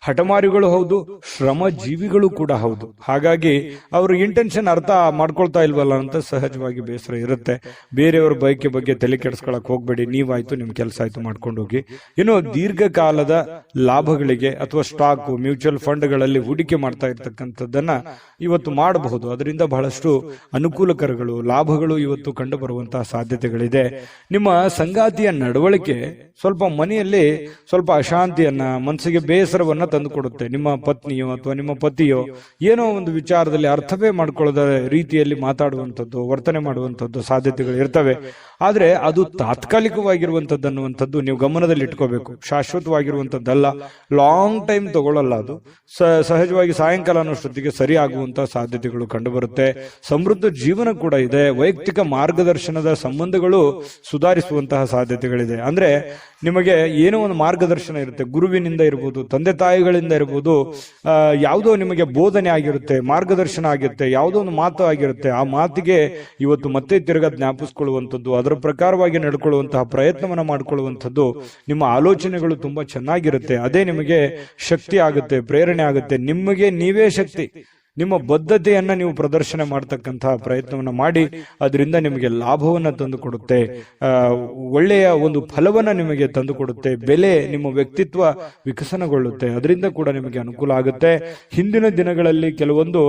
ಹಠಮಾರಿಗಳು ಹೌದು, ಶ್ರಮ ಜೀವಿಗಳು ಕೂಡ ಹೌದು. ಹಾಗಾಗಿ ಅವ್ರ ಇಂಟೆನ್ಷನ್ ಅರ್ಥ ಮಾಡ್ಕೊಳ್ತಾ ಇಲ್ವಲ್ಲ ಅಂತ ಸಹಜವಾಗಿ ಬೇಸರ ಇರುತ್ತೆ. ಬೇರೆಯವ್ರ ಬಯಕೆ ಬಗ್ಗೆ ತಲೆ ಕೆಡಿಸ್ಕೊಳಕ್ ಹೋಗ್ಬೇಡಿ. ನೀವಾಯ್ತು, ನಿಮ್ ಕೆಲಸ ಆಯ್ತು, ಮಾಡ್ಕೊಂಡು ಹೋಗಿ. ಇನ್ನು ದೀರ್ಘಕಾಲದ ಲಾಭಗಳಿಗೆ ಅಥವಾ ಸ್ಟಾಕ್, ಮ್ಯೂಚುವಲ್ ಫಂಡ್ಗಳಲ್ಲಿ ಹೂಡಿಕೆ ಮಾಡ್ತಾ ಇರ್ತಕ್ಕಂಥದ್ದನ್ನ ಇವತ್ತು ಮಾಡಬಹುದು. ಅದರಿಂದ ಬಹಳಷ್ಟು ಅನುಕೂಲಕರಗಳು, ಲಾಭಗಳು ಇವತ್ತು ಕಂಡು ಬರುವಂತಹ ಸಾಧ್ಯತೆಗಳಿದೆ. ನಿಮ್ಮ ಸಂಗಾತಿಯ ನಡವಳಿಕೆ ಸ್ವಲ್ಪ ಮನೆಯಲ್ಲಿ ಸ್ವಲ್ಪ ಅಶಾಂತಿಯನ್ನ, ಮನಸ್ಸಿಗೆ ಬೇಸರವನ್ನ ತಂದುಕೊಡುತ್ತೆ. ನಿಮ್ಮ ಪತ್ನಿಯೋ ಅಥವಾ ನಿಮ್ಮ ಪತಿಯೋ ಏನೋ ಒಂದು ವಿಚಾರದಲ್ಲಿ ಅರ್ಥವೇ ಮಾಡ್ಕೊಳ್ಳದ ರೀತಿಯಲ್ಲಿ ಮಾತಾಡುವಂಥದ್ದು, ವರ್ತನೆ ಮಾಡುವಂಥದ್ದು ಸಾಧ್ಯತೆಗಳು ಇರ್ತವೆ. ಆದ್ರೆ ಅದು ತಾತ್ಕಾಲಿಕವಾಗಿರುವಂಥದ್ದು ಅನ್ನುವಂಥದ್ದು ನೀವು ಗಮನದಲ್ಲಿ ಇಟ್ಕೋಬೇಕು. ಶಾಶ್ವತವಾಗಿರುವಂಥದ್ದಲ್ಲ, ಲಾಂಗ್ ಟೈಮ್ ತಗೊಳ್ಳಲ್ಲ. ಅದು ಸಹಜವಾಗಿ ಸಾಯಂಕಾಲ ಅನ್ನೋಷ್ಟೊತ್ತಿಗೆ ಸರಿ ಆಗುವಂತಹ ಸಾಧ್ಯತೆಗಳು ಕಂಡುಬರುತ್ತೆ. ಸಮೃದ್ಧ ಜೀವನ ಕೂಡ ಇದೆ. ವೈಯಕ್ತಿಕ ಮಾರ್ಗದರ್ಶನದ ಸಂಬಂಧಗಳು ಸುಧಾರಿಸುವಂತಹ ಸಾಧ್ಯತೆಗಳಿದೆ. ಅಂದ್ರೆ ನಿಮಗೆ ಏನೋ ಒಂದು ಮಾರ್ಗದರ್ಶನ ಇರುತ್ತೆ, ಗುರುವಿನಿಂದ ಇರ್ಬೋದು, ತಂದೆ ತಾಯಿಗಳಿಂದ ಇರ್ಬೋದು, ಯಾವುದೋ ನಿಮಗೆ ಬೋಧನೆ ಆಗಿರುತ್ತೆ, ಮಾರ್ಗದರ್ಶನ ಆಗಿರುತ್ತೆ, ಯಾವುದೋ ಒಂದು ಮಾತು ಆಗಿರುತ್ತೆ. ಆ ಮಾತಿಗೆ ಇವತ್ತು ಮತ್ತೆ ತಿರುಗಾ ಜ್ಞಾಪಿಸ್ಕೊಳ್ಳುವಂಥದ್ದು, ಅದರ ಪ್ರಕಾರವಾಗಿ ನಡ್ಕೊಳ್ಳುವಂತಹ ಪ್ರಯತ್ನವನ್ನ ಮಾಡಿಕೊಳ್ಳುವಂಥದ್ದು, ನಿಮ್ಮ ಆಲೋಚನೆಗಳು ತುಂಬಾ ಚೆನ್ನಾಗಿರುತ್ತೆ. ಅದೇ ನಿಮಗೆ ಶಕ್ತಿ ಆಗುತ್ತೆ, ಪ್ರೇರಣೆ ಆಗುತ್ತೆ. ನಿಮಗೆ ನೀವೇ ಶಕ್ತಿ. ನಿಮ್ಮ ಬದ್ಧತೆಯನ್ನ ನೀವು ಪ್ರದರ್ಶನ ಮಾಡತಕ್ಕಂತಹ ಪ್ರಯತ್ನವನ್ನ ಮಾಡಿ. ಅದರಿಂದ ನಿಮಗೆ ಲಾಭವನ್ನ ತಂದು ಕೊಡುತ್ತೆ, ಒಳ್ಳೆಯ ಒಂದು ಫಲವನ್ನ ನಿಮಗೆ ತಂದು ಕೊಡುತ್ತೆ. ಬೆಲೆ, ನಿಮ್ಮ ವ್ಯಕ್ತಿತ್ವ ವಿಕಸನಗೊಳ್ಳುತ್ತೆ. ಅದರಿಂದ ಕೂಡ ನಿಮಗೆ ಅನುಕೂಲ ಆಗುತ್ತೆ. ಹಿಂದಿನ ದಿನಗಳಲ್ಲಿ ಕೆಲವೊಂದು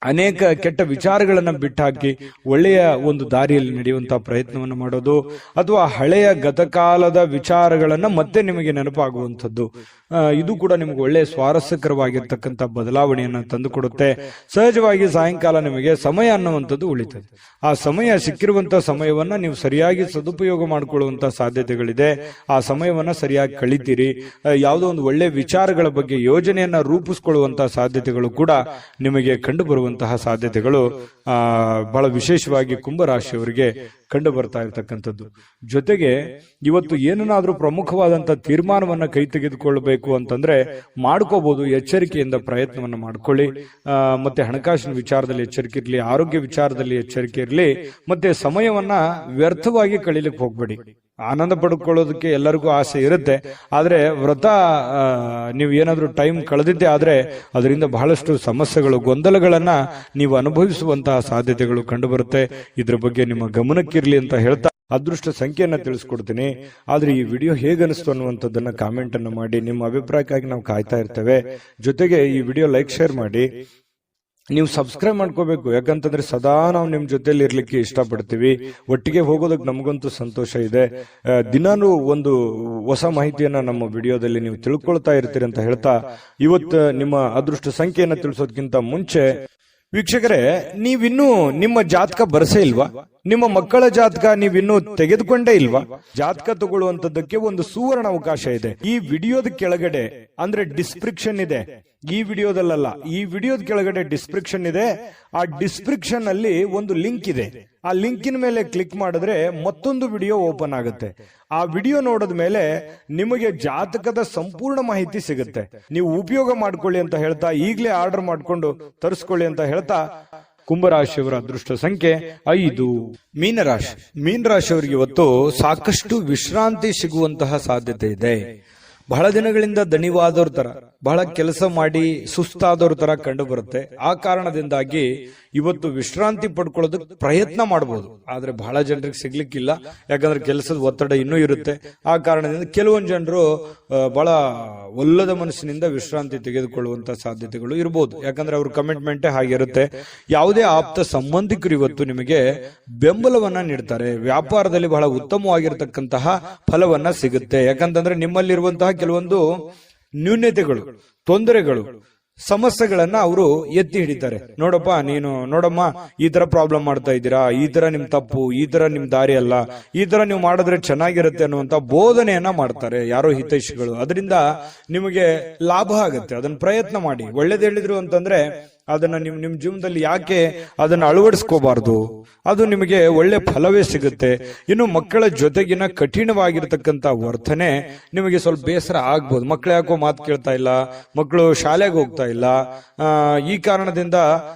ಅನೇಕ ಕೆಟ್ಟ ವಿಚಾರಗಳನ್ನ ಬಿಟ್ಟಾಕಿ ಒಳ್ಳೆಯ ಒಂದು ದಾರಿಯಲ್ಲಿ ನಡೆಯುವಂತಹ ಪ್ರಯತ್ನವನ್ನು ಮಾಡೋದು, ಅಥವಾ ಹಳೆಯ ಗತಕಾಲದ ವಿಚಾರಗಳನ್ನ ಮತ್ತೆ ನಿಮಗೆ ನೆನಪಾಗುವಂಥದ್ದು, ಇದು ಕೂಡ ನಿಮಗೆ ಒಳ್ಳೆಯ ಸ್ವಾರಸ್ಯಕರವಾಗಿರ್ತಕ್ಕಂಥ ಬದಲಾವಣೆಯನ್ನ ತಂದುಕೊಡುತ್ತೆ. ಸಹಜವಾಗಿ ಸಾಯಂಕಾಲ ನಿಮಗೆ ಸಮಯ ಅನ್ನುವಂಥದ್ದು ಉಳಿತದೆ. ಆ ಸಮಯ, ಸಿಕ್ಕಿರುವಂತಹ ಸಮಯವನ್ನ ನೀವು ಸರಿಯಾಗಿ ಸದುಪಯೋಗ ಮಾಡಿಕೊಳ್ಳುವಂತಹ ಸಾಧ್ಯತೆಗಳಿದೆ. ಆ ಸಮಯವನ್ನ ಸರಿಯಾಗಿ ಕಳಿತೀರಿ. ಯಾವುದೋ ಒಂದು ಒಳ್ಳೆ ವಿಚಾರಗಳ ಬಗ್ಗೆ ಯೋಜನೆಯನ್ನ ರೂಪಿಸಿಕೊಳ್ಳುವಂತಹ ಸಾಧ್ಯತೆಗಳು ಕೂಡ ನಿಮಗೆ ಕಂಡು ಬರುವಂತಹ ಸಾಧ್ಯತೆಗಳು ಬಹಳ ವಿಶೇಷವಾಗಿ ಕುಂಭರಾಶಿಯವರಿಗೆ ಕಂಡು ಬರ್ತಾ ಇರತಕ್ಕಂಥದ್ದು. ಜೊತೆಗೆ ಇವತ್ತು ಏನನ್ನಾದ್ರೂ ಪ್ರಮುಖವಾದಂತಹ ತೀರ್ಮಾನವನ್ನ ಕೈ ತೆಗೆದುಕೊಳ್ಳಬೇಕು ಅಂತಂದ್ರೆ ಮಾಡ್ಕೋಬಹುದು. ಎಚ್ಚರಿಕೆಯಿಂದ ಪ್ರಯತ್ನವನ್ನ ಮಾಡ್ಕೊಳ್ಳಿ. ಮತ್ತೆ ಹಣಕಾಸಿನ ವಿಚಾರದಲ್ಲಿ ಎಚ್ಚರಿಕೆ ಇರಲಿ, ಆರೋಗ್ಯ ವಿಚಾರದಲ್ಲಿ ಎಚ್ಚರಿಕೆ ಇರಲಿ. ಮತ್ತೆ ಸಮಯವನ್ನ ವ್ಯರ್ಥವಾಗಿ ಕಳೀಲಿಕ್ಕೆ ಹೋಗ್ಬೇಡಿ. ಆನಂದ ಪಡ್ಕೊಳ್ಳೋದಕ್ಕೆ ಎಲ್ಲರಿಗೂ ಆಸೆ ಇರುತ್ತೆ. ಆದ್ರೆ ವ್ರತ ನೀವು ಏನಾದ್ರೂ ಟೈಮ್ ಕಳೆದಿದ್ದೆ ಆದ್ರೆ ಅದರಿಂದ ಬಹಳಷ್ಟು ಸಮಸ್ಯೆಗಳು, ಗೊಂದಲಗಳನ್ನ ನೀವು ಅನುಭವಿಸುವಂತಹ ಸಾಧ್ಯತೆಗಳು ಕಂಡುಬರುತ್ತೆ. ಇದ್ರ ಬಗ್ಗೆ ನಿಮ್ಮ ಗಮನಕ್ಕಿರ್ಲಿ ಅಂತ ಹೇಳ್ತಾ ಅದೃಷ್ಟ ಸಂಖ್ಯೆಯನ್ನ ತಿಳಿಸ್ಕೊಡ್ತೀನಿ. ಆದ್ರೆ ಈ ವಿಡಿಯೋ ಹೇಗನಿಸ್ತು ಅನ್ನುವಂಥದ್ದನ್ನ ಕಾಮೆಂಟ್ ಅನ್ನು ಮಾಡಿ. ನಿಮ್ಮ ಅಭಿಪ್ರಾಯಕ್ಕಾಗಿ ನಾವು ಕಾಯ್ತಾ ಇರ್ತೇವೆ. ಜೊತೆಗೆ ಈ ವಿಡಿಯೋ ಲೈಕ್, ಶೇರ್ ಮಾಡಿ. ನೀವು ಸಬ್ಸ್ಕ್ರೈಬ್ ಮಾಡ್ಕೋಬೇಕು. ಯಾಕಂತಂದ್ರೆ ಸದಾ ನಾವು ನಿಮ್ ಜೊತೆಲಿ ಇರ್ಲಿಕ್ಕೆ ಇಷ್ಟಪಡ್ತೀವಿ. ಒಟ್ಟಿಗೆ ಹೋಗೋದಕ್ಕೆ ನಮಗಂತೂ ಸಂತೋಷ ಇದೆ. ದಿನಾನು ಒಂದು ಹೊಸ ಮಾಹಿತಿಯನ್ನ ನಮ್ಮ ವಿಡಿಯೋದಲ್ಲಿ ನೀವು ತಿಳ್ಕೊಳ್ತಾ ಇರ್ತೀರಿ ಅಂತ ಹೇಳ್ತಾ, ಇವತ್ತು ನಿಮ್ಮ ಅದೃಷ್ಟ ಸಂಖ್ಯೆಯನ್ನ ತಿಳಿಸೋದಕ್ಕಿಂತ ಮುಂಚೆ ವೀಕ್ಷಕರೇ, ನೀವಿನ್ನೂ ನಿಮ್ಮ ಜಾತಕ ಬರಸೇ ಇಲ್ವಾ? ನಿಮ್ಮ ಮಕ್ಕಳ ಜಾತಕ ನೀವಿನ್ನೂ ತೆಗೆದುಕೊಂಡೇ ಇಲ್ವಾ? ಜಾತಕ ತಗೊಳ್ಳುವಂತದ್ದಕ್ಕೆ ಒಂದು ಸುವರ್ಣ ಅವಕಾಶ ಇದೆ. ಈ ವಿಡಿಯೋದ ಕೆಳಗಡೆ ಅಂದ್ರೆ ಡಿಸ್ಕ್ರಿಪ್ಷನ್ ಇದೆ. ಈ ವಿಡಿಯೋದಲ್ಲ, ಈ ವಿಡಿಯೋದ ಕೆಳಗಡೆ ಡಿಸ್ಕ್ರಿಪ್ಷನ್ ಇದೆ. ಆ ಡಿಸ್ಕ್ರಿಪ್ಷನ್ ಅಲ್ಲಿ ಒಂದು ಲಿಂಕ್ ಇದೆ. ಆ ಲಿಂಕಿನ ಮೇಲೆ ಕ್ಲಿಕ್ ಮಾಡಿದ್ರೆ ಮತ್ತೊಂದು ವಿಡಿಯೋ ಓಪನ್ ಆಗುತ್ತೆ. ಆ ವಿಡಿಯೋ ನೋಡಿದ ಮೇಲೆ ನಿಮಗೆ ಜಾತಕದ ಸಂಪೂರ್ಣ ಮಾಹಿತಿ ಸಿಗುತ್ತೆ. ನೀವು ಉಪಯೋಗ ಮಾಡ್ಕೊಳ್ಳಿ ಅಂತ ಹೇಳ್ತಾ, ಈಗಲೇ ಆರ್ಡರ್ ಮಾಡ್ಕೊಂಡು ತರಿಸ್ಕೊಳ್ಳಿ ಅಂತ ಹೇಳ್ತಾ, ಕುಂಭರಾಶಿಯವರ ಅದೃಷ್ಟ ಸಂಖ್ಯೆ 5. ಮೀನರಾಶಿಯವರಿಗೆ ಇವತ್ತು ಸಾಕಷ್ಟು ವಿಶ್ರಾಂತಿ ಸಿಗುವಂತಹ ಸಾಧ್ಯತೆ ಇದೆ. ಬಹಳ ದಿನಗಳಿಂದ ದಣಿವಾದವ್ರ ತರ ಬಹಳ ಕೆಲಸ ಮಾಡಿ ಸುಸ್ತಾದವ್ರ ತರ ಕಂಡು ಬರುತ್ತೆ. ಆ ಕಾರಣದಿಂದಾಗಿ ಇವತ್ತು ವಿಶ್ರಾಂತಿ ಪಡ್ಕೊಳ್ಳೋದಕ್ಕೆ ಪ್ರಯತ್ನ ಮಾಡಬಹುದು, ಆದ್ರೆ ಬಹಳ ಜನರಿಗೆ ಸಿಗ್ಲಿಕ್ಕಿಲ್ಲ. ಯಾಕಂದ್ರೆ ಕೆಲಸದ ಒತ್ತಡ ಇನ್ನೂ ಇರುತ್ತೆ. ಆ ಕಾರಣದಿಂದ ಕೆಲವೊಂದು ಜನರು ಬಹಳ ಒಲ್ಲದ ಮನಸ್ಸಿನಿಂದ ವಿಶ್ರಾಂತಿ ತೆಗೆದುಕೊಳ್ಳುವಂತ ಸಾಧ್ಯತೆಗಳು ಇರಬಹುದು. ಯಾಕಂದ್ರೆ ಅವ್ರ ಕಮಿಟ್ಮೆಂಟೇ ಹಾಗಿರುತ್ತೆ. ಯಾವುದೇ ಆಪ್ತ ಸಂಬಂಧಿಕರು ಇವತ್ತು ನಿಮಗೆ ಬೆಂಬಲವನ್ನ ನೀಡ್ತಾರೆ. ವ್ಯಾಪಾರದಲ್ಲಿ ಬಹಳ ಉತ್ತಮವಾಗಿರತಕ್ಕಂತಹ ಫಲವನ್ನ ಸಿಗುತ್ತೆ. ಯಾಕಂತಂದ್ರೆ ನಿಮ್ಮಲ್ಲಿರುವಂತಹ ಕೆಲವೊಂದು ನ್ಯೂನ್ಯತೆಗಳು, ತೊಂದರೆಗಳು, ಸಮಸ್ಯೆಗಳನ್ನ ಅವರು ಎತ್ತಿ ಹಿಡಿತಾರೆ. ನೋಡಮ್ಮ ಈ ತರ ಪ್ರಾಬ್ಲಮ್ ಮಾಡ್ತಾ ಇದ್ದೀರಾ, ಈ ತರ ನಿಮ್ ತಪ್ಪು, ಈ ತರ ನಿಮ್ ದಾರಿ ಅಲ್ಲ, ಈ ತರ ನೀವು ಮಾಡಿದ್ರೆ ಚೆನ್ನಾಗಿರುತ್ತೆ ಅನ್ನುವಂತ ಬೋಧನೆಯನ್ನ ಮಾಡ್ತಾರೆ ಯಾರೋ ಹಿತೈಷಿಗಳು. ಅದರಿಂದ ನಿಮಗೆ ಲಾಭ ಆಗುತ್ತೆ. ಅದನ್ನ ಪ್ರಯತ್ನ ಮಾಡಿ. ಒಳ್ಳೇದು ಹೇಳಿದ್ರು ಅಂತಂದ್ರೆ ಅದನ್ನ ನಿಮ್ ಜೀವನದಲ್ಲಿ ಯಾಕೆ ಅದನ್ನ ಅಳವಡಿಸ್ಕೋಬಾರ್ದು? ಅದು ನಿಮಗೆ ಒಳ್ಳೆ ಫಲವೇ ಸಿಗುತ್ತೆ. ಇನ್ನು ಮಕ್ಕಳ ಜೊತೆಗಿನ ಕಠಿಣವಾಗಿರ್ತಕ್ಕಂಥ ವರ್ತನೆ ನಿಮಗೆ ಸ್ವಲ್ಪ ಬೇಸರ ಆಗ್ಬೋದು. ಮಕ್ಕಳು ಯಾಕೋ ಮಾತು ಕೇಳ್ತಾ ಇಲ್ಲ, ಮಕ್ಕಳು ಶಾಲೆಗೆ ಹೋಗ್ತಾ ಇಲ್ಲ, ಈ ಕಾರಣದಿಂದ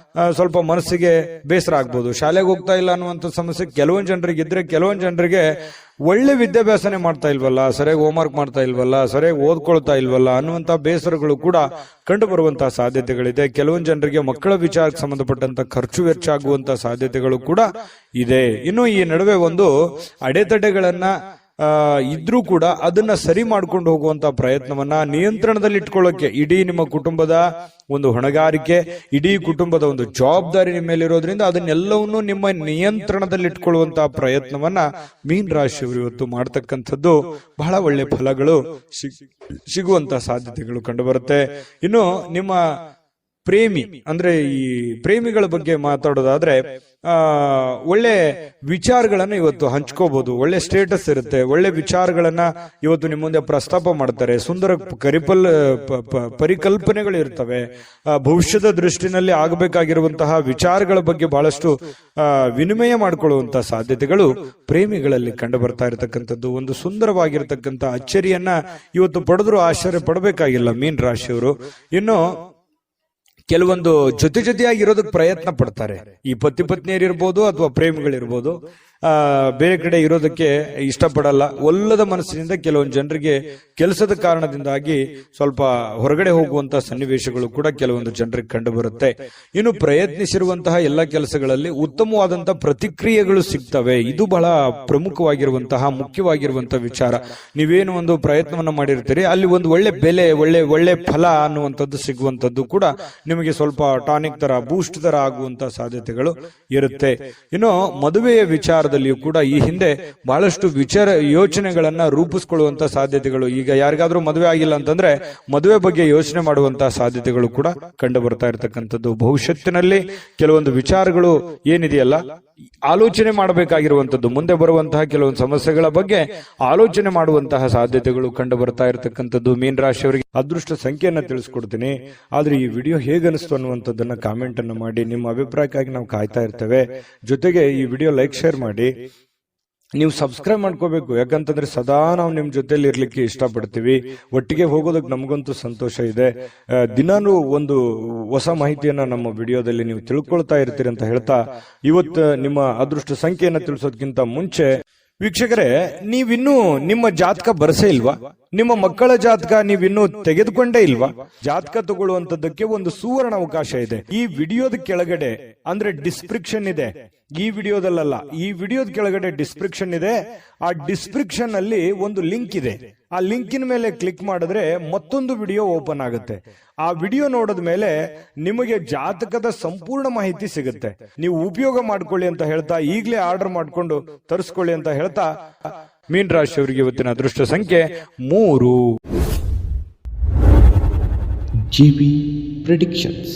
ಸ್ವಲ್ಪ ಮನಸ್ಸಿಗೆ ಬೇಸರ ಆಗ್ಬೋದು. ಶಾಲೆಗೆ ಹೋಗ್ತಾ ಇಲ್ಲ ಅನ್ನುವಂಥ ಸಮಸ್ಯೆ ಕೆಲವೊಂದು ಜನರಿಗೆ ಇದ್ರೆ, ಕೆಲವೊಂದು ಜನರಿಗೆ ಒಳ್ಳೆ ವಿದ್ಯಾಭ್ಯಾಸನೆ ಮಾಡ್ತಾ ಇಲ್ವಲ್ಲ, ಸರಿಯಾಗಿ ಹೋಮ್ವರ್ಕ್ ಮಾಡ್ತಾ ಇಲ್ವಲ್ಲ, ಸರಿಯಾಗಿ ಓದ್ಕೊಳ್ತಾ ಇಲ್ವಲ್ಲ ಅನ್ನುವಂತ ಬೇಸರಗಳು ಕೂಡ ಕಂಡು ಬರುವಂತಹ ಸಾಧ್ಯತೆಗಳಿದೆ. ಕೆಲವೊಂದು ಜನರಿಗೆ ಮಕ್ಕಳ ವಿಚಾರಕ್ಕೆ ಸಂಬಂಧಪಟ್ಟಂತ ಖರ್ಚು ವೆಚ್ಚ ಆಗುವಂತ ಸಾಧ್ಯತೆಗಳು ಕೂಡ ಇದೆ. ಇನ್ನು ಈ ನಡುವೆ ಒಂದು ಅಡೆತಡೆಗಳನ್ನ ಇದ್ರೂ ಕೂಡ ಅದನ್ನ ಸರಿ ಮಾಡ್ಕೊಂಡು ಹೋಗುವಂತ ಪ್ರಯತ್ನವನ್ನ ನಿಯಂತ್ರಣದಲ್ಲಿ ಇಟ್ಕೊಳ್ಳೋಕೆ ಇಡೀ ನಿಮ್ಮ ಕುಟುಂಬದ ಒಂದು ಹೊಣೆಗಾರಿಕೆ, ಇಡೀ ಕುಟುಂಬದ ಒಂದು ಜವಾಬ್ದಾರಿ ನಿಮ್ಮ ಮೇಲಿರೋದ್ರಿಂದ ಅದನ್ನೆಲ್ಲವನ್ನೂ ನಿಮ್ಮ ನಿಯಂತ್ರಣದಲ್ಲಿ ಇಟ್ಕೊಳ್ಳುವಂತಹ ಪ್ರಯತ್ನವನ್ನ ಮೀನ ರಾಶಿಯವರು ಇವತ್ತು ಮಾಡ್ತಕ್ಕಂಥದ್ದು ಬಹಳ ಒಳ್ಳೆ ಫಲಗಳು ಸಿಗುವಂತಹ ಸಾಧ್ಯತೆಗಳು ಕಂಡು ಬರುತ್ತೆ. ಇನ್ನು ನಿಮ್ಮ ಪ್ರೇಮಿ ಅಂದ್ರೆ ಈ ಪ್ರೇಮಿಗಳ ಬಗ್ಗೆ ಮಾತಾಡೋದಾದ್ರೆ ಒಳ್ಳೆ ವಿಚಾರಗಳನ್ನ ಇವತ್ತು ಹಂಚ್ಕೋಬಹುದು. ಒಳ್ಳೆ ಸ್ಟೇಟಸ್ ಇರುತ್ತೆ. ಒಳ್ಳೆ ವಿಚಾರಗಳನ್ನ ಇವತ್ತು ನಿಮ್ಮ ಮುಂದೆ ಪ್ರಸ್ತಾಪ ಮಾಡ್ತಾರೆ. ಸುಂದರ ಪರಿಕಲ್ಪನೆಗಳು ಇರ್ತವೆ. ಭವಿಷ್ಯದ ದೃಷ್ಟಿನಲ್ಲಿ ಆಗಬೇಕಾಗಿರುವಂತಹ ವಿಚಾರಗಳ ಬಗ್ಗೆ ಬಹಳಷ್ಟು ವಿನಿಮಯ ಮಾಡಿಕೊಳ್ಳುವಂತಹ ಸಾಧ್ಯತೆಗಳು ಪ್ರೇಮಿಗಳಲ್ಲಿ ಕಂಡು ಬರ್ತಾ ಇರತಕ್ಕಂಥದ್ದು. ಒಂದು ಸುಂದರವಾಗಿರತಕ್ಕಂಥ ಅಚ್ಚರಿಯನ್ನ ಇವತ್ತು ಪಡೆದ್ರು ಆಶ್ಚರ್ಯ ಪಡಬೇಕಾಗಿಲ್ಲ ಮೀನ ರಾಶಿಯವರು. ಇನ್ನು ಕೆಲವೊಂದು ಜೊತೆಯಾಗಿ ಇರೋದಕ್ಕೆ ಪ್ರಯತ್ನ ಪಡ್ತಾರೆ. ಈ ಪತ್ನಿಯರಿರ್ಬೋದು ಅಥವಾ ಪ್ರೇಮಿಗಳಿರ್ಬೋದು, ಬೇರೆ ಕಡೆ ಇರೋದಕ್ಕೆ ಇಷ್ಟಪಡಲ್ಲ. ಒಲ್ಲದ ಮನಸ್ಸಿನಿಂದ ಕೆಲವೊಂದು ಜನರಿಗೆ ಕೆಲಸದ ಕಾರಣದಿಂದಾಗಿ ಸ್ವಲ್ಪ ಹೊರಗಡೆ ಹೋಗುವಂತಹ ಸನ್ನಿವೇಶಗಳು ಕೂಡ ಕೆಲವೊಂದು ಜನರಿಗೆ ಕಂಡು ಬರುತ್ತೆ. ಇನ್ನು ಪ್ರಯತ್ನಿಸಿರುವಂತಹ ಎಲ್ಲ ಕೆಲಸಗಳಲ್ಲಿ ಉತ್ತಮವಾದಂತಹ ಪ್ರತಿಕ್ರಿಯೆಗಳು ಸಿಗ್ತವೆ. ಇದು ಬಹಳ ಪ್ರಮುಖವಾಗಿರುವಂತಹ ಮುಖ್ಯವಾಗಿರುವಂತಹ ವಿಚಾರ. ನೀವೇನು ಒಂದು ಪ್ರಯತ್ನವನ್ನ ಮಾಡಿರ್ತೀರಿ, ಅಲ್ಲಿ ಒಂದು ಒಳ್ಳೆ ಬೆಲೆ, ಒಳ್ಳೆ ಫಲ ಅನ್ನುವಂಥದ್ದು ಸಿಗುವಂತದ್ದು ಕೂಡ ನಿಮಗೆ ಸ್ವಲ್ಪ ಟಾನಿಕ್ ತರ, ಬೂಸ್ಟ್ ತರ ಆಗುವಂತಹ ಸಾಧ್ಯತೆಗಳು ಇರುತ್ತೆ. ಇನ್ನು ಮದುವೆಯ ವಿಚಾರದಲ್ಲಿಯೂ ಕೂಡ ಈ ಹಿಂದೆ ಬಹಳಷ್ಟು ಯೋಚನೆಗಳನ್ನ ರೂಪಿಸ್ಕೊಳ್ಳುವಂತ ಸಾಧ್ಯತೆಗಳು, ಈಗ ಯಾರಿಗಾದ್ರೂ ಮದುವೆ ಆಗಿಲ್ಲ ಅಂತಂದ್ರೆ ಮದುವೆ ಬಗ್ಗೆ ಯೋಚನೆ ಮಾಡುವಂತಹ ಸಾಧ್ಯತೆಗಳು ಕೂಡ ಕಂಡು ಬರ್ತಾ ಇರತಕ್ಕಂಥದ್ದು. ಭವಿಷ್ಯತ್ತಿನಲ್ಲಿ ಕೆಲವೊಂದು ವಿಚಾರಗಳು ಏನಿದೆಯಲ್ಲ, ಆಲೋಚನೆ ಮಾಡಬೇಕಾಗಿರುವಂತದ್ದು, ಮುಂದೆ ಬರುವಂತಹ ಕೆಲವೊಂದು ಸಮಸ್ಯೆಗಳ ಬಗ್ಗೆ ಆಲೋಚನೆ ಮಾಡುವಂತಹ ಸಾಧ್ಯತೆಗಳು ಕಂಡು ಬರ್ತಾ ಇರತಕ್ಕಂಥದ್ದು. ಮೀನ ರಾಶಿಯವರಿಗೆ ಅದೃಷ್ಟ ಸಂಖ್ಯೆಯನ್ನ ತಿಳಿಸ್ಕೊಡ್ತೀನಿ. ಆದ್ರೆ ಈ ವಿಡಿಯೋ ಹೇಗನಿಸ್ತು ಅನ್ನುವಂಥದ್ದನ್ನ ಕಾಮೆಂಟ್ ಅನ್ನು ಮಾಡಿ. ನಿಮ್ಮ ಅಭಿಪ್ರಾಯಕ್ಕಾಗಿ ನಾವು ಕಾಯ್ತಾ ಇರ್ತೇವೆ. ಜೊತೆಗೆ ಈ ವಿಡಿಯೋ ಲೈಕ್, ಶೇರ್ ಮಾಡಿ. ನೀವು ಸಬ್ಸ್ಕ್ರೈಬ್ ಮಾಡ್ಕೋಬೇಕು. ಯಾಕಂತಂದ್ರೆ ಸದಾ ನಾವು ನಿಮ್ ಜೊತೆಲಿ ಇರ್ಲಿಕ್ಕೆ ಇಷ್ಟಪಡ್ತೀವಿ. ಒಟ್ಟಿಗೆ ಹೋಗೋದಕ್ಕೆ ನಮಗಂತೂ ಸಂತೋಷ ಇದೆ. ದಿನಾನು ಒಂದು ಹೊಸ ಮಾಹಿತಿಯನ್ನ ನಮ್ಮ ವಿಡಿಯೋದಲ್ಲಿ ನೀವು ತಿಳ್ಕೊಳ್ತಾ ಇರ್ತೀರಿ ಅಂತ ಹೇಳ್ತಾ, ಇವತ್ತು ನಿಮ್ಮ ಅದೃಷ್ಟ ಸಂಖ್ಯೆಯನ್ನ ತಿಳಿಸೋದಕ್ಕಿಂತ ಮುಂಚೆ ವೀಕ್ಷಕರೇ, ನೀವಿನ್ನೂ ನಿಮ್ಮ ಜಾತಕ ಬರಸೇ ಇಲ್ವಾ? ನಿಮ್ಮ ಮಕ್ಕಳ ಜಾತಕ ನೀವಿನ್ನೂ ತೆಗೆದುಕೊಂಡೇ ಇಲ್ವಾ? ಜಾತಕ ತಗೊಳ್ಳುವಂತದ್ದಕ್ಕೆ ಒಂದು ಸುವರ್ಣ ಅವಕಾಶ ಇದೆ. ಈ ವಿಡಿಯೋದ ಕೆಳಗಡೆ ಅಂದ್ರೆ ಡಿಸ್ಕ್ರಿಪ್ಷನ್ ಇದೆ. ಈ ವಿಡಿಯೋದಲ್ಲ, ಈ ವಿಡಿಯೋದ ಕೆಳಗಡೆ ಡಿಸ್ಕ್ರಿಪ್ಷನ್ ಇದೆ. ಆ ಡಿಸ್ಕ್ರಿಪ್ಷನ್ ಅಲ್ಲಿ ಒಂದು ಲಿಂಕ್ ಇದೆ. ಆ ಲಿಂಕಿನ ಮೇಲೆ ಕ್ಲಿಕ್ ಮಾಡಿದ್ರೆ ಮತ್ತೊಂದು ವಿಡಿಯೋ ಓಪನ್ ಆಗುತ್ತೆ. ಆ ವಿಡಿಯೋ ನೋಡಿದ ಮೇಲೆ ನಿಮಗೆ ಜಾತಕದ ಸಂಪೂರ್ಣ ಮಾಹಿತಿ ಸಿಗುತ್ತೆ. ನೀವು ಉಪಯೋಗ ಮಾಡ್ಕೊಳ್ಳಿ ಅಂತ ಹೇಳ್ತಾ, ಈಗಲೇ ಆರ್ಡರ್ ಮಾಡ್ಕೊಂಡು ತರಿಸ್ಕೊಳ್ಳಿ ಅಂತ ಹೇಳ್ತಾ, ಮೀನ ರಾಶಿಯವರಿಗೆ ಇವತ್ತಿನ ಅದೃಷ್ಟ ಸಂಖ್ಯೆ 3. GB predictions.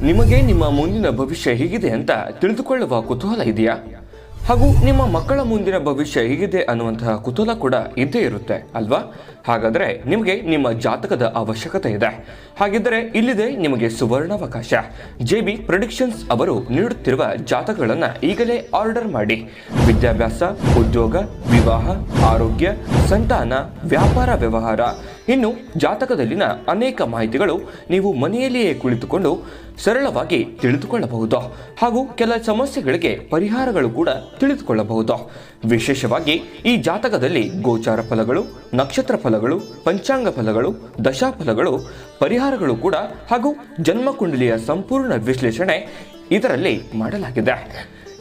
ನಿಮಗೆ ನಿಮ್ಮ ಮುಂದಿನ ಭವಿಷ್ಯ ಹೇಗಿದೆ ಅಂತ ತಿಳಿದುಕೊಳ್ಳುವ ಕುತೂಹಲ ಇದೆಯಾ? ಹಾಗೂ ನಿಮ್ಮ ಮಕ್ಕಳ ಮುಂದಿನ ಭವಿಷ್ಯ ಹೇಗಿದೆ ಅನ್ನುವಂತಹ ಕುತೂಹಲ ಕೂಡ ಇದ್ದೇ ಇರುತ್ತೆ ಅಲ್ವಾ? ಹಾಗಾದರೆ ನಿಮಗೆ ನಿಮ್ಮ ಜಾತಕದ ಅವಶ್ಯಕತೆ ಇದೆ. ಹಾಗಿದ್ದರೆ ಇಲ್ಲಿದೆ ನಿಮಗೆ ಸುವರ್ಣಾವಕಾಶ. JB ಪ್ರೆಡಿಕ್ಷನ್ಸ್ ಅವರು ನೀಡುತ್ತಿರುವ ಜಾತಕಗಳನ್ನು ಈಗಲೇ ಆರ್ಡರ್ ಮಾಡಿ. ವಿದ್ಯಾಭ್ಯಾಸ, ಉದ್ಯೋಗ, ವಿವಾಹ, ಆರೋಗ್ಯ, ಸಂತಾನ, ವ್ಯಾಪಾರ ವ್ಯವಹಾರ, ಇನ್ನು ಜಾತಕದಲ್ಲಿನ ಅನೇಕ ಮಾಹಿತಿಗಳು ನೀವು ಮನೆಯಲ್ಲಿಯೇ ಕುಳಿತುಕೊಂಡು ಸರಳವಾಗಿ ತಿಳಿದುಕೊಳ್ಳಬಹುದು ಹಾಗೂ ಕೆಲ ಸಮಸ್ಯೆಗಳಿಗೆ ಪರಿಹಾರಗಳು ಕೂಡ ತಿಳಿದುಕೊಳ್ಳಬಹುದು. ವಿಶೇಷವಾಗಿ ಈ ಜಾತಕದಲ್ಲಿ ಗೋಚಾರ ಫಲಗಳು, ನಕ್ಷತ್ರ ಫಲಗಳು, ಪಂಚಾಂಗ ಫಲಗಳು, ದಶಾಫಲಗಳು, ಪರಿಹಾರಗಳು ಕೂಡ ಹಾಗೂ ಜನ್ಮಕುಂಡಲಿಯ ಸಂಪೂರ್ಣ ವಿಶ್ಲೇಷಣೆ ಇದರಲ್ಲಿ ಮಾಡಲಾಗಿದೆ.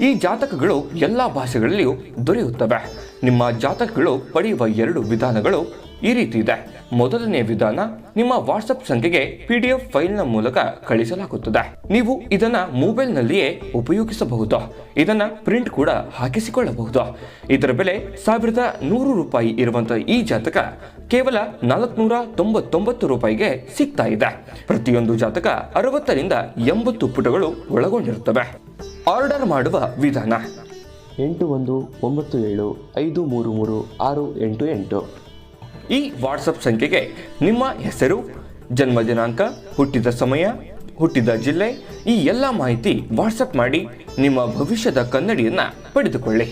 ಈ ಜಾತಕಗಳು ಎಲ್ಲ ಭಾಷೆಗಳಲ್ಲಿಯೂ ದೊರೆಯುತ್ತವೆ. ನಿಮ್ಮ ಜಾತಕಗಳು ಪಡೆಯುವ 2 ವಿಧಾನಗಳು ಈ ರೀತಿ ಇದೆ. ಮೊದಲನೇ ವಿಧಾನ, ನಿಮ್ಮ ವಾಟ್ಸಪ್ ಸಂಖ್ಯೆಗೆ PDF ಫೈಲ್ನ ಮೂಲಕ ಕಳಿಸಲಾಗುತ್ತದೆ. ನೀವು ಇದನ್ನ ಮೊಬೈಲ್ನಲ್ಲಿಯೇ ಉಪಯೋಗಿಸಬಹುದು. ಇದನ್ನ ಪ್ರಿಂಟ್ ಕೂಡ ಹಾಕಿಸಿಕೊಳ್ಳಬಹುದು. ಇದರ ಬೆಲೆ 1100 ರೂಪಾಯಿ ಇರುವಂತಹ ಈ ಜಾತಕ ಕೇವಲ 499 ರೂಪಾಯಿಗೆ ಸಿಗ್ತಾ ಇದೆ. ಪ್ರತಿಯೊಂದು ಜಾತಕ 60 ರಿಂದ 80 ಪುಟಗಳು ಒಳಗೊಂಡಿರುತ್ತವೆ. ಆರ್ಡರ್ ಮಾಡುವ ವಿಧಾನ 8197533688. ಈ ವಾಟ್ಸಪ್ ಸಂಖ್ಯೆಗೆ ನಿಮ್ಮ ಹೆಸರು, ಜನ್ಮ ದಿನಾಂಕ, ಹುಟ್ಟಿದ ಸಮಯ, ಹುಟ್ಟಿದ ಜಿಲ್ಲೆ ಈ ಎಲ್ಲ ಮಾಹಿತಿ ವಾಟ್ಸಪ್ ಮಾಡಿ ನಿಮ್ಮ ಭವಿಷ್ಯದ ಕನ್ನಡಿಯನ್ನ ಪಡೆದುಕೊಳ್ಳಿ.